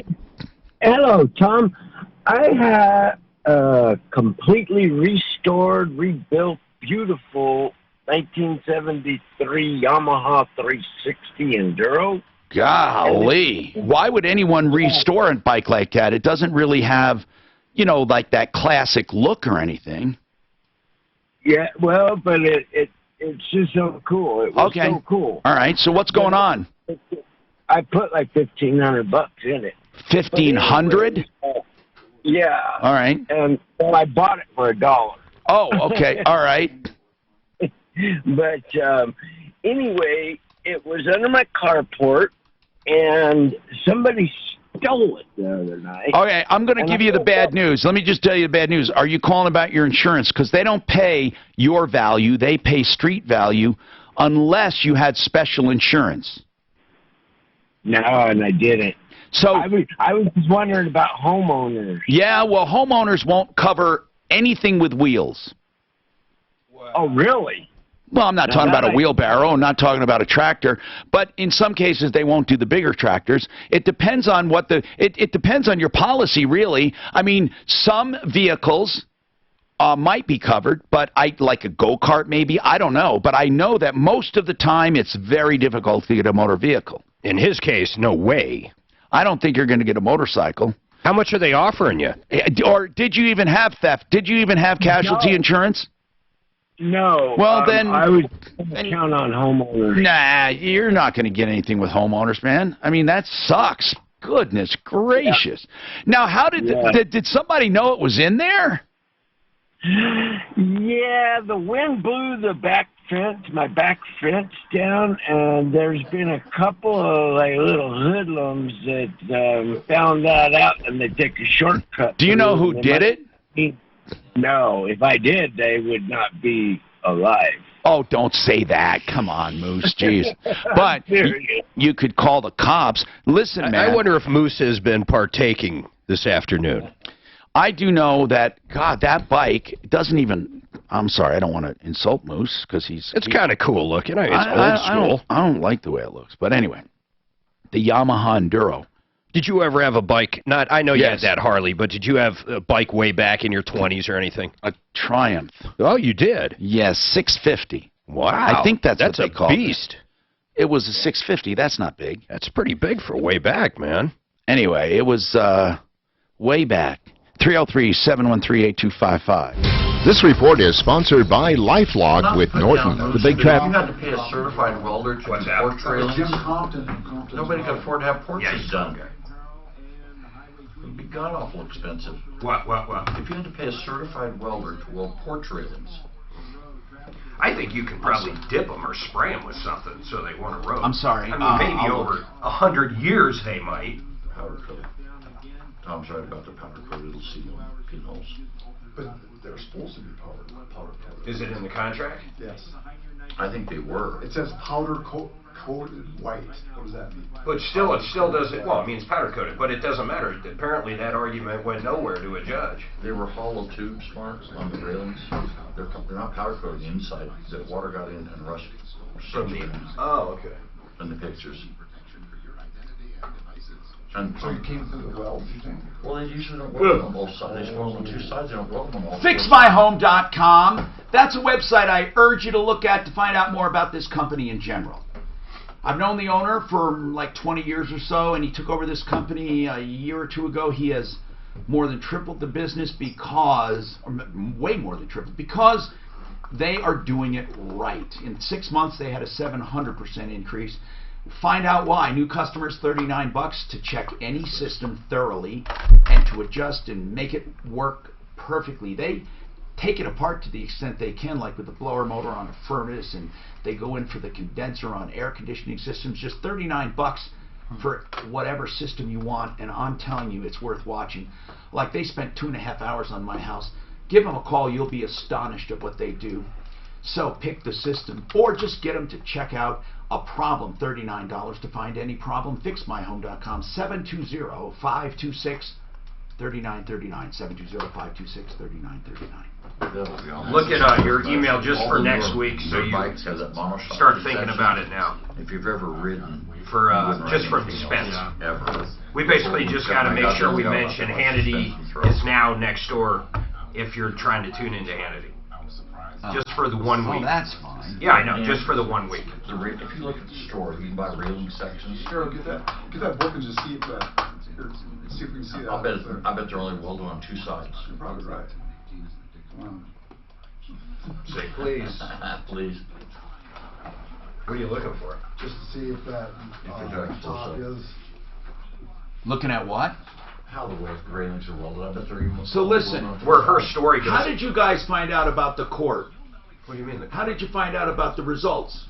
Hello, Tom. I had a completely restored, rebuilt, beautiful 1973 Yamaha 360 Enduro. Golly. Why would anyone restore a bike like that? It doesn't really have, you know, like that classic look or anything. Yeah, well, but it's just so cool. It was so cool. All right, so what's going on? I put like $1,500 in it. 1,500? Yeah. All right. And well, I bought it for $1. Oh, okay. All right. But anyway, it was under my carport, and somebody stole it the other night. Okay, I'm going to give you the bad news. Let me just tell you the bad news. Are you calling about your insurance? Because they don't pay your value. They pay street value unless you had special insurance. No, and I didn't. So I was just wondering about homeowners. Yeah, well, homeowners won't cover anything with wheels. Oh, really? Well, I'm not talking about a wheelbarrow. I'm not talking about a tractor. But in some cases, they won't do the bigger tractors. It depends on what it depends on your policy, really. I mean, some vehicles might be covered, but like a go-kart maybe. I don't know. But I know that most of the time, it's very difficult to get a motor vehicle. In his case, no way. I don't think you're going to get a motorcycle. How much are they offering you? Or did you even have theft? Did you even have casualty insurance? No. Well, then I would count on homeowners. Nah, you're not going to get anything with homeowners, man. I mean, that sucks. Goodness gracious. Yeah. Now, how did somebody know it was in there? Yeah, the wind blew my back fence down, and there's been a couple of like little hoodlums that found that out, and they take a shortcut. Do you know who did it? No, if I did, they would not be alive. Oh, don't say that. Come on, Moose. Jeez. But you could call the cops. Listen, man. I wonder if Moose has been partaking this afternoon. I do know that, God, that bike doesn't even... I'm sorry, I don't want to insult Moose because It's kind of cool looking. It's old school. I don't like the way it looks. But anyway, the Yamaha Enduro. Did you ever have a bike? I know you had that Harley, but did you have a bike way back in your 20s or anything? A Triumph. Oh, you did? Yes, 650. Wow. I think that's what they called beast. It was a 650. That's not big. That's pretty big for way back, man. Anyway, it was way back. 303-713-8255. This report is sponsored by LifeLog with Norton. The big trap. You had to pay a certified welder to do porch railings. Jim Compton. Nobody could afford to have porches done. It would be god awful expensive. What? If you had to pay a certified welder to weld porch railings. I think you can probably dip them or spray them with something so they won't erode. I'm sorry. I mean, maybe over 100 years they might. Powder coat. Tom's right about the powder coat. It'll seal pinholes. But they're supposed to be powder coated. Is it in the contract? Yes. I think they were. It says powder coated white. What does that mean? But still, it still doesn't. Well, it means powder coated, but it doesn't matter. Apparently, that argument went nowhere to a judge. They were hollow tubes, Mark, on the railings. They're not powder coated inside. The water got in and rushed. Oh, okay. In the pictures. And so it came through the welds, you think? Well, they usually don't weld them on both sides. They just weld them on 2 sides. They don't weld them on all 4. FixMyHome.com. That's a website I urge you to look at to find out more about this company in general. I've known the owner for like 20 years or so, and he took over this company a year or two ago. He has more than tripled the business because, or way more than tripled, because they are doing it right. In 6 months, they had a 700% increase. Find out why. New customers, $39 to check any system thoroughly and to adjust and make it work perfectly. They take it apart to the extent they can, like with the blower motor on a furnace, and they go in for the condenser on air conditioning systems. Just $39 for whatever system you want, and I'm telling you, it's worth watching. Like, they spent 2.5 hours on my house. Give them a call. You'll be astonished at what they do. So pick the system, or just get them to check out a problem. $39 to find any problem. FixMyHome.com. 720-526-3939. 720-526-3939. Look at your email just for next week, so you start thinking about it now. If you've ever ridden for just for expense. Ever. We basically just got to make sure we mention Hannity is now next door if you're trying to tune into Hannity. Just for the 1 week. Oh, that's fine. Yeah, I know. Just for the 1 week. If you look at the store, you can buy railing sections. Sure, get that book and just see if we can see that. I bet they're only welded on 2 sides. You're probably right. Say please. Please. What are you looking for? Just to see if that top is. Looking at what? How the railings are welded. I bet they're even. So listen, where her story goes. How did you guys find out about the court? What do you mean? How did you find out about the results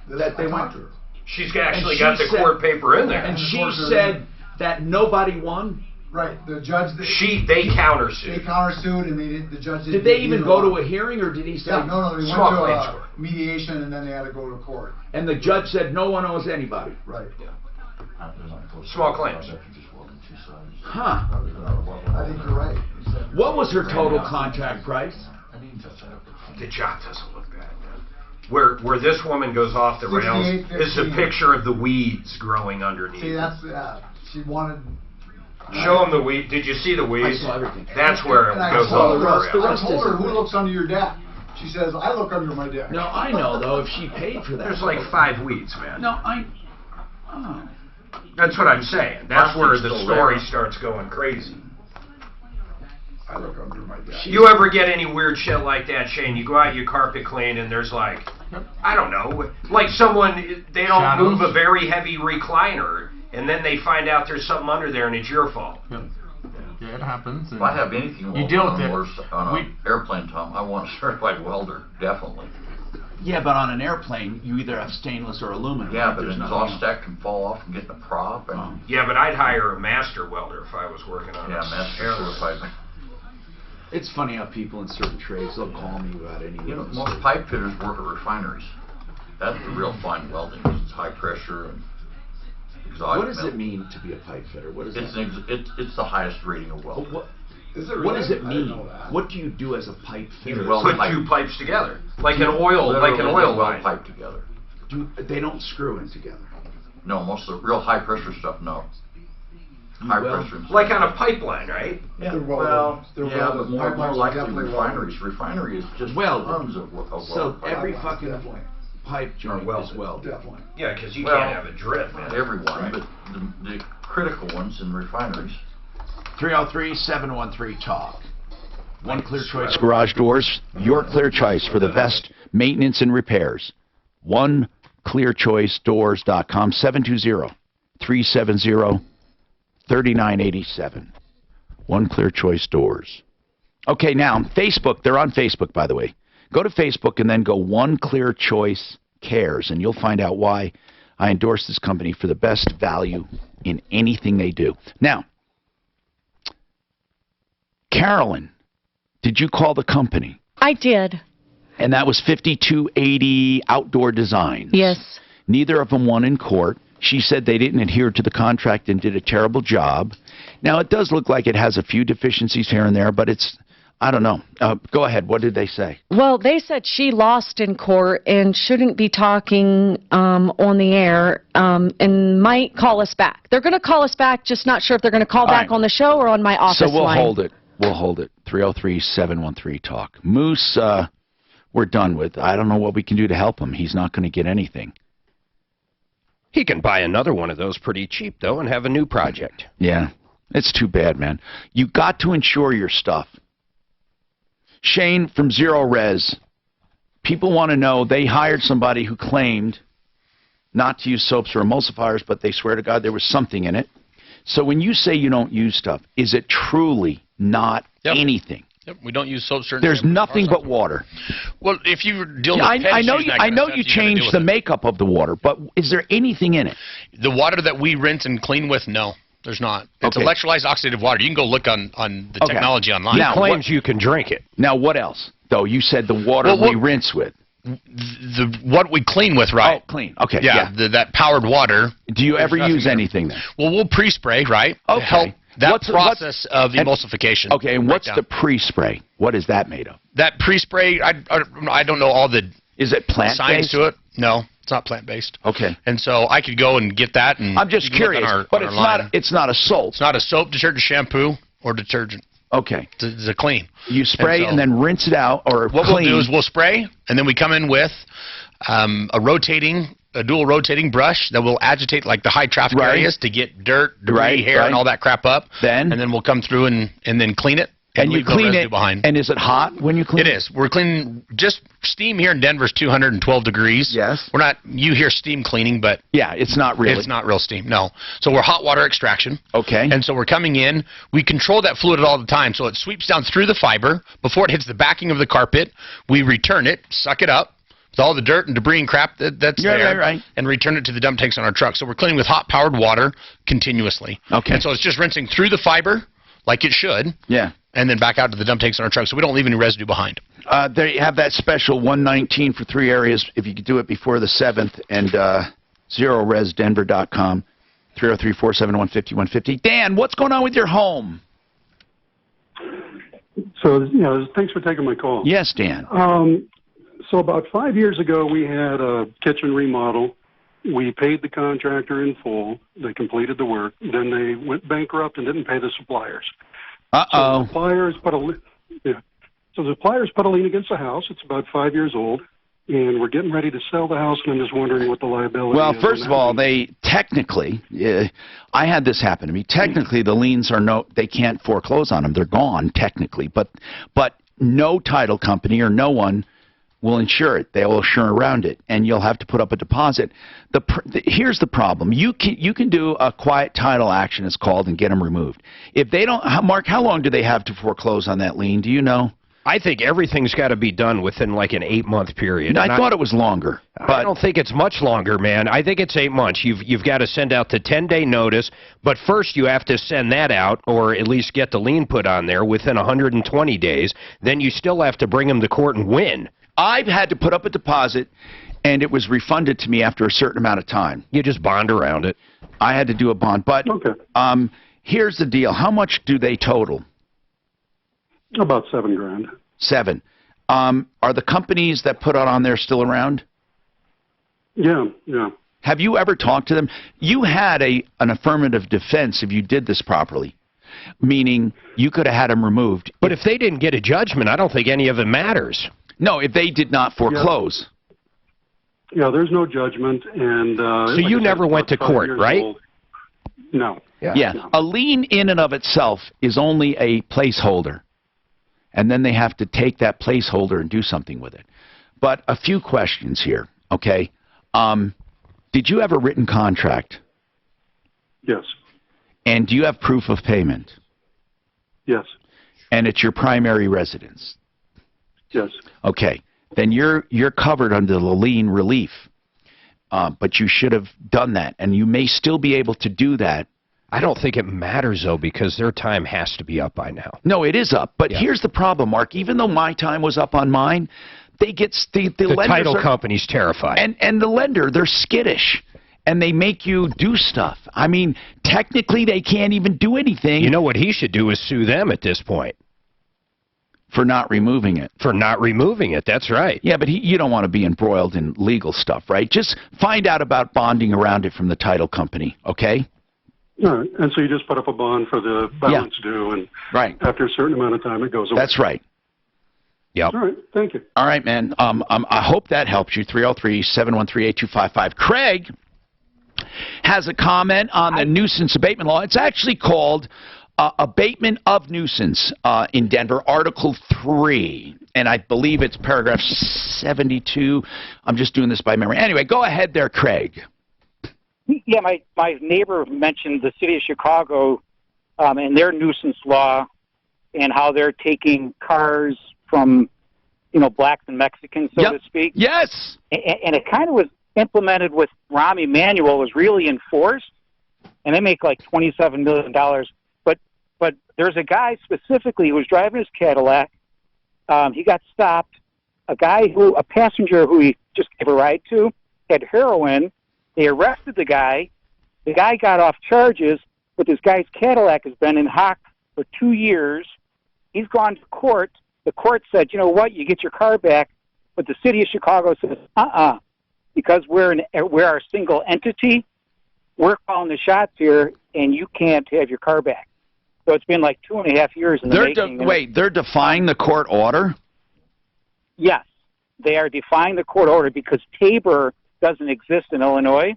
that they went through? She's actually got the court paper in there. And she said that nobody won. Right. The judge. They countersued. They countersued, and the judge. Did they even go to a hearing, or did he say? Yeah, no. They went to a mediation, and then they had to go to court. And the judge said no one owes anybody. Right. Yeah. Small claims. Huh. I think you're right. What was her total contract price? The job doesn't look bad, man. Where this woman goes off the rails is a picture of the weeds growing underneath. See, that's she wanted. Show them the weed. Did you see the weeds? I saw everything. That's where it goes off the rails. I told her, who looks under your deck? She says, I look under my deck. No, I know though. If she paid for that, there's like 5 weeds, man. No, That's what I'm saying. That's where the story starts going crazy. I look under my desk. You ever get any weird shit like that, Shane? You go out, you carpet clean, and there's like, I don't know, like someone, they don't move a very heavy recliner, and then they find out there's something under there, and it's your fault. Yeah, it happens. If I have anything you deal with it on an airplane, Tom, I want a certified welder, definitely. Yeah, but on an airplane, you either have stainless or aluminum. Yeah, but an exhaust stack can fall off and get in a prop. And yeah, but I'd hire a master welder if I was working on master certified. It's funny how people in certain trades, they'll call me about anything. You know, most pipe fitters work at refineries. That's the real fine welding. It's high pressure and exotic. What does it mean to be a pipe fitter? What is it's the highest rating of welding. What does it mean? What do you do as a pipe fitter? You put 2 pipes together, like an oil line. Pipe together. They don't screw in together. No, most of the real high pressure stuff, no. high pressure. Like on a pipeline, right? Yeah, They're but more likely definitely refineries. Refinery is just tons of So every fucking Definitely. pipe joint is welded. Definitely. Yeah, because you Well, can't have a drip, man. Everyone, but the critical ones in refineries. 303-713-TALK. One Clear Choice Garage Doors, your clear choice for the best maintenance and repairs. OneClearChoiceDoors.com, 720-370-3987. One Clear Choice Doors. Okay, now, Facebook, they're on Facebook, by the way. Go to Facebook and then go One Clear Choice Cares, and you'll find out why I endorse this company for the best value in anything they do. Now, Carolyn, did you call the company? I did. And that was 5280 Outdoor Designs. Yes. Neither of them won in court. She said they didn't adhere to the contract and did a terrible job. Now, it does look like it has a few deficiencies here and there, but it's, I don't know. Go ahead. What did they say? Well, they said she lost in court and shouldn't be talking on the air and might call us back. They're going to call us back, just not sure if they're going to call back on the show or on my office line. So we'll hold it. We'll hold it. 303-713-TALK. Moose, we're done with. I don't know what we can do to help him. He's not going to get anything. He can buy another one of those pretty cheap, though, and have a new project. Yeah. It's too bad, man. You got to insure your stuff. Shane from Zero Res. People want to know, they hired somebody who claimed not to use soaps or emulsifiers, but they swear to God there was something in it. So when you say you don't use stuff, is it truly not anything? Yep, we don't use soap. There's nothing but water. Well, if you deal with I know you changed the makeup of the water, but is there anything in it? The water that we rinse and clean with, no. There's not. It's electrolyzed oxidative water. You can go look on the technology online. He claims you can drink it. Now, what else? Though you said the water we rinse with. What we clean with, right? Oh, clean. Okay. Yeah, that powered water. Do you ever use anything then? Well, we'll pre-spray, right? Okay. To help that process of emulsification. Okay, and what's the pre-spray? What is that made of? That pre-spray, I don't know all the Is it plant-based? science to it. No, it's not plant-based. Okay. And so I could go and get that. And I'm just curious, but it's not a soap. It's not a soap, detergent, shampoo, or detergent. Okay. It's a clean. You spray and then rinse it out, or what we'll do is we'll spray, and then we come in with a dual rotating brush that will agitate like the high traffic areas to get dirt, debris, hair, and all that crap up. And then we'll come through and then clean it. And you clean it behind. And is it hot when you clean it? It is. We're cleaning, just steam here in Denver is 212 degrees. Yes. We're not, you hear steam cleaning, but. Yeah, it's not really. It's not real steam, no. So we're hot water extraction. Okay. And so we're coming in, we control that fluid all the time, so it sweeps down through the fiber. Before it hits the backing of the carpet, we return it, suck it up, with all the dirt and debris and crap that's there, and return it to the dump tanks on our truck. So we're cleaning with hot powered water continuously. Okay. And so it's just rinsing through the fiber, like it should. Yeah. And then back out to the dump tanks on our truck, so we don't leave any residue behind. They have that special 119 for 3 areas if you could do it before the 7th, and ZeroResDenver.com, 303-471-5150. Dan, what's going on with your home? So, thanks for taking my call. Yes, Dan. So about 5 years ago, we had a kitchen remodel. We paid the contractor in full. They completed the work. Then they went bankrupt and didn't pay the suppliers. Uh-oh. So the suppliers put a lien against the house. It's about 5 years old, and we're getting ready to sell the house, and I'm just wondering what the liability is. Well, first of all, they technically, I had this happen to me. Technically, the liens are they can't foreclose on them. They're gone, technically. But no title company or no one will insure it. They will insure around it, and you'll have to put up a deposit. Here's the problem. You can do a quiet title action, it's called, and get them removed. If they don't, Mark, how long do they have to foreclose on that lien? Do you know? I think everything's got to be done within like an 8-month period. I thought it was longer. But I don't think it's much longer, man. I think it's 8 months. You've got to send out the 10-day notice, but first you have to send that out, or at least get the lien put on there within 120 days. Then you still have to bring them to court and win. I've had to put up a deposit, and it was refunded to me after a certain amount of time. You just bond around it. I had to do a bond. But here's the deal. How much do they total? About $7,000. 7. Are the companies that put it on there still around? Yeah. Have you ever talked to them? You had an affirmative defense if you did this properly, meaning you could have had them removed. But if they didn't get a judgment, I don't think any of it matters. No, if they did not foreclose. Yeah, there's no judgment, and so you never went to court, right? Old. No. Yeah. A lien in and of itself is only a placeholder, and then they have to take that placeholder and do something with it. But a few questions here, okay? Did you have a written contract? Yes. And do you have proof of payment? Yes. And it's your primary residence? Yes. Okay. Then you're covered under the lien relief. But you should have done that, and you may still be able to do that. I don't think it matters, though, because their time has to be up by now. No, it is up. But here's the problem, Mark. Even though my time was up on mine, they get the title company's terrified. And the lender, they're skittish. And they make you do stuff. I mean, technically, they can't even do anything. You know what he should do is sue them at this point. For not removing it. For not removing it, that's right. Yeah, but you don't want to be embroiled in legal stuff, right? Just find out about bonding around it from the title company, okay? All right. And so you just put up a bond for the balance due, and after a certain amount of time, it goes away. That's right. Yep. All right. Thank you. All right, man. I hope that helps you. 303-713-8255. Craig has a comment on the nuisance abatement law. It's actually called Abatement of Nuisance in Denver, Article 3. And I believe it's paragraph 72. I'm just doing this by memory. Anyway, go ahead there, Craig. Yeah, my neighbor mentioned the city of Chicago and their nuisance law and how they're taking cars from, blacks and Mexicans, so to speak. Yes. And it kind of was implemented with Rahm Emanuel, was really enforced, and they make like $27 million. But there's a guy specifically who was driving his Cadillac. He got stopped. A passenger who he just gave a ride to, had heroin. They arrested the guy. The guy got off charges, but this guy's Cadillac has been in hock for 2 years. He's gone to court. The court said, you know what, you get your car back. But the city of Chicago says, because we're a single entity, we're calling the shots here, and you can't have your car back. So it's been like 2.5 years in the making. Wait, they're defying the court order? Yes, they are defying the court order because Tabor doesn't exist in Illinois.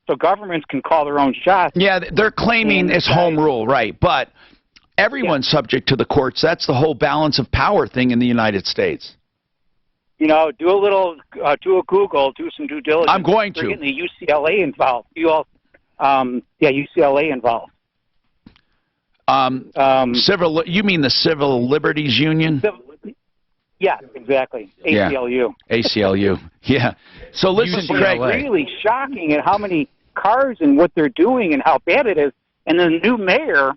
So governments can call their own shots. Yeah, they're claiming it's home rule, right? But everyone's subject to the courts. That's the whole balance of power thing in the United States. Do a Google, do some due diligence. I'm going to. They're getting the UCLA involved. UCLA involved. You mean the Civil Liberties Union? Yeah, exactly. ACLU. Yeah. ACLU. Yeah. So listen, Craig. It's really shocking at how many cars and what they're doing and how bad it is. And then the new mayor,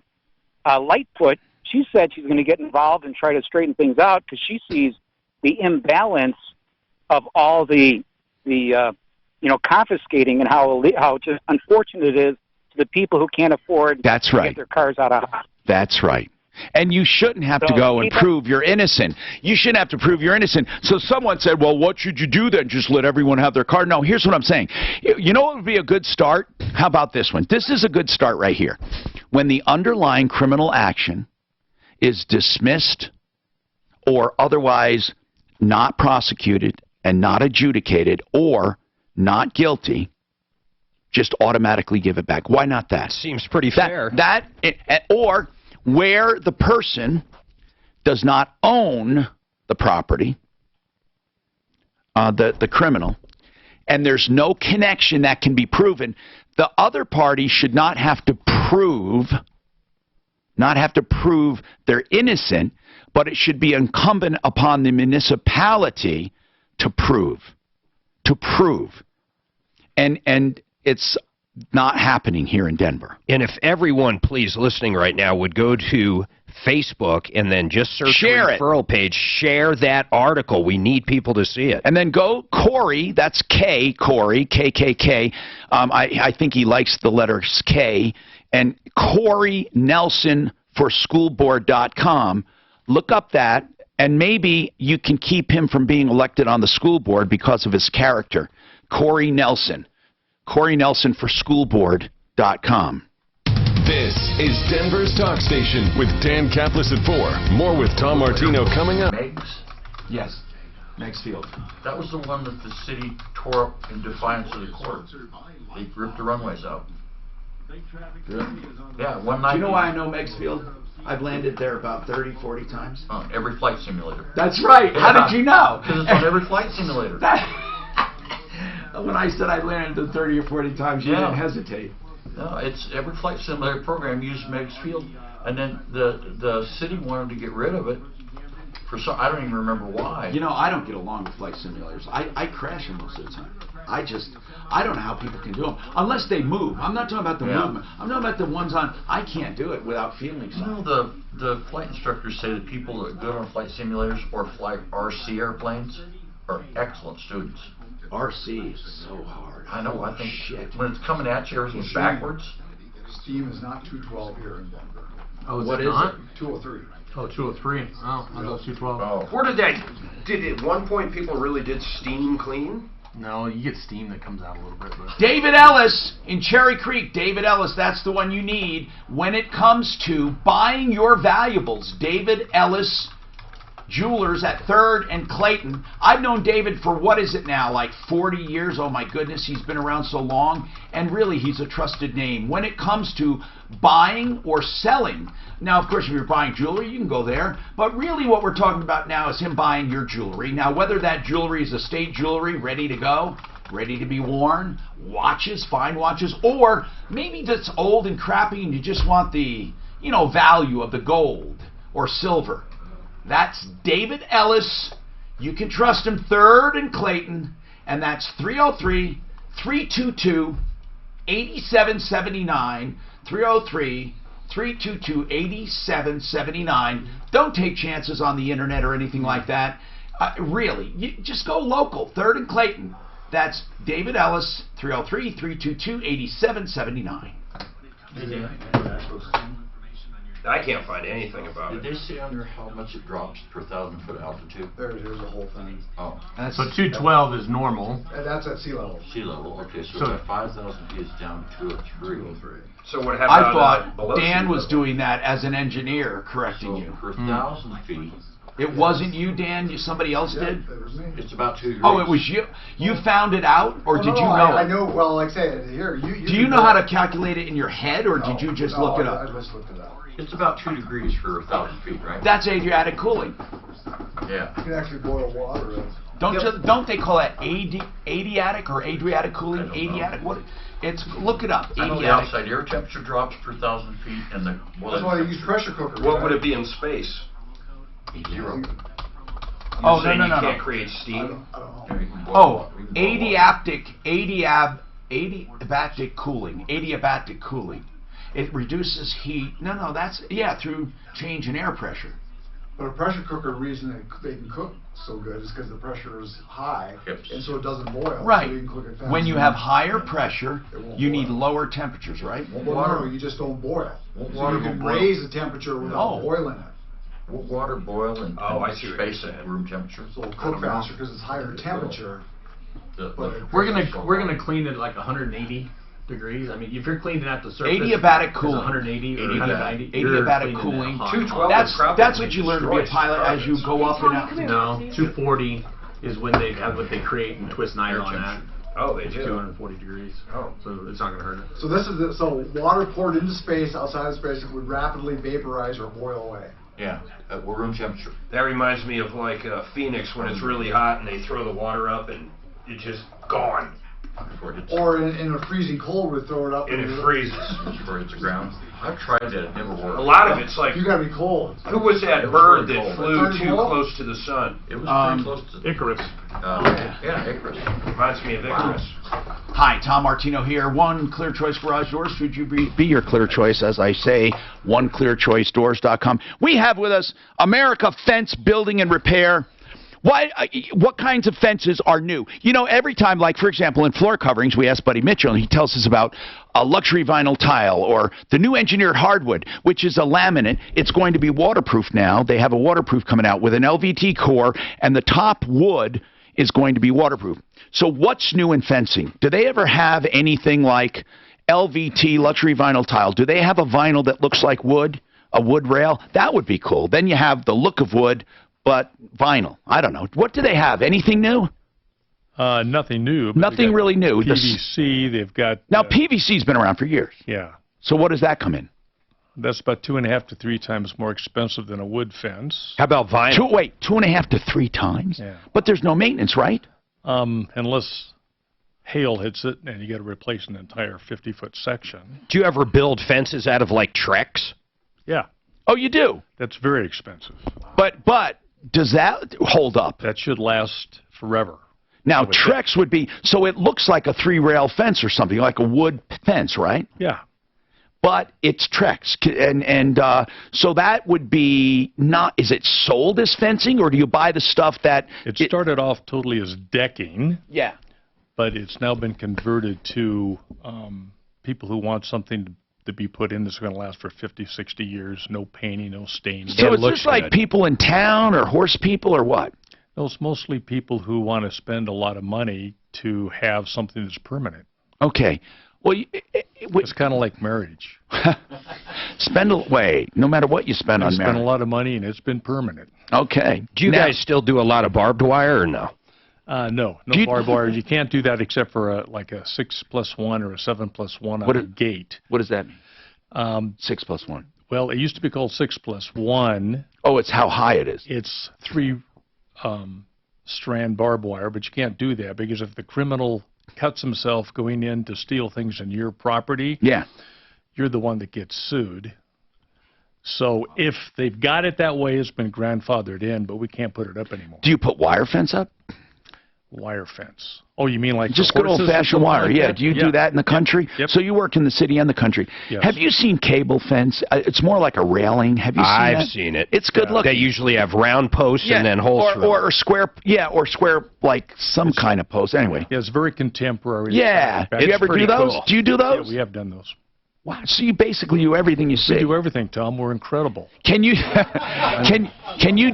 Lightfoot, she said she's going to get involved and try to straighten things out because she sees the imbalance of all the confiscating and how just unfortunate it is to the people who can't afford to get their cars out of hock. That's right. And you shouldn't have to go and prove you're innocent. You shouldn't have to prove you're innocent. So someone said, well, what should you do then? Just let everyone have their car? No, here's what I'm saying. You know what would be a good start? How about this one? This is a good start right here. When the underlying criminal action is dismissed or otherwise not prosecuted and not adjudicated or not guilty, just automatically give it back. Why not that? Seems pretty fair. Or where the person does not own the property, the criminal, and there's no connection that can be proven, the other party should not have to prove they're innocent, but it should be incumbent upon the municipality to prove. And it's not happening here in Denver. And if everyone, please, listening right now would go to Facebook and then just search the referral page, share that article. We need people to see it. And then go Corey, that's K, Corey, K-K-K. I think he likes the letters K. And Corey Nelson for schoolboard.com. Look up that, and maybe you can keep him from being elected on the school board because of his character. Corey Nelson. Corey Nelson for schoolboard.com. This is Denver's Talk Station with Dan Kaplis at 4. More with Tom Martino coming up. Yes. Next field. That was the one that the city tore up in defiance of the court. They ripped the runways out. Yeah, one night. Do you know why I know Meigs Field? I've landed there about 30, 40 times. Every flight simulator. That's right. Yeah. How did you know? Because it's on every flight simulator. When I said I landed 30 or 40 times, you didn't hesitate. No, it's every flight simulator program used Meigs Field, and then the city wanted to get rid of it. I don't even remember why. You know, I don't get along with flight simulators. I crash them most of the time. I don't know how people can do them unless they move. I'm not talking about the movement. I'm talking about the ones on. I can't do it without feeling something. You know, the flight instructors say that people that are good on flight simulators or fly RC airplanes are excellent students. RC is so hard. I know. I think when it's coming at you, everything's backwards. Steam is not 212 here in Denver. Oh, what is it? 203. Oh, 203. Oh, I thought 212. Oh. Where did at one point people really did steam clean? No, you get steam that comes out a little bit. But. David Ellis in Cherry Creek. David Ellis, that's the one you need when it comes to buying your valuables. David Ellis Jewelers at 3rd and Clayton. I've known David for, what is it now, like 40 years? Oh my goodness, he's been around so long. And really, he's a trusted name when it comes to buying or selling. Now, of course, if you're buying jewelry, you can go there. But really what we're talking about now is him buying your jewelry. Now, whether that jewelry is estate jewelry, ready to go, ready to be worn, watches, fine watches, or maybe that's old and crappy and you just want the, value of the gold or silver. That's David Ellis. You can trust him, 3rd and Clayton, and that's 303-322-8779, 303-322-8779. Don't take chances on the internet or anything like that. Really, you just go local, 3rd and Clayton. That's David Ellis, 303-322-8779. I can't find anything about it. Did they say under how much it drops per 1,000-foot altitude? Here's the whole thing. Oh. So 212 is normal. And that's at sea level. Sea level, okay. So at 5,000 feet is down to 203. So what happened? I thought Dan was doing that as an engineer, correcting you. For 1,000 feet. It wasn't you, Dan? Somebody else did? It was me. It's about 2 degrees. Oh, it was you? You found it out, or did you know I it? know, well, like I say, here, Do you know how to calculate it in your head, or did you just look it up? I just looked it up. It's about 2 degrees for 1,000 feet, right? That's Adriatic cooling. Yeah. You can actually boil water. Don't they call that Adriatic or Adriatic cooling? Adriatic? What? Look it up. I know the outside air temperature drops per 1,000 feet, and the that's why they use pressure cookers. What would it be in space? 0. No. You can't create steam. I don't know. Oh, adiabatic cooling. It reduces heat. No, that's, through change in air pressure. But a pressure cooker, the reason they can cook so good is because the pressure is high, and so it doesn't boil. Right. So you can cook it fast. When you have higher pressure, you need lower temperatures, right? Well, no, you just don't boil. So you can raise the temperature without boiling it. Will water boil in space at room temperature? So it'll cook faster because it's higher temperature. We're gonna clean it like 180 degrees. I mean, if you're cleaning at the surface, adiabatic cooling. 180 or 190. Adiabatic cooling. 212. That's what you learn to be a pilot as you go up and out. No, 240 is when they have what they create and twist nylon at. Oh, they do. 240 degrees. Oh, so it's not going to hurt it. So this is so water poured into space, outside of space, it would rapidly vaporize or boil away. Yeah, at room temperature. That reminds me of like Phoenix when it's really hot and they throw the water up and it's just gone. Or in a freezing cold, we throw it up and it freezes before it hits the ground. I've tried that; it never worked. A lot of it's like you gotta be cold. Who was that bird that flew too close to the sun? It was pretty close to Icarus. Yeah, Icarus. Reminds me of Icarus. Hi, Tom Martino here. One Clear Choice Garage Doors. Should you be your clear choice, as I say, oneclearchoicedoors.com. We have with us America Fence Building and Repair. What kinds of fences are new? You know, every time, like, for example, in floor coverings, we ask Buddy Mitchell, and he tells us about a luxury vinyl tile or the new engineered hardwood, which is a laminate. It's going to be waterproof now. They have a waterproof coming out with an LVT core, and the top wood is going to be waterproof. So what's new in fencing? Do they ever have anything like LVT, luxury vinyl tile? Do they have a vinyl that looks like wood, a wood rail? That would be cool. Then you have the look of wood, but vinyl. I don't know. What do they have? Anything new? Nothing new. Nothing really new. PVC, they've got... Now, PVC's been around for years. Yeah. So what does that come in? That's about 2.5 to 3 times more expensive than a wood fence. How about vinyl? 2.5 to 3 times? Yeah. But there's no maintenance, right? Unless hail hits it and you got to replace an entire 50-foot section. Do you ever build fences out of, like, Trex? Yeah. Oh, you do? That's very expensive. But does that hold up? That should last forever. Now, Trex would be, so it looks like a 3-rail fence or something, like a wood fence, right? Yeah. But it's Trex, and so that would be not, is it sold as fencing, or do you buy the stuff that... It started off totally as decking. Yeah. But it's now been converted to people who want something to be put in that's going to last for 50, 60 years, no painting, no staining. So it's just like people in town or horse people or what? No, it's mostly people who want to spend a lot of money to have something that's permanent. Okay. Well, it's kind of like marriage. No matter what you spend on marriage. Spend a lot of money, and it's been permanent. Okay. Do you guys still do a lot of barbed wire or no? No barbed wire. You can't do that except for like a 6+1 or a 7+1 on a gate. What does that mean? 6+1. Well, it used to be called 6+1. Oh, it's how high it is. It's 3 strand barbed wire, but you can't do that because if the criminal cuts himself going in to steal things in your property, you're the one that gets sued. So if they've got it that way, it's been grandfathered in, but we can't put it up anymore. Do you put wire fence up? Wire fence. Oh, you mean like just good old-fashioned wire? Yeah. Do you do that in the country? Yep. So you work in the city and the country. Yes. Have you seen cable fence? It's more like a railing. Have you seen that? I've seen it. It's good looking. They usually have round posts and then holes through or square. Yeah, or square like some kind of post. Anyway. Yeah, it's very contemporary. Yeah. Do you ever do those? Cool. Do you do those? Yeah, we have done those. Wow. So you basically do everything you say. We do everything, Tom. We're incredible. Can you can you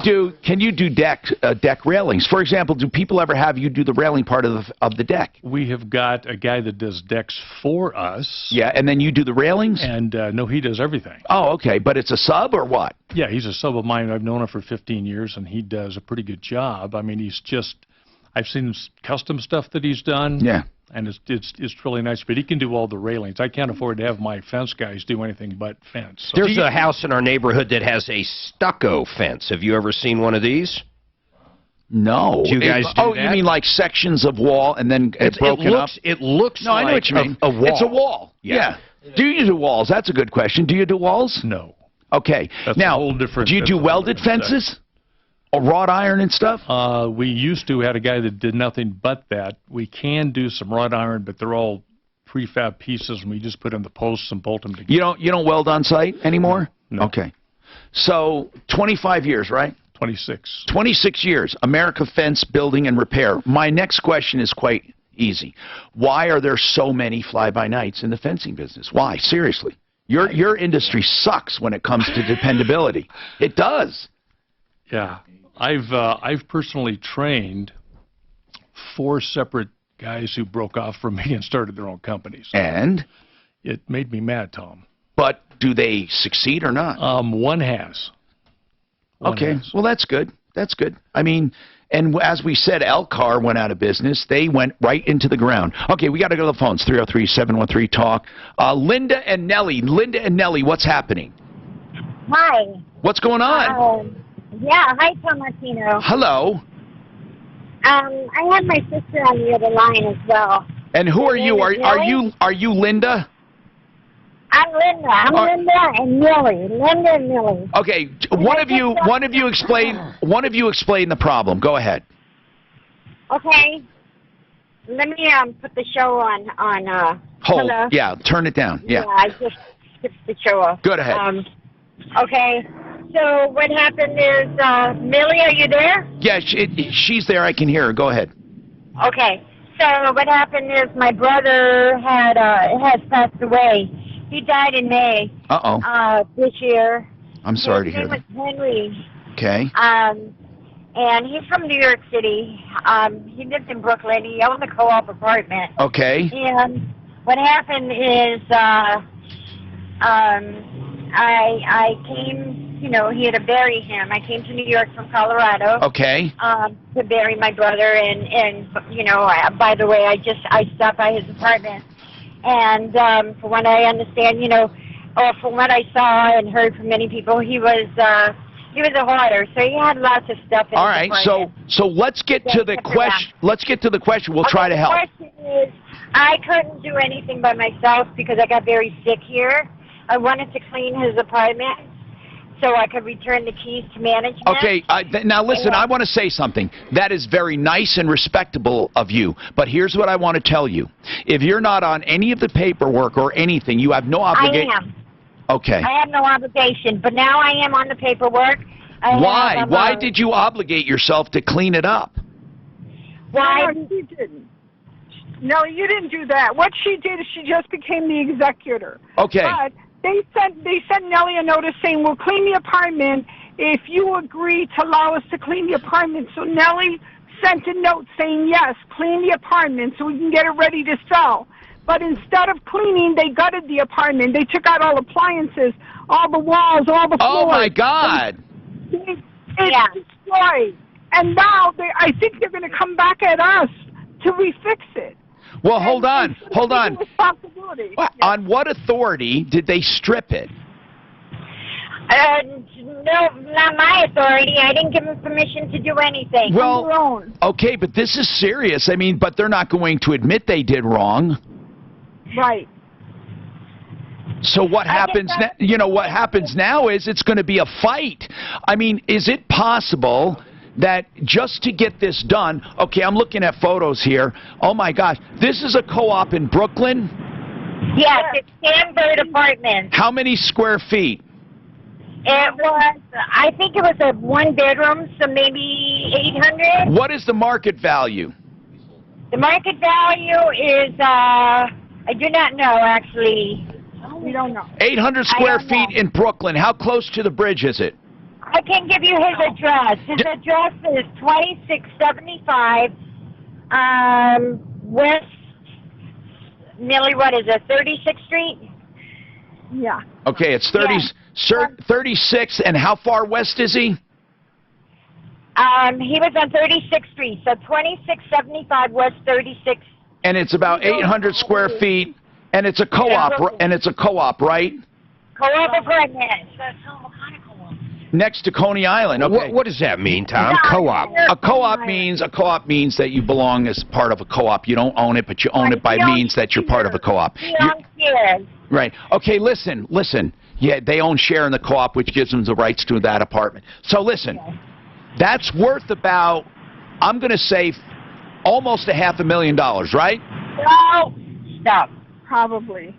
do deck railings? For example, do people ever have you do the railing part of the deck? We have got a guy that does decks for us. Yeah, and then you do the railings? And no, he does everything. Oh, okay. But it's a sub or what? Yeah, he's a sub of mine. I've known him for 15 years, and he does a pretty good job. I mean, I've seen custom stuff that he's done. Yeah. And it's really nice, but he can do all the railings. I can't afford to have my fence guys do anything but fence. So. There's a house in our neighborhood that has a stucco fence. Have you ever seen one of these? No. Do you guys do that? You mean like sections of wall and then it's broken up? It looks I know like what you mean. a wall. It's a wall. Yeah. Do you do walls? That's a good question. Do you do walls? No. Okay. That's now, a whole different. Do you do welded fences? Or wrought iron and stuff? We used to had a guy that did nothing but that. We can do some wrought iron, but they're all prefab pieces, and we just put in the posts and bolt them together. You don't weld on site anymore? No. Okay. So 25 years, right? 26. 26 years. America Fence Building and Repair. My next question is quite easy. Why are there so many fly-by-nights in the fencing business? Why? Seriously. Your industry sucks when it comes to dependability. It does. Yeah. I've personally trained 4 separate guys who broke off from me and started their own companies. And? It made me mad, Tom. But do they succeed or not? One has. Okay. Well, that's good. That's good. I mean, and as we said, Elcar went out of business. They went right into the ground. Okay, we got to go to the phones. 303-713-TALK. Linda and Nellie. Linda and Nellie, what's happening? Hi. What's going on? Yeah, hi, Tom Martino. Hello. I have my sister on the other line as well. And who are you? Are you Linda? I'm Linda. I'm Linda and Millie. Linda and Millie. Okay, one of you explain the problem. Go ahead. Okay. Let me put the show on hold. Hello. Yeah, turn it down. Yeah. I just switched the show off. Go ahead. Okay. So what happened is, Millie, are you there? Yeah, she's there. I can hear her. Go ahead. Okay. So what happened is my brother has passed away. He died in May. Uh-oh. This year. I'm sorry to hear His name that. was Henry. Okay. and he's from New York City. He lives in Brooklyn. He owned a co-op apartment. Okay. And what happened is, I came, you know, he had to bury him. I came to New York from Colorado. Okay. To bury my brother, and you know, by the way, I stopped by his apartment, and from what I understand, you know, or from what I saw and heard from many people, he was a hoarder, so he had lots of stuff in All his right, apartment. so let's get to the question. Let's get to the question. We'll try to help. The question is, I couldn't do anything by myself because I got very sick here. I wanted to clean his apartment so I could return the keys to management. Okay, now listen, I want to say something. That is very nice and respectable of you, but here's what I want to tell you. If you're not on any of the paperwork or anything, you have no obligation. I am. Okay. I have no obligation, but now I am on the paperwork. Why? Why did you obligate yourself to clean it up? Why? No, she didn't. No, you didn't do that. What she did is she just became the executor. Okay. But they sent Nellie a notice saying, we'll clean the apartment if you agree to allow us to clean the apartment. So Nellie sent a note saying, yes, clean the apartment so we can get it ready to sell. But instead of cleaning, they gutted the apartment. They took out all appliances, all the walls, all the floors. Oh, my God. It's destroyed. And now I think they're going to come back at us to refix it. Well, hold on. Responsibility. On what authority did they strip it? No, not my authority. I didn't give them permission to do anything. Well, on their own. Okay, but this is serious. I mean, but they're not going to admit they did wrong. Right. So what happens now? You know, what happens now is it's going to be a fight. I mean, is it possible that just to get this done, okay, I'm looking at photos here. Oh, my gosh. This is a co-op in Brooklyn? Yes, it's Stanford Apartments. How many square feet? It was, I think it was a one-bedroom, so maybe 800. What is the market value? The market value is, I do not know, actually. We don't know. 800 square feet in Brooklyn. How close to the bridge is it? I can give you his address. His address is 2675 West, Millie, what is it, 36th Street? Yeah. Okay, it's 36, and how far west is he? He was on 36th Street, so 2675 West 36th. And it's about 800 square feet, and it's a co-op, right? Co-op apartment. Next to Coney Island. Okay. What does that mean, Tom? Co-op. A co-op means that you belong as part of a co-op. You don't own it, but you own it by means that you're part of a co-op. Right. Okay, listen. Yeah, they own share in the co-op, which gives them the rights to that apartment. So listen, that's worth about, I'm going to say, almost $500,000, right? No. Stop. Probably.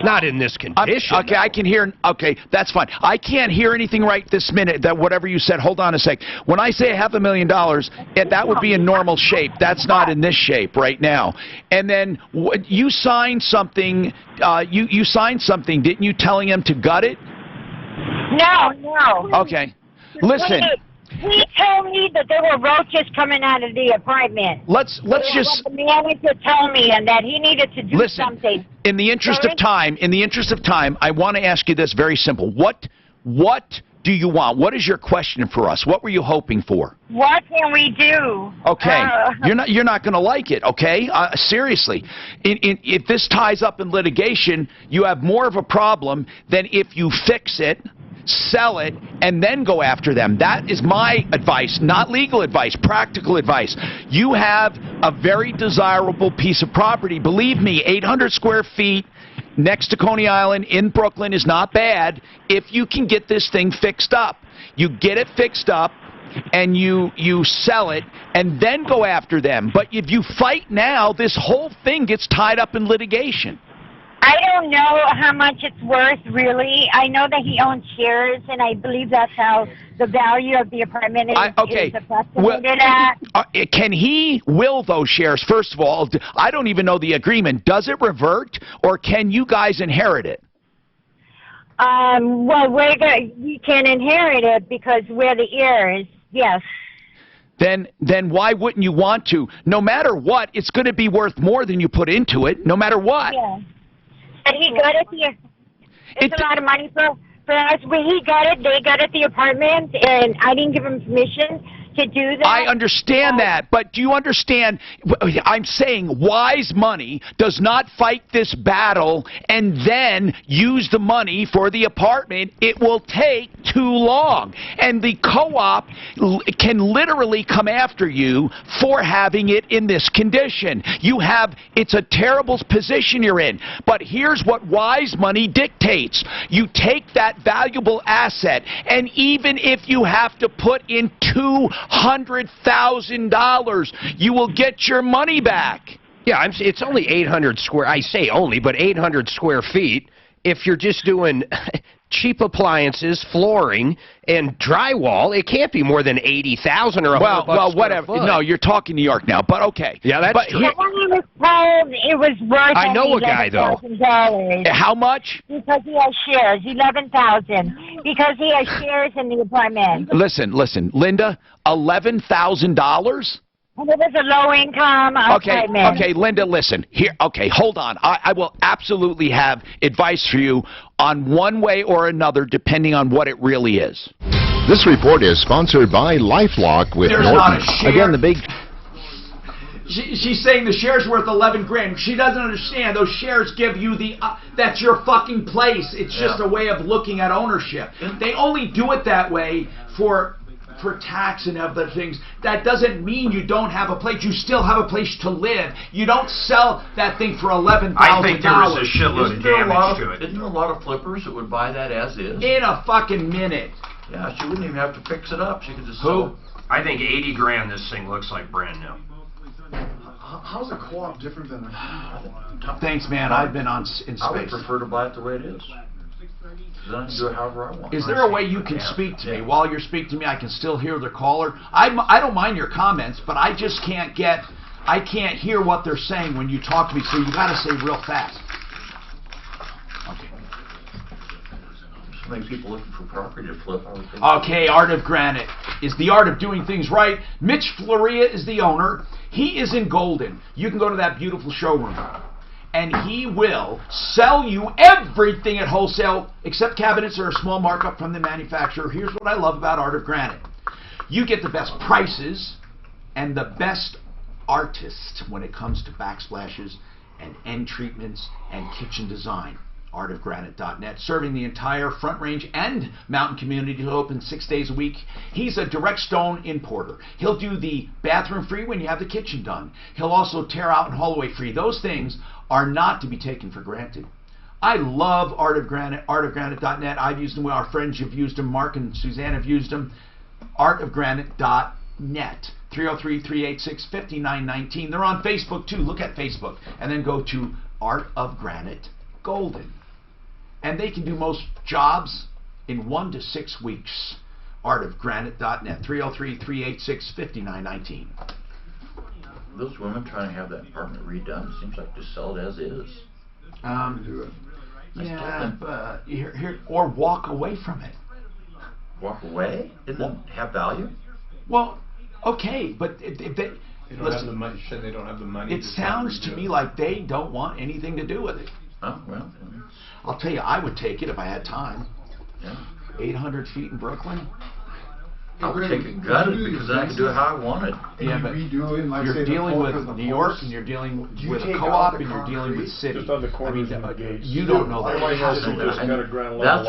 Not in this condition. Okay, I can hear. Okay, that's fine. I can't hear anything right this minute. That whatever you said. Hold on a sec. When I say $500,000, that would be in normal shape. That's not in this shape right now. And then you signed something. You signed something, didn't you? Telling them to gut it. No. Okay. Listen. He told me that there were roaches coming out of the apartment. Let's just. The manager told me, and that he needed to do something. In the interest of time, I want to ask you this very simple. What do you want? What is your question for us? What were you hoping for? What can we do? Okay, you're not going to like it. Okay, seriously. If this ties up in litigation, you have more of a problem than if you fix it, sell it, and then go after them. That is my advice, not legal advice, practical advice. You have a very desirable piece of property. Believe me, 800 square feet next to Coney Island in Brooklyn is not bad if you can get this thing fixed up. You get it fixed up, and you sell it, and then go after them. But if you fight now, this whole thing gets tied up in litigation. I don't know how much it's worth, really. I know that he owns shares, and I believe that's how the value of the apartment is estimated at. Can he will those shares? First of all, I don't even know the agreement. Does it revert, or can you guys inherit it? Well, we can inherit it because we're the heirs, yes. then why wouldn't you want to? No matter what, it's going to be worth more than you put into it, no matter what. Yeah. But he got it here. It's a lot of money for us. When he got it, they got it the apartment, and I didn't give him permission to do that. I understand that, but do you understand? I'm saying wise money does not fight this battle and then use the money for the apartment. It will take too long. And the co-op can literally come after you for having it in this condition. It's a terrible position you're in. But here's what wise money dictates. You take that valuable asset, and even if you have to put in $200,000, you will get your money back. Yeah, it's only 800 square. I say only, but 800 square feet. If you're just doing cheap appliances, flooring, and drywall, it can't be more than 80,000 or $100 Well, whatever. Foot. No, you're talking New York now, but okay. Yeah, that's true. I was told it was worth I know a guy, though. $11,000. How much? Because he has shares, 11,000. Because he has shares in the apartment. Listen, Linda, $11,000? And it was a low-income apartment. Okay, Linda, listen. Here, okay, hold on. I will absolutely have advice for you on one way or another, depending on what it really is. This report is sponsored by LifeLock with There's Norton. not a share. Again, the big... She's saying the share's worth 11 grand. She doesn't understand. Those shares give you that's your fucking place. It's just a way of looking at ownership. They only do it that way for tax and other things. That doesn't mean you don't have a place. You still have a place to live. You don't sell that thing for $11,000. I think there was a shitload of damage to it. Isn't there a lot of flippers that would buy that as is? In a fucking minute. Yeah, she wouldn't even have to fix it up. She could just sell it. I think 80 grand this thing looks like brand new. How's a co-op different than a... Thanks, man. I've been in space. I would prefer to buy it the way it is. Then I can do it however I want. Is there a way you can speak to me? While you're speaking to me, I can still hear the caller. I don't mind your comments, but I just can't hear what they're saying when you talk to me, so you got to say real fast. Okay. So many people looking for property to flip. I would think. Okay, Art of Granite is the art of doing things right. Mitch Floria is the owner. He is in Golden. You can go to that beautiful showroom. And he will sell you everything at wholesale except cabinets or a small markup from the manufacturer. Here's what I love about Art of Granite. You get the best prices and the best artists when it comes to backsplashes and end treatments and kitchen design. artofgranite.net, serving the entire Front Range and Mountain community. He'll open 6 days a week. He's a direct stone importer. He'll do the bathroom free when you have the kitchen done. He'll also tear out and haul away free. Those things are not to be taken for granted. I love Art of Granite, artofgranite.net. I've used them. Our friends have used them. Mark and Suzanne have used them. artofgranite.net. 303-386-5919. They're on Facebook too. Look at Facebook. And then go to Art of Granite Golden. And they can do most jobs in 1 to 6 weeks. artofgranite.net. 303-386-5919. Those women trying to have that apartment redone, it seems like just sell it as is. Yeah, but or walk away from it. Walk away? Didn't it have value? Well, okay, but if they don't have the money. They don't have the money. It sounds to me like they don't want anything to do with it. Oh, well. I'll tell you, I would take it if I had time. Yeah. 800 feet in Brooklyn. I would take it gutted because then I could do it how I wanted. Yeah, but you're dealing with New York and you're dealing with a co-op and you're dealing with city. Just on the corners of the gates. You don't know that. That's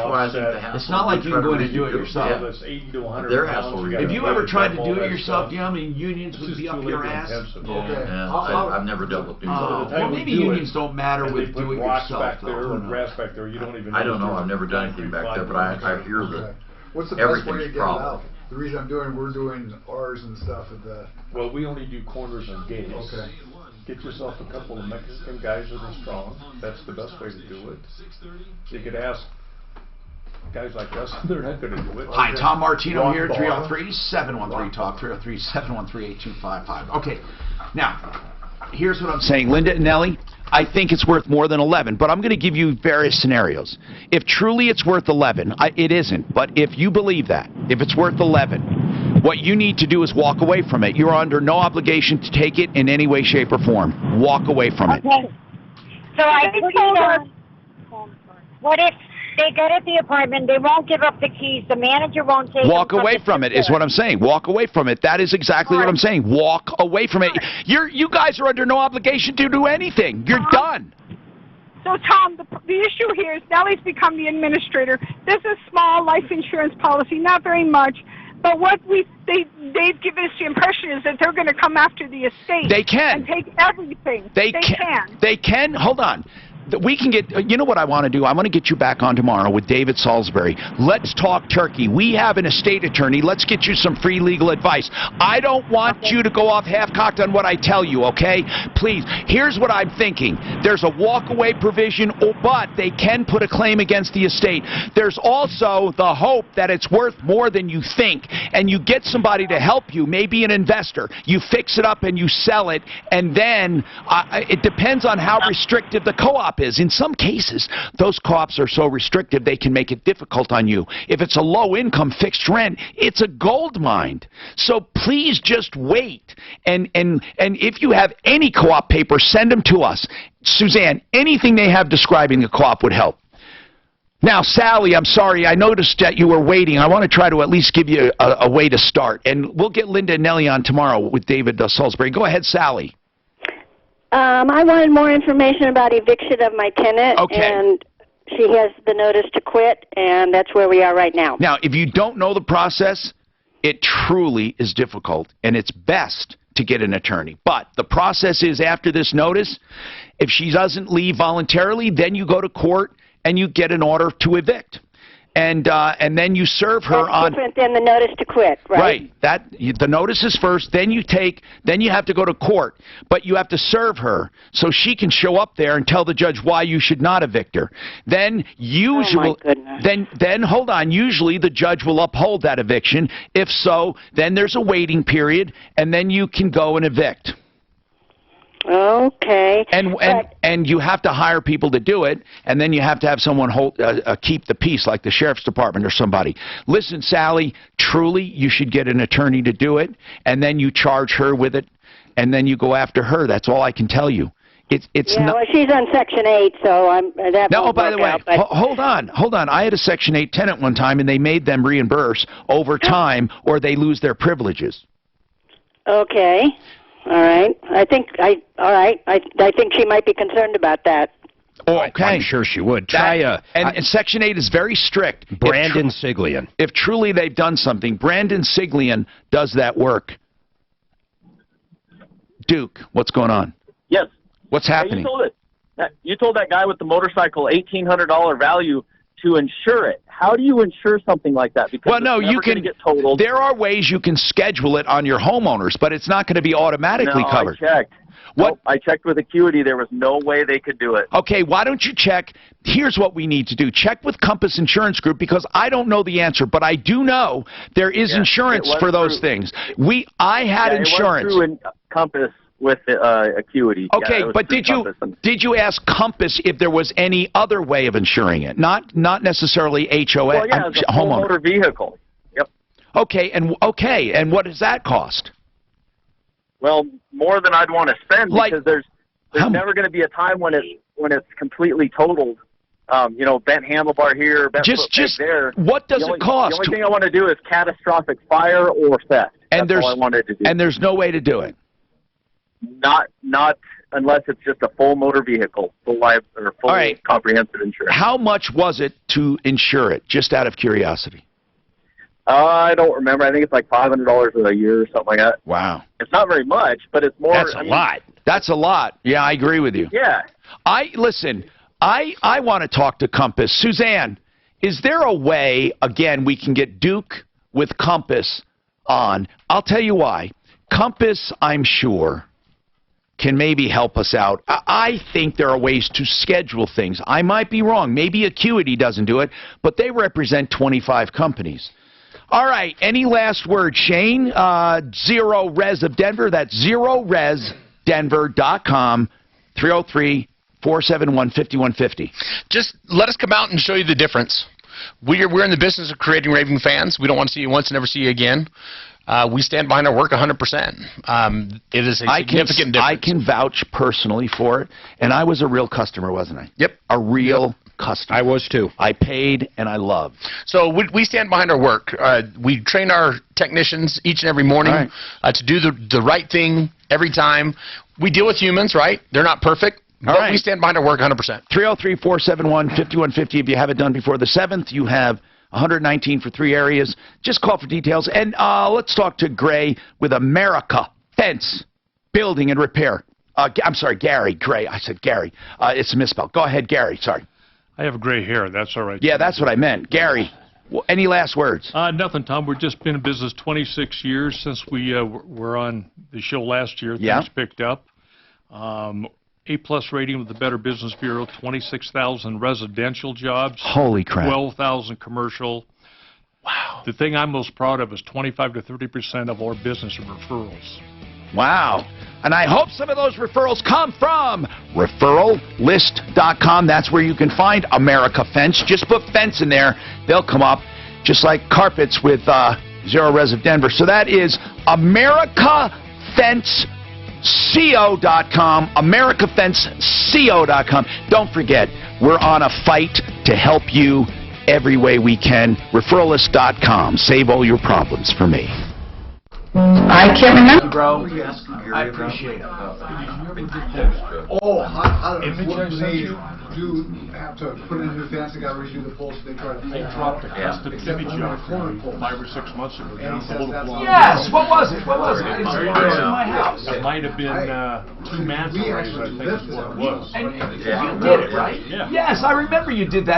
why I think the hassle. It's not like you can go in and do it yourself. Their hassle. If you ever tried to do it yourself, do you know how many unions would be up your ass? Yeah, I've never dealt with unions. Well, maybe unions don't matter with do it yourself. Grass back there, you don't even. I don't know. I've never done anything back there, but I hear that What's the best way to everything's get it out? problem. The reason we're doing ours and stuff at the... Well, we only do corners and gates. Okay. Get yourself a couple of Mexican guys that are strong. That's the best way to do it. You could ask guys like us, they're not going to do it. Hi, Tom Martino here, 303-713-TALK, 303-713-8255. Okay, now, here's what I'm saying. Linda and Nellie, I think it's worth more than 11, but I'm going to give you various scenarios. If truly it's worth 11, it isn't, but if you believe that, if it's worth 11, What you need to do is walk away from it. You're under no obligation to take it in any way, shape, or form. Walk away from it. Okay. So I put it on. What if they get at the apartment, they won't give up the keys, the manager won't take Walk them away from it is what I'm saying. Walk away from it. That is exactly what I'm saying. Walk away from it. You guys are under no obligation to do anything. You're done. So, Tom, the issue here is Nellie's become the administrator. This is a small life insurance policy, not very much. But what they've given us the impression is that they're going to come after the estate. They can. And take everything. They can. They can. Hold on. We can get, you know what I want to do? I want to get you back on tomorrow with David Salisbury. Let's talk turkey. We have an estate attorney. Let's get you some free legal advice. I don't want you to go off half-cocked on what I tell you, okay? Please, here's what I'm thinking. There's a walk-away provision, but they can put a claim against the estate. There's also the hope that it's worth more than you think, and you get somebody to help you, maybe an investor. You fix it up and you sell it, and then it depends on how restrictive the co-op is. In some cases, those co-ops are so restrictive they can make it difficult on you. If it's a low-income fixed rent, it's a gold mine. So please just wait. And if you have any co-op papers, send them to us. Suzanne, anything they have describing a co-op would help. Now, Sally, I'm sorry. I noticed that you were waiting. I want to try to at least give you a way to start. And we'll get Linda and Nellie on tomorrow with David Salisbury. Go ahead, Sally. I wanted more information about eviction of my tenant, and she has the notice to quit, and that's where we are right now. Now, if you don't know the process, it truly is difficult, and it's best to get an attorney. But the process is after this notice, if she doesn't leave voluntarily, then you go to court and you get an order to evict. And then you serve her That's different than the notice to quit, right? Right. The notice is first, then you have to go to court, but you have to serve her so she can show up there and tell the judge why you should not evict her. Then usually, then hold on. Usually the judge will uphold that eviction. If so, then there's a waiting period, and then you can go and evict. Okay. And you have to hire people to do it, and then you have to have someone keep the peace, like the sheriff's department or somebody. Listen, Sally, truly, you should get an attorney to do it, and then you charge her with it, and then you go after her. That's all I can tell you. It's not. Well, she's on Section 8, so that no, won't by the way, work out, hold on. I had a Section 8 tenant one time, and they made them reimburse over time, or they lose their privileges. Okay. All right. I think she might be concerned about that. Okay. I'm sure she would. Try and Section 8 is very strict. Brandon Siglian. If truly they've done something, Brandon Siglian does that work. Duke, what's going on? Yes. What's happening? You told that guy with the motorcycle $1,800 value to insure it. How do you insure something like that? Because well, no, you can. Get totaled. There are ways you can schedule it on your homeowners, but it's not going to be automatically covered. I checked. What? Nope, I checked with Acuity. There was no way they could do it. Okay, why don't you check? Here's what we need to do. Check with Compass Insurance Group, because I don't know the answer, but I do know there is insurance for those things. I had insurance. It was through Compass with Acuity. Okay, but did you ask Compass if there was any other way of insuring it? Not necessarily HOA. Well, yeah, it's a full motor vehicle. Yep. Okay, and what does that cost? Well, more than I'd want to spend, because there's never going to be a time when it's completely totaled. Bent handlebar here, bent foot there. What does it cost? The only thing I want to do is catastrophic fire or theft. That's all I wanted to do. And there's no way to do it. Not unless it's just a full motor vehicle, full comprehensive insurance. How much was it to insure it, just out of curiosity? I don't remember. I think it's like $500 a year or something like that. Wow. It's not very much, but it's more. That's a lot. That's a lot. Yeah, I agree with you. Yeah. Listen, I want to talk to Compass. Suzanne, is there a way, again, we can get Duke with Compass on? I'll tell you why. Compass, I'm sure, can maybe help us out. I think there are ways to schedule things. I might be wrong. Maybe Acuity doesn't do it, but they represent 25 companies. All right, any last word, Shane? Zero Res of Denver. That's zeroresdenver.com, 303-471-5150. Just let us come out and show you the difference. We're in the business of creating raving fans. We don't want to see you once and never see you again. we stand behind our work 100%. It is a significant difference. I can vouch personally for it, and I was a real customer, wasn't I? Yep. A real customer. I was too. I paid and I loved. So we stand behind our work. We train our technicians each and every morning to do the right thing every time. We deal with humans, right? They're not perfect. But we stand behind our work 100%. 303-471-5150. If you have it done before the 7th, you have 119 for 3 areas. Just call for details. And let's talk to Gray with America Fence Building and Repair. I'm sorry, Gary. Gray. I said Gary. It's a misspell. Go ahead, Gary. Sorry. I have gray hair. That's all right. Yeah, that's what I meant. Gary, any last words? Nothing, Tom. We've just been in business 26 years since we were on the show last year. Things picked up. A-plus rating with the Better Business Bureau, 26,000 residential jobs. Holy crap. 12,000 commercial. Wow. The thing I'm most proud of is 25 to 30% of our business are referrals. Wow. And I hope some of those referrals come from referrallist.com. That's where you can find America Fence. Just put fence in there. They'll come up just like carpets with Zero Res of Denver. So that is AmericaFenceCO.com, AmericaFenceCO.com. Don't forget, we're on a fight to help you every way we can. Referrallist.com. Save all your problems for me. I can't remember. Bro, I appreciate it. Oh, how did they do have to put in a new fence? They got to redo the poles. They try to. I dropped a custom image on 5 or 6 months ago. Yes, what was it? What was it? It's in my house. It might have been 2 manta rays, I think is what it was. And you did it, right? Yeah. Yes, I remember you did that.